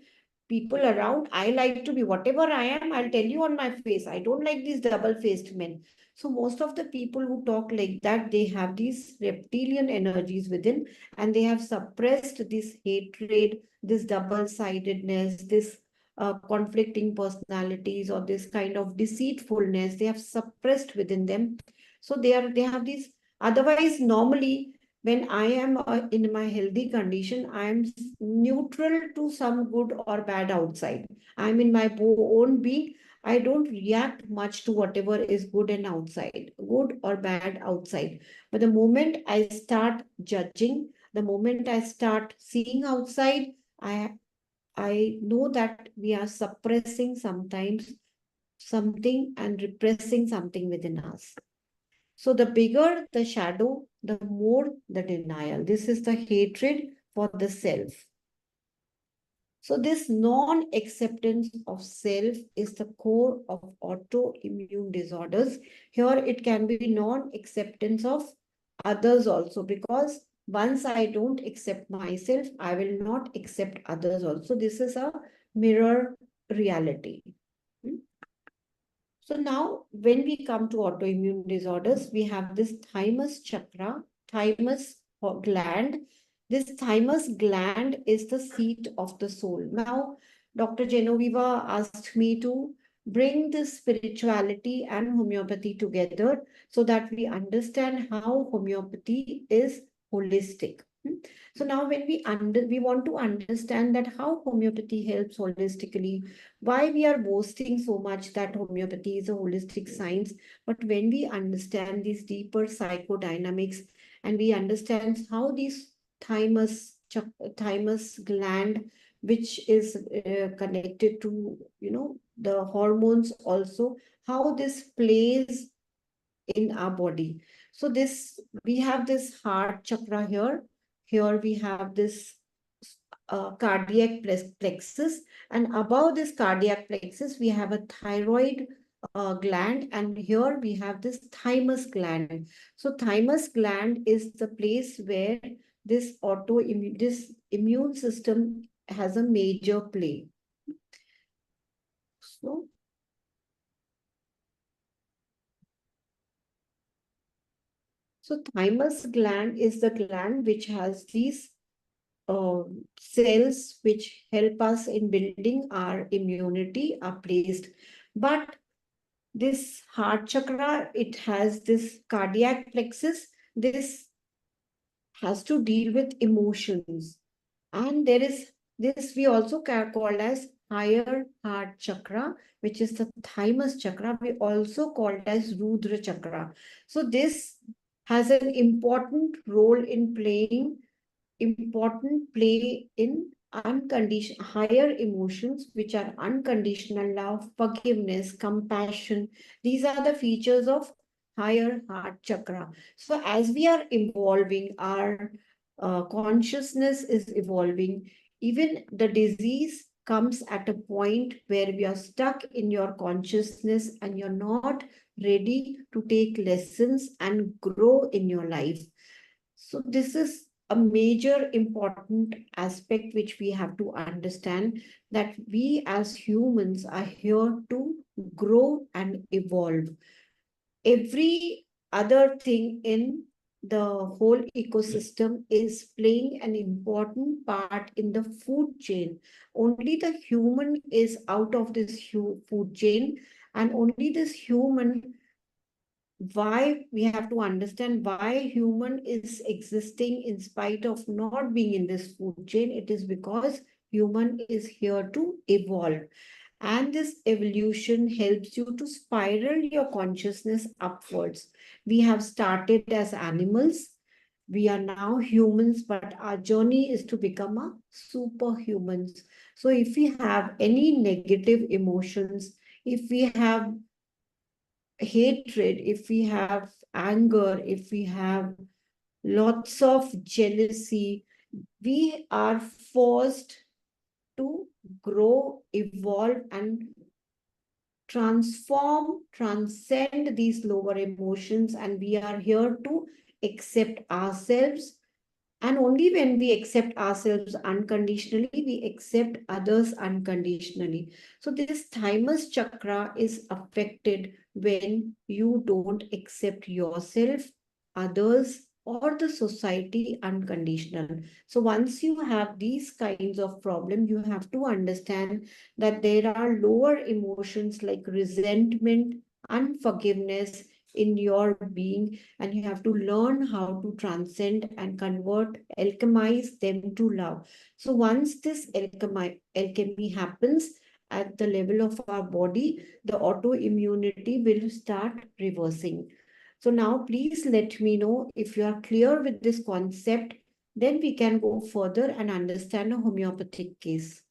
people around. I like to be whatever I am, I'll tell you on my face. I don't like these double-faced men. So most of the people who talk like that, they have these reptilian energies within, and they have suppressed this hatred, this double-sidedness, this conflicting personalities, or this kind of deceitfulness. They have suppressed within them. So they have these. Otherwise, normally, when I am in my healthy condition, I am neutral to some good or bad outside. I'm in my own being. I don't react much to whatever is good and outside, good or bad outside. But the moment I start judging, the moment I start seeing outside, I know that we are suppressing sometimes something and repressing something within us. So the bigger the shadow, the more the denial. This is the hatred for the self. So this non-acceptance of self is the core of autoimmune disorders. Here it can be non-acceptance of others also, because once I don't accept myself, I will not accept others also. This is a mirror reality. So now when we come to autoimmune disorders, we have this thymus chakra, thymus gland. This thymus gland is the seat of the soul. Now, Dr. Genoveva asked me to bring this spirituality and homeopathy together so that we understand how homeopathy is holistic. So now when we want to understand that how homeopathy helps holistically, why we are boasting so much that homeopathy is a holistic science, but when we understand these deeper psychodynamics and we understand how these thymus gland, which is connected to, the hormones also, how this plays in our body. So we have this heart chakra here. Here we have this cardiac plexus, and above this cardiac plexus we have a thyroid gland, and here we have this thymus gland. So thymus gland is the place where this immune system has a major play. So thymus gland is the gland which has these cells which help us in building our immunity are placed. But this heart chakra, it has this cardiac plexus. This has to deal with emotions. And there is this we also call as higher heart chakra, which is the thymus chakra. We also call it as Rudra chakra. So this has an important role in play in higher emotions, which are unconditional love, forgiveness, compassion. These are the features of higher heart chakra. So as we are evolving, our consciousness is evolving. Even the disease comes at a point where we are stuck in your consciousness and you're not ready to take lessons and grow in your life. So this is a major important aspect which we have to understand, that we as humans are here to grow and evolve. Every other thing in the whole ecosystem is playing an important part in the food chain. Only the human is out of this food chain, and only this human, why we have to understand why human is existing in spite of not being in this food chain. It is because human is here to evolve. And this evolution helps you to spiral your consciousness upwards. We have started as animals. We are now humans, but our journey is to become a superhumans. So if we have any negative emotions, if we have hatred, if we have anger, if we have lots of jealousy. We are forced to grow, evolve, and transcend these lower emotions, and we are here to accept ourselves. And only when we accept ourselves unconditionally, we accept others unconditionally. So this thymus chakra is affected when you don't accept yourself, others, or the society unconditional. So once you have these kinds of problem, you have to understand that there are lower emotions like resentment, unforgiveness in your being, and you have to learn how to transcend and convert, alchemize them to love. So once this alchemy happens at the level of our body, the autoimmunity will start reversing. So now please let me know if you are clear with this concept, then we can go further and understand a homeopathic case.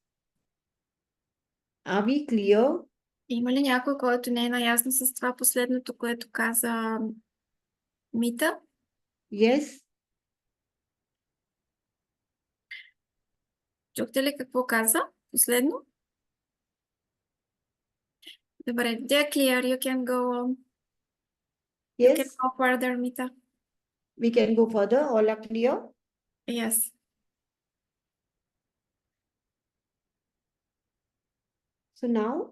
Are we clear? Има ли някой, който не е наясно с това последното, което каза Мита? Yes. Чухте ли какво каза последно? Добре, they're clear. You can go. You can Yes, go further, Mita. we can go further. All are clear? Yes. So now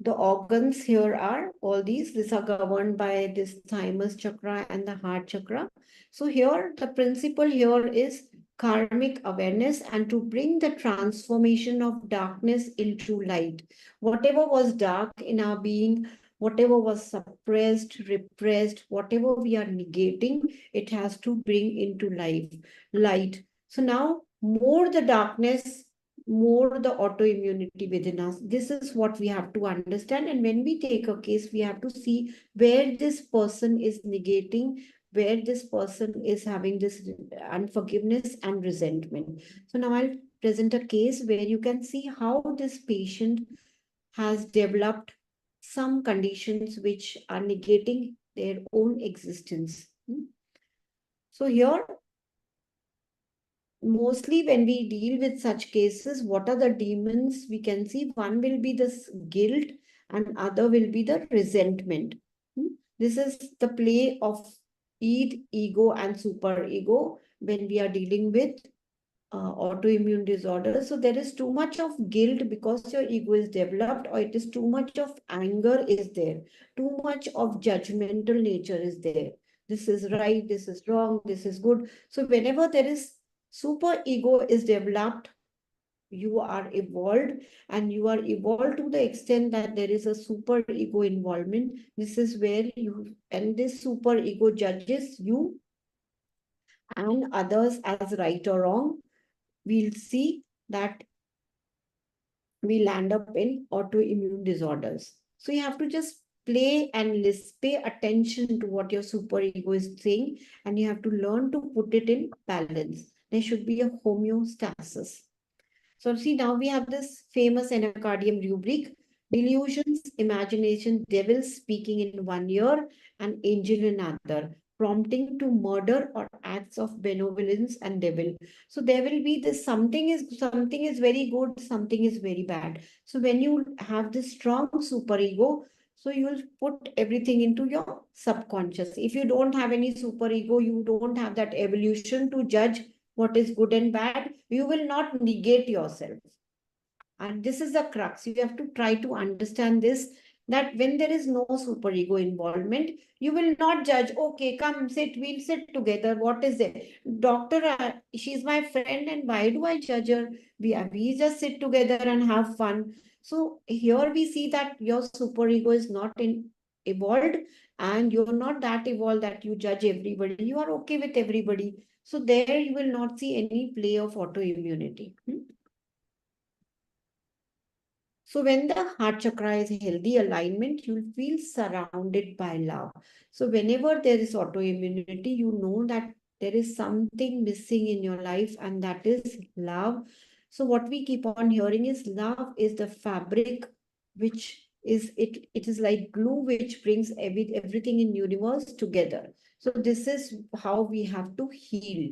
the organs here are all these are governed by this thymus chakra and the heart chakra. So here the principle here is karmic awareness and to bring the transformation of darkness into light. Whatever was dark in our being, whatever was suppressed, repressed, whatever we are negating, it has to bring into light. So now more the darkness, more the autoimmunity within us. This is what we have to understand. And when we take a case, we have to see where this person is negating, where this person is having this unforgiveness and resentment. So now I'll present a case where you can see how this patient has developed some conditions which are negating their own existence. So here, mostly when we deal with such cases, what are the demons? We can see one will be this guilt and other will be the resentment. This is the play of ego and superego when we are dealing with autoimmune disorders. So there is too much of guilt because your ego is developed, or it is too much of anger is there. Too much of judgmental nature is there. This is right, this is wrong, this is good. So whenever there is super ego is developed, you are evolved, and you are evolved to the extent that there is a super ego involvement. This is where and this super ego judges you and others as right or wrong. We'll see that we land up in autoimmune disorders. So you have to just play and pay attention to what your superego is saying, and you have to learn to put it in balance. There should be a homeostasis. So see, now we have this famous endocardium rubric: delusions, imagination, devil speaking in one ear and angel in another, prompting to murder or acts of benevolence and devil. So there will be this something is very good, something is very bad. So when you have this strong superego, so you will put everything into your subconscious. If you don't have any superego, you don't have that evolution to judge what is good and bad, you will not negate yourself. And this is the crux. You have to try to understand this, that when there is no superego involvement, you will not judge. Okay, come sit, we'll sit together. What is it? Doctor, she's my friend, and why do I judge her? We just sit together and have fun. So here we see that your superego is not evolved, and you're not that evolved that you judge everybody. You are okay with everybody. So there you will not see any play of autoimmunity. So when the heart chakra is healthy alignment, you'll feel surrounded by love. So whenever there is autoimmunity, you know that there is something missing in your life, and that is love. So what we keep on hearing is love is the fabric which is it is like glue which brings everything in universe together. So this is how we have to heal.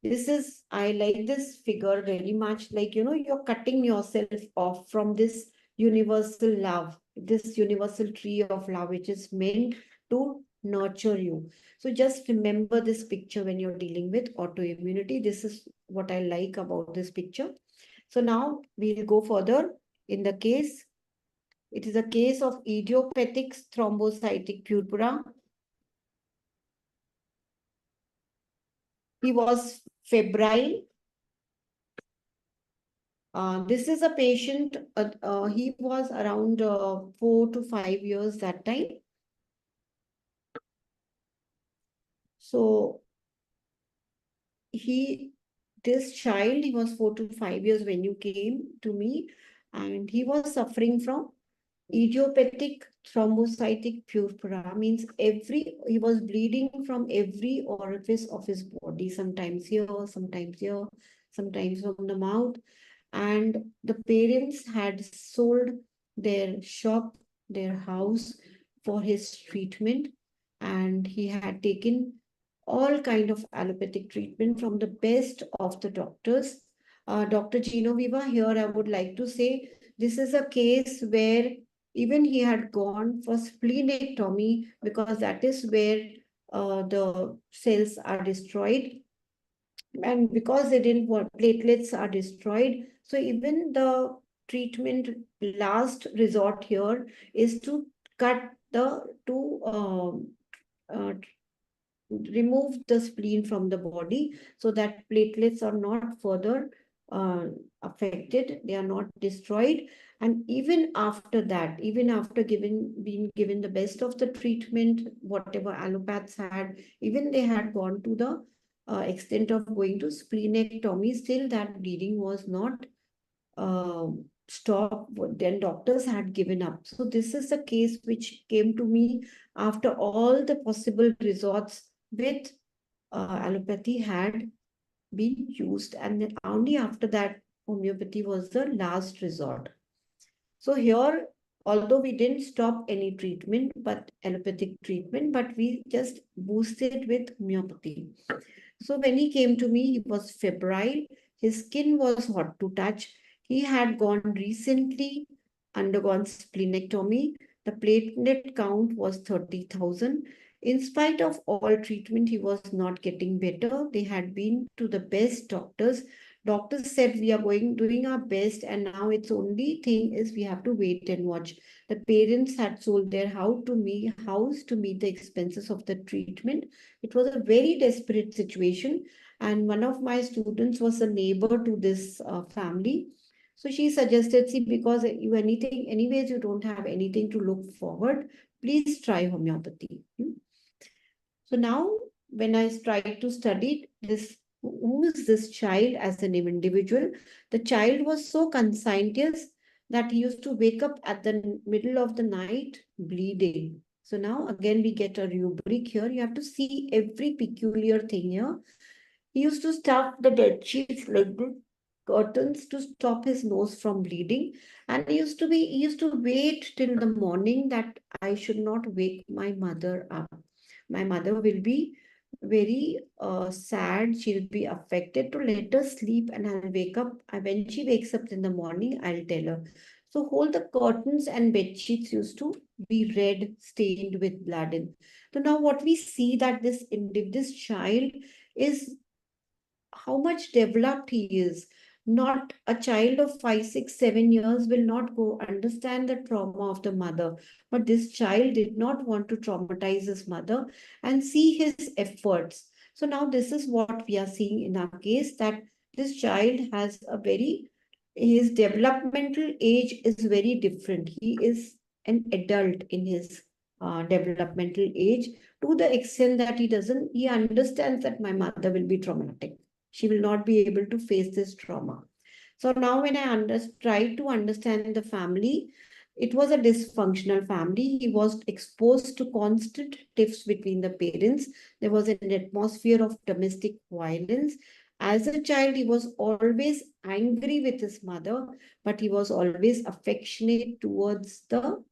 This is, I like this figure very much, like, you're cutting yourself off from this universal love, this universal tree of love, which is meant to nurture you. So just remember this picture when you're dealing with autoimmunity. This is what I like about this picture. So now we'll go further in the case. It is a case of idiopathic thrombocytic purpura. He was febrile. This is a patient, he was around 4 to 5 years that time. So this child, he was 4 to 5 years when you came to me, and he was suffering from idiopathic thrombocytic purpura. Means he was bleeding from every orifice of his body, sometimes here, sometimes from the mouth. And the parents had sold their shop, their house for his treatment, and he had taken all kind of allopathic treatment from the best of the doctors. Dr. Genoveva, here I would like to say, this is a case where even he had gone for splenectomy, because that is where the cells are destroyed. And because they didn't want, platelets are destroyed. So even the treatment last resort here is to remove the spleen from the body, so that platelets are not further affected, they are not destroyed. And even after that, even after being given the best of the treatment, whatever allopaths had, even they had gone to the extent of going to splenectomy, still that bleeding was not stopped. Then doctors had given up. So this is a case which came to me after all the possible resorts with allopathy had been used, and then only after that homeopathy was the last resort. So here, although we didn't stop any treatment, but allopathic treatment, but we just boosted with homeopathy. So when he came to me, he was febrile. His skin was hot to touch. He had undergone splenectomy. The platelet count was 30,000. In spite of all treatment, he was not getting better. They had been to the best doctors. Doctors said, we are doing our best, and now its only thing is we have to wait and watch. The parents had sold their house to meet the expenses of the treatment. It was a very desperate situation, and one of my students was a neighbor to this family. So she suggested, see, because anyways, you don't have anything to look forward, please try homeopathy. So now, when I tried to study this, who is this child as an individual? The child was so conscientious that he used to wake up at the middle of the night bleeding. So now again we get a rubric here. You have to see every peculiar thing here. He used to stuff the bed sheets like this, curtains, to stop his nose from bleeding. And he used to wait till the morning that I should not wake my mother up. My mother will be very sad. She'll be affected, to let her sleep, and I'll wake up. When she wakes up in the morning, I'll tell her. So all the curtains and bed sheets used to be red, stained with blood. So now what we see, that this child is how much developed he is. Not a child of 5, 6, 7 years will not go understand the trauma of the mother. But this child did not want to traumatize his mother and see his efforts. So now this is what we are seeing in our case, that this child has his developmental age is very different. He is an adult in his developmental age, to the extent that he understands that my mother will be traumatic. She will not be able to face this trauma. So now when I tried to understand the family, it was a dysfunctional family. He was exposed to constant tiffs between the parents. There was an atmosphere of domestic violence. As a child, he was always angry with his mother, but he was always affectionate towards the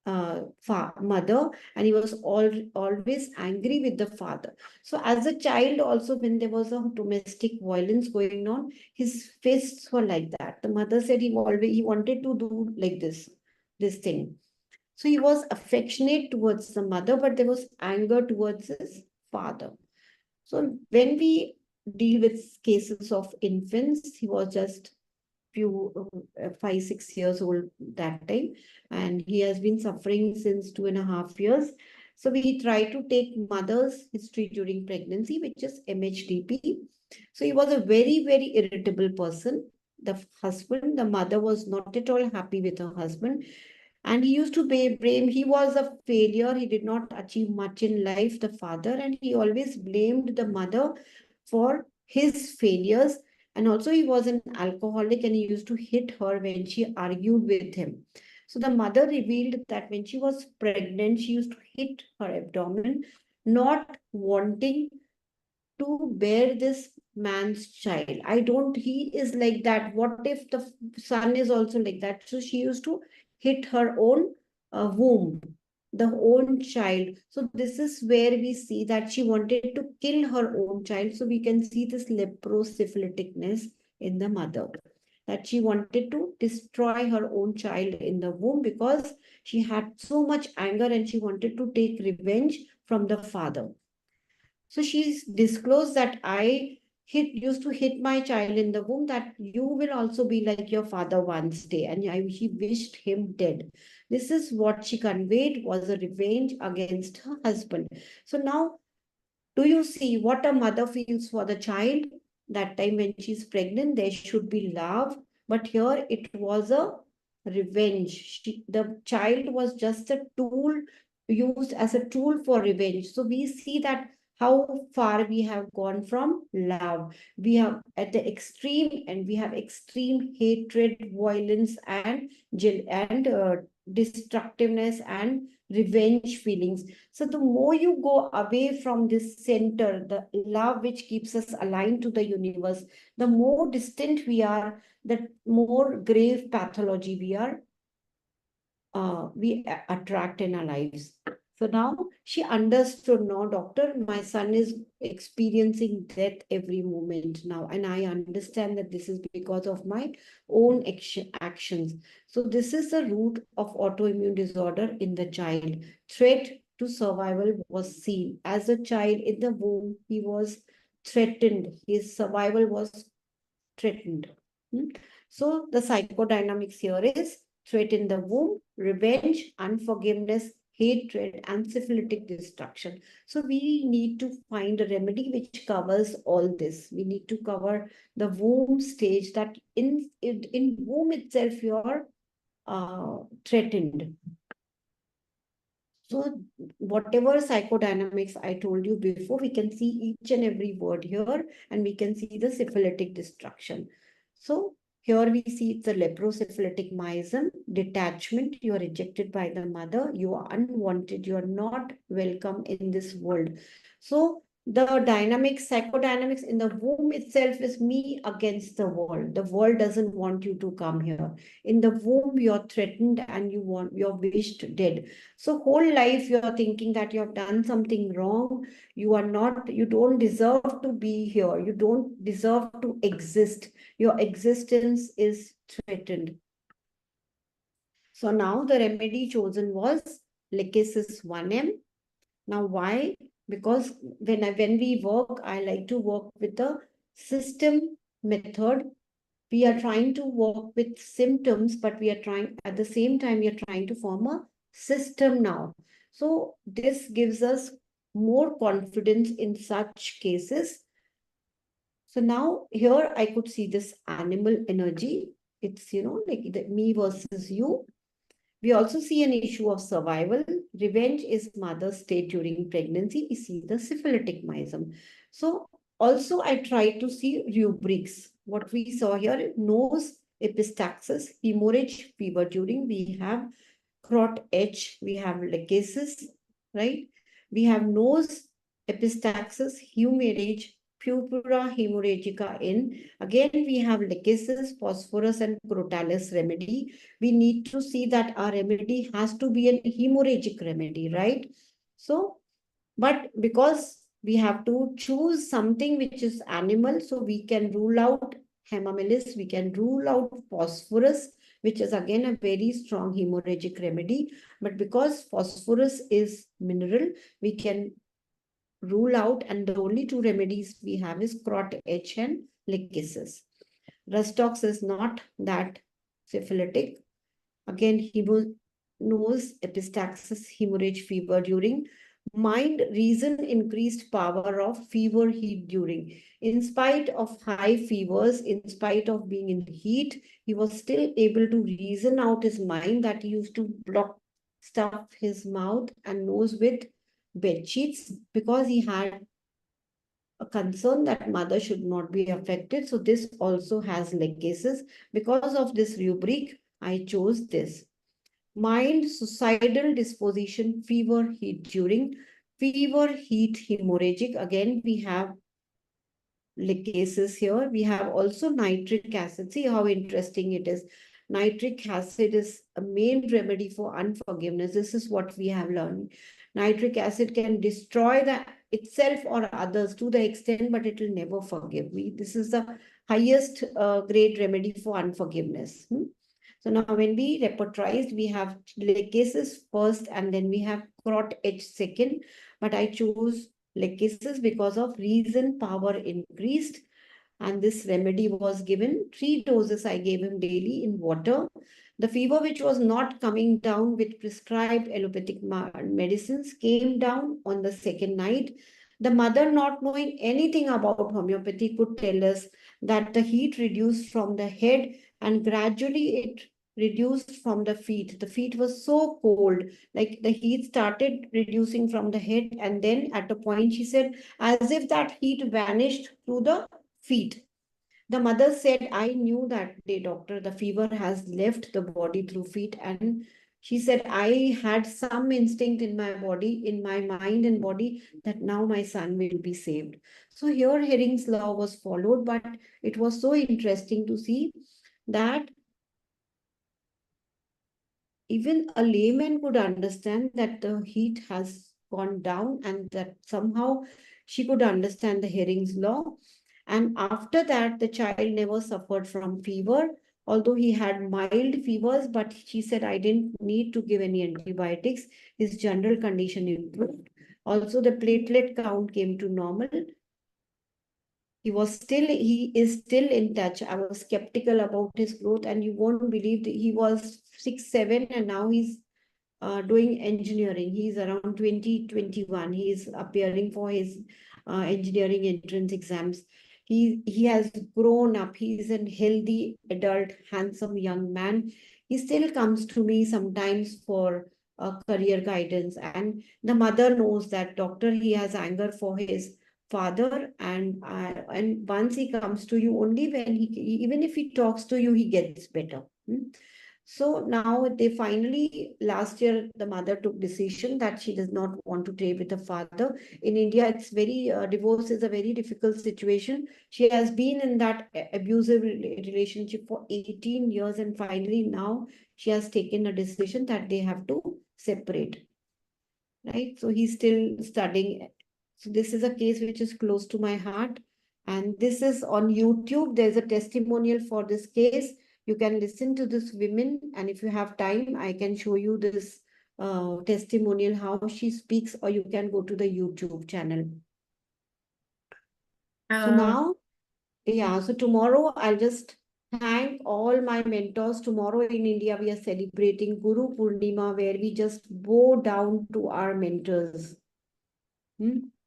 mother, and he was always angry with the father. So as a child also, when there was a domestic violence going on, his fists were like that. The mother said he wanted to do like this thing. So he was affectionate towards the mother, but there was anger towards his father. So when we deal with cases of infants, he was just 5, 6 years old that time, and he has been suffering since 2.5 years. So we try to take mother's history during pregnancy, which is MHDP. So he was a very, very irritable person. The mother was not at all happy with her husband. And he used to blame, he was a failure. He did not achieve much in life, the father, and he always blamed the mother for his failures. And also he was an alcoholic, and he used to hit her when she argued with him. So the mother revealed that when she was pregnant, she used to hit her abdomen, not wanting to bear this man's child. He is like that. What if the son is also like that? So she used to hit her own womb, the own child. So this is where we see that she wanted to kill her own child. So we can see this leprosyphiliticness in the mother, that she wanted to destroy her own child in the womb because she had so much anger and she wanted to take revenge from the father. So she's disclosed that I used to hit my child in the womb, that you will also be like your father once day, and she wished him dead. This is what she conveyed, was a revenge against her husband. So now, do you see what a mother feels for the child? That time when she's pregnant, there should be love, but here it was a revenge. The child was just a tool, used as a tool for revenge. So we see that how far we have gone from love. We have at the extreme, and we have extreme hatred, violence, and destructiveness and revenge feelings. So the more you go away from this center, the love which keeps us aligned to the universe, the more distant we are, the more grave pathology we attract in our lives. So now she understood, no, doctor, my son is experiencing death every moment now, and I understand that this is because of my own actions. So this is the root of autoimmune disorder in the child. Threat to survival was seen. As a child in the womb, he was threatened. His survival was threatened. So the psychodynamics here is threat in the womb, revenge, unforgiveness, hatred, and syphilitic destruction. So we need to find a remedy which covers all this. We need to cover the womb stage, that in womb itself you are threatened. So whatever psychodynamics I told you before, we can see each and every word here, and we can see the syphilitic destruction. So here we see it's a leprosyphilitic miasm, detachment. You are rejected by the mother. You are unwanted. You are not welcome in this world. So the psychodynamics in the womb itself is me against the world. The world doesn't want you to come here. In the womb, you're threatened and you're wished dead. So whole life you're thinking that you have done something wrong. You don't deserve to be here. You don't deserve to exist. Your existence is threatened. So now the remedy chosen was Lekesis 1M. Now why? Because when we work, I like to work with the system method. We are trying to work with symptoms, but we are trying at the same time, we are trying to form a system now. So this gives us more confidence in such cases. So now here I could see this animal energy. It's, like the me versus you. We also see an issue of survival. Revenge is mother's state during pregnancy. We see the syphilitic miasm. So also I tried to see rubrics. What we saw here, nose epistaxis, hemorrhage, fever during. We have crot H, we have lecasis, right? We have nose epistaxis, hemorrhage, purpura hemorrhagica in. Again, we have lachesis, phosphorus, and crotalis remedy. We need to see that our remedy has to be an hemorrhagic remedy, right? So, but because we have to choose something which is animal, so we can rule out hemamelis, we can rule out phosphorus, which is again a very strong hemorrhagic remedy. But because phosphorus is mineral, we can rule out, and the only two remedies we have is crot H and lachesis. Rustox is not that syphilitic. Again, nose, epistaxis, hemorrhage, fever during. Mind, reason, increased power of fever, heat during. In spite of high fevers, in spite of being in heat, he was still able to reason out his mind that he used to stuff his mouth and nose with bed sheets because he had a concern that mother should not be affected. So this also has leg cases. Because of this rubric, I chose this. Mind, suicidal disposition, fever, heat during. Fever, heat, hemorrhagic. Again, we have cases here. We have also nitric acid. See how interesting it is. Nitric acid is a main remedy for unforgiveness. This is what we have learned. Nitric acid can destroy itself or others to the extent, but it will never forgive. This is the highest grade remedy for unforgiveness. So now when we repertorized, we have cases first and then we have crot H second, but I chose cases because of reason power increased, and this remedy was given. 3 doses I gave him daily in water. The fever which was not coming down with prescribed allopathic medicines came down on the second night. The mother, not knowing anything about homeopathy, could tell us that the heat reduced from the head and gradually it reduced from the feet. The feet was so cold, like the heat started reducing from the head, and then at a point she said, as if that heat vanished through the feet. The mother said, I knew that day, doctor, the fever has left the body through feet. And she said, I had some instinct in my body, in my mind and body, that now my son will be saved. So here Herring's law was followed, but it was so interesting to see that even a layman could understand that the heat has gone down and that somehow she could understand the Herring's law. And after that, the child never suffered from fever, although he had mild fevers, but she said, I didn't need to give any antibiotics. His general condition improved. Also, the platelet count came to normal. He is still in touch. I was skeptical about his growth, and you won't believe that he was 6, 7, and now he's doing engineering. He's around 2021. He is appearing for his engineering entrance exams. He has grown up. He is a healthy, adult, handsome young man. He still comes to me sometimes for career guidance. And the mother knows that doctor, he has anger for his father, and once he comes to you, only when even if he talks to you, he gets better. So now they finally, last year, the mother took decision that she does not want to stay with the father. In India, it's very, divorce is a very difficult situation. She has been in that abusive relationship for 18 years, and finally now she has taken a decision that they have to separate. Right? So he's still studying. So this is a case which is close to my heart. And this is on YouTube. There's a testimonial for this case. You can listen to this women. And if you have time, I can show you this testimonial, how she speaks, or you can go to the YouTube channel. So now, yeah, so tomorrow I'll just thank all my mentors. Tomorrow in India, we are celebrating Guru Purnima, where we just bow down to our mentors.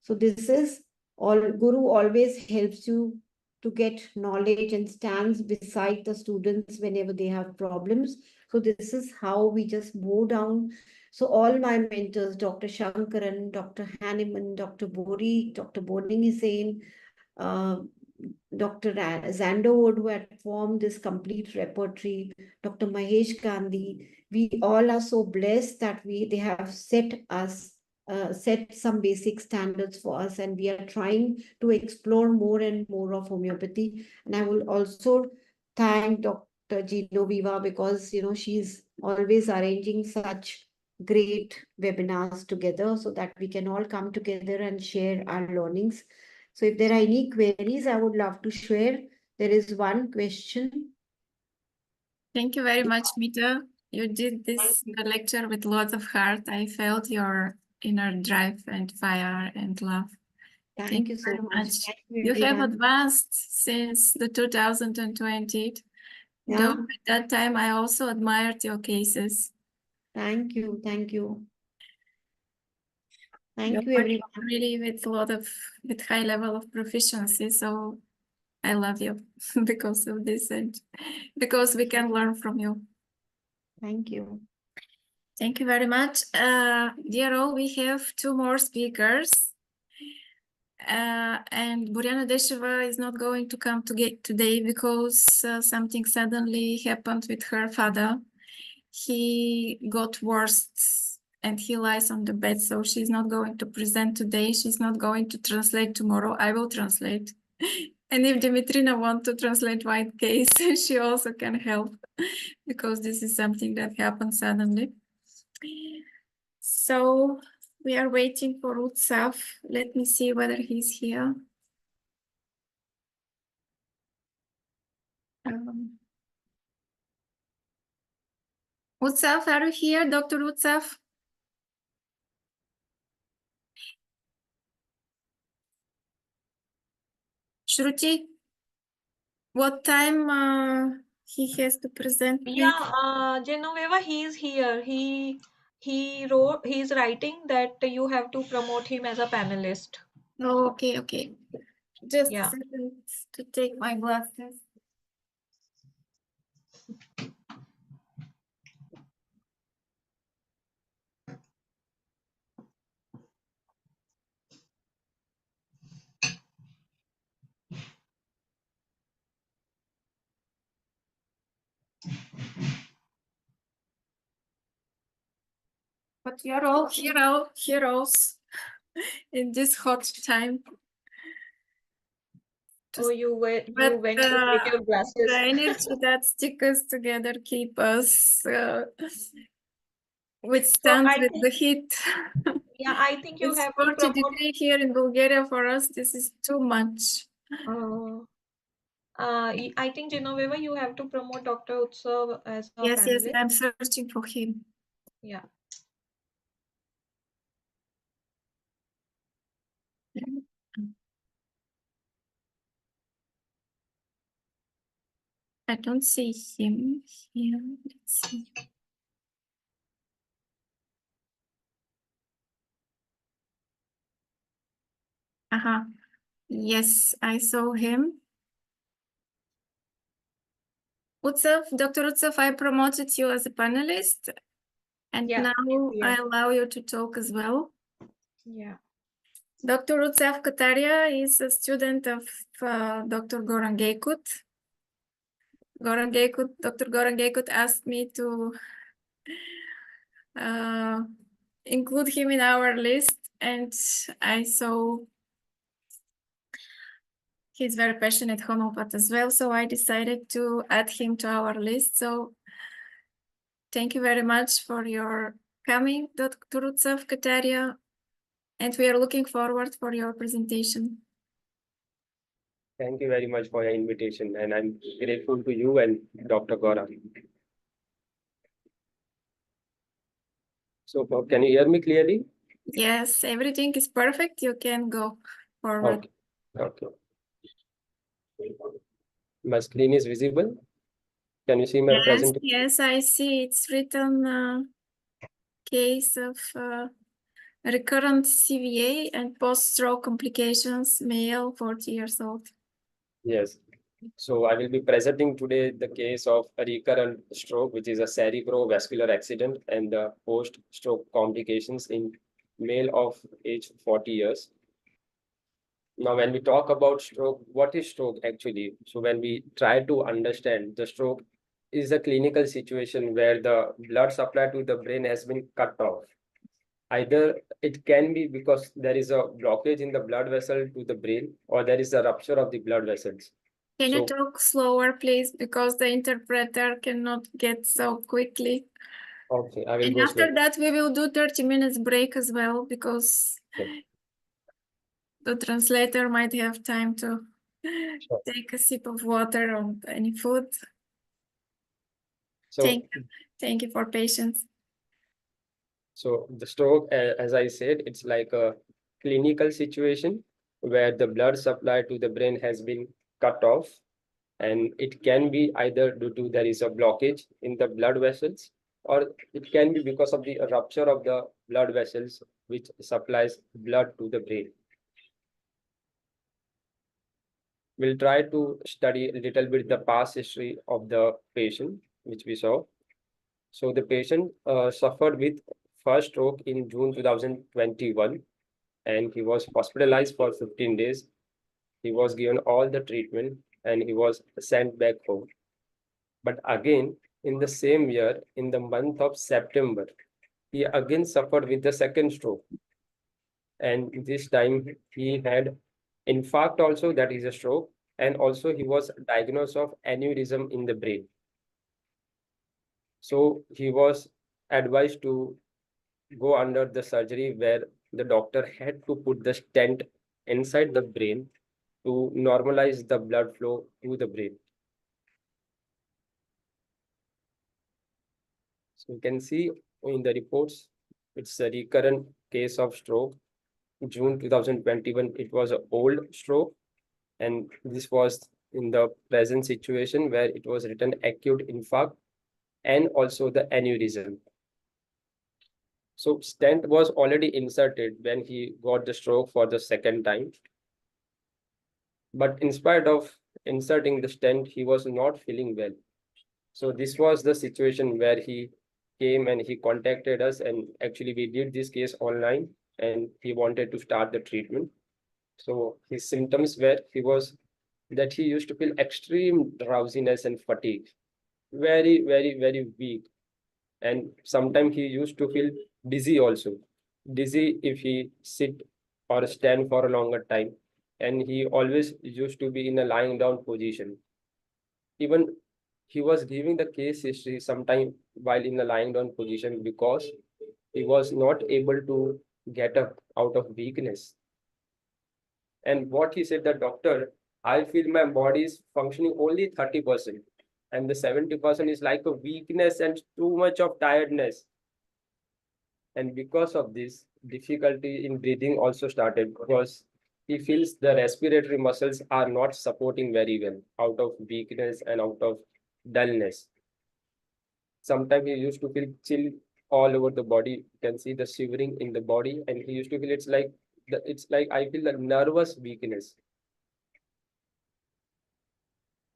So this is all. Guru always helps you to get knowledge and stands beside the students whenever they have problems. So this is how we just bow down. So all my mentors, Dr. Shankaran, Dr. Hanneman, Dr. Bori, Dr. Boning Hussain, Dr. Zandowood, who had formed this complete repertory, Dr. Mahesh Gandhi, we all are so blessed that they have set us set some basic standards for us, and we are trying to explore more and more of homeopathy. And I will also thank Dr. Viva, because she's always arranging such great webinars together so that we can all come together and share our learnings. So if there are any queries, I would love to share. There is one question. Thank you very much, Meeta. You did this lecture with lots of heart. I felt your inner drive and fire and love. Thank you so very much. Thank you, You have everyone. advanced since the 2020. Yeah. Though at that time, I also admired your cases. Thank you. Thank you. Thank You're you, everyone. really with high level of proficiency. So I love you because of this and because we can learn from you. Thank you. Thank you very much. Dear all, we have two more speakers. And Buriana Desheva is not going to come today because something suddenly happened with her father. He got worse and he lies on the bed, so she's not going to present today. She's not going to translate tomorrow. I will translate. And if Dimitrina wants to translate White Case, she also can help because this is something that happened suddenly. So we are waiting for Utsav. Let me see whether he's here. Utsav, are you here, Dr. Utsav? Shruti, what time he has to present, please? Yeah, Genoveva, he is here. He's writing that you have to promote him as a panelist. Oh, okay, okay. Just a Yeah. second to take my glasses. But you're all heroes in this hot time. Oh, you went to take your The glasses. energy that sticks us together keep us So withstand I with think, the heat. yeah, I think you It's have to 40 promote. degrees here in Bulgaria. For us, this is too much. I think Genoveva, you have to promote Dr. Utsav as a Yes, panelist. I'm searching for him. Yeah. I don't see him here. Let's see. Aha. Yes, I saw him. Utsav, Dr. Utsav, I promoted you as a panelist, and Yeah, now yeah. I allow you to talk as well. Yeah. Dr. Utsav Kataria is a student of Dr. Gaurang Gaikwad. Dr. Gaurang Gaikwad asked me to include him in our list, and I saw he's very passionate homeopath as well, so I decided to add him to our list. So thank you very much for your coming, Dr. Utsav Kataria, and we are looking forward for your presentation. Thank you very much for your invitation, and I'm grateful to you and Dr. Gaurang. So, can you hear me clearly? Yes, everything is perfect. You can go forward. Okay. My screen is visible. Can you see my presentation? Yes, I see. It's written case of recurrent CVA and post-stroke complications, male, 40 years old. Yes. So I will be presenting today the case of a recurrent stroke, which is a cerebrovascular accident, and the post-stroke complications in male of age 40 years. Now, when we talk about stroke, what is stroke actually? So when we try to understand, the stroke is a clinical situation where the blood supply to the brain has been cut off. Either it can be because there is a blockage in the blood vessel to the brain, or there is a rupture of the blood vessels. Can you So- talk slower, please? Because the interpreter cannot get so quickly. Okay, I will And go after slow. that, we will do 30 minutes break as well, because Okay. the translator might have time to Sure. take a sip of water or any food. So, Thank you for patience. so the stroke, as I said, it's like a clinical situation where the blood supply to the brain has been cut off, and it can be either due to there is a blockage in the blood vessels, or it can be because of the rupture of the blood vessels which supplies blood to the brain. We'll try to study a little bit the past history of the patient, which we saw. So the patient suffered with first stroke in June 2021, and he was hospitalized for 15 days. He was given all the treatment and he was sent back home. But again, in the same year, in the month of September, he again suffered with the second stroke. And this time he had infarct also, that is a stroke, and also he was diagnosed of aneurysm in the brain. So he was advised to go under the surgery where the doctor had to put the stent inside the brain to normalize the blood flow to the brain. So you can see in the reports, it's a recurrent case of stroke. June 2021, it was an old stroke, and this was in the present situation where it was written acute infarct and also the aneurysm. So stent was already inserted when he got the stroke for the second time. But in spite of inserting the stent, he was not feeling well. So this was the situation where he came and he contacted us, and actually we did this case online, and he wanted to start the treatment. So his symptoms were he used to feel extreme drowsiness and fatigue, very, very, very weak. And sometimes he used to feel dizzy also. Dizzy if he sit or stand for a longer time. And he always used to be in a lying down position. Even he was giving the case history sometime while in a lying down position because he was not able to get up out of weakness. And what he said, the doctor, I feel my body is functioning only 30%. And the 70% is like a weakness and too much of tiredness. And because of this, difficulty in breathing also started because he feels the respiratory muscles are not supporting very well out of weakness and out of dullness. Sometimes he used to feel chill all over the body. You can see the shivering in the body, and he used to feel it's like I feel the nervous weakness.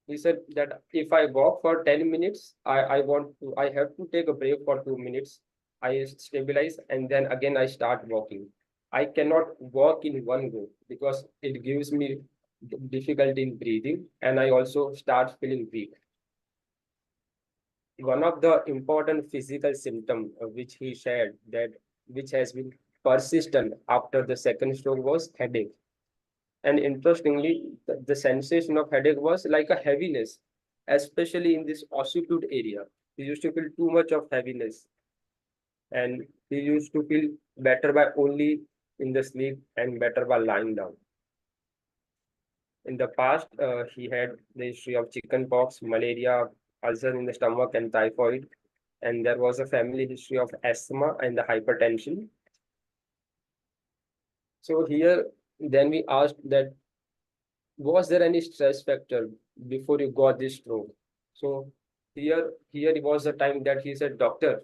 He said that if I walk for 10 minutes, I have to take a break for 2 minutes. I stabilize and then again I start walking. I cannot walk in one go because it gives me difficulty in breathing and I also start feeling weak. One of the important physical symptom which he shared which has been persistent after the second stroke was headache. And interestingly, the sensation of headache was like a heaviness, especially in this occiput area. He used to feel too much of heaviness. And he used to feel better by only in the sleep and better by lying down. In the past, he had the history of chickenpox, malaria, ulcer in the stomach, and typhoid. And there was a family history of asthma and the hypertension. So here, then we asked that was there any stress factor before you got this stroke? So here it was the time that he said, doctor,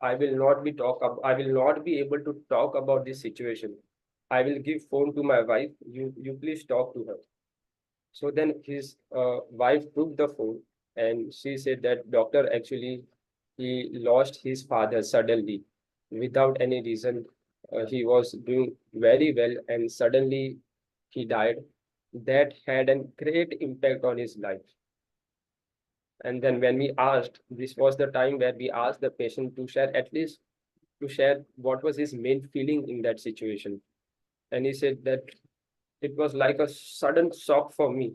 I will not be able to talk about this situation. I will give phone to my wife. You please talk to her. So then his wife took the phone and she said that doctor, actually he lost his father suddenly without any reason. He was doing very well and suddenly he died. That had a great impact on his life. And then when we asked, this was the time where we asked the patient to share at least to share what was his main feeling in that situation. And he said that it was like a sudden shock for me.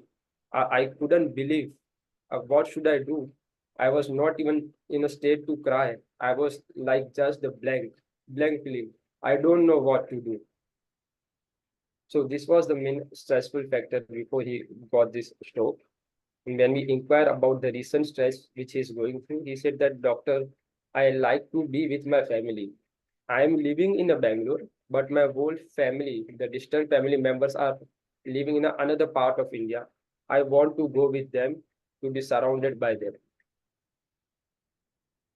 I couldn't believe. What should I do? I was not even in a state to cry. I was like just the blank feeling. I don't know what to do. So this was the main stressful factor before he got this stroke. And when we inquire about the recent stress which he's going through, he said that, doctor, I like to be with my family. I am living in a Bangalore, but my whole family, the distant family members are living in another part of India. I want to go with them, to be surrounded by them.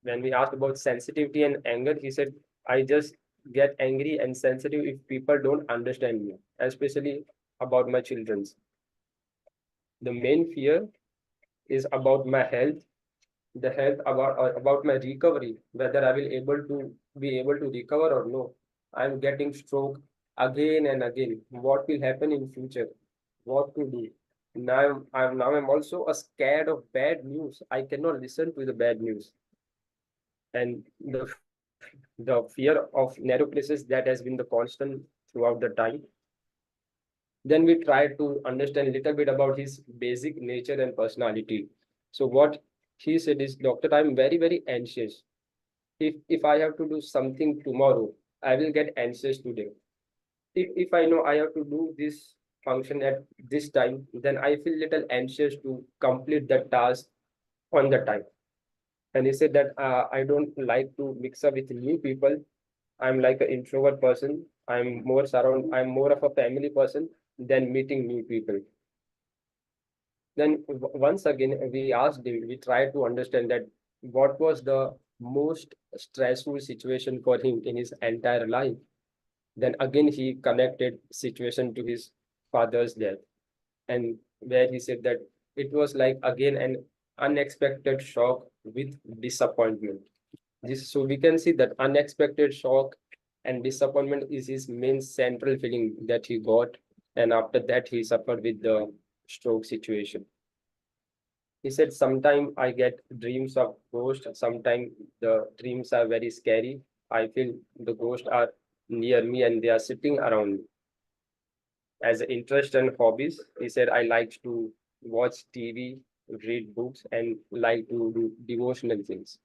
When we asked about sensitivity and anger, he said, I just get angry and sensitive if people don't understand me, especially about my children's. The main fear is about my health, the health about my recovery, whether I will be able to recover or no. I'm getting stroke again and again. What will happen in future? What to do? I'm also scared of bad news. I cannot listen to the bad news. And the fear of narrow places, that has been the constant throughout the time. Then we try to understand a little bit about his basic nature and personality. So what he said is, doctor, I'm very, very anxious. If I have to do something tomorrow, I will get anxious today. If I know I have to do this function at this time, then I feel little anxious to complete that task on the time. And he said that I don't like to mix up with new people. I'm like an introvert person. I'm more of a family person than meeting new people. Then once again, we asked him, we tried to understand that what was the most stressful situation for him in his entire life. Then again, he connected situation to his father's death, and where he said that it was like again an unexpected shock with disappointment. So we can see that unexpected shock and disappointment is his main central feeling that he got, and after that he suffered with the stroke situation. He said, sometimes I get dreams of ghosts, sometimes the dreams are very scary. I feel the ghosts are near me and they are sitting around me. As an interest and hobbies, he said, I like to watch TV, read books, and like to do devotional things.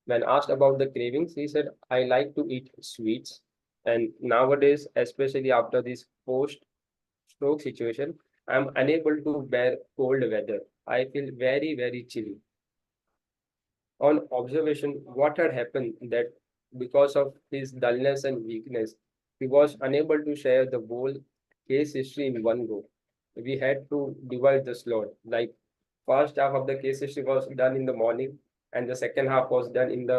When asked about the cravings, he said, I like to eat sweets. And nowadays, especially after this post-stroke situation, I'm unable to bear cold weather. I feel very, very chilly. On observation, what had happened that because of his dullness and weakness, he was unable to share the whole case history in one go. We had to divide the slot. Like first half of the case history was done in the morning, and the second half was done in the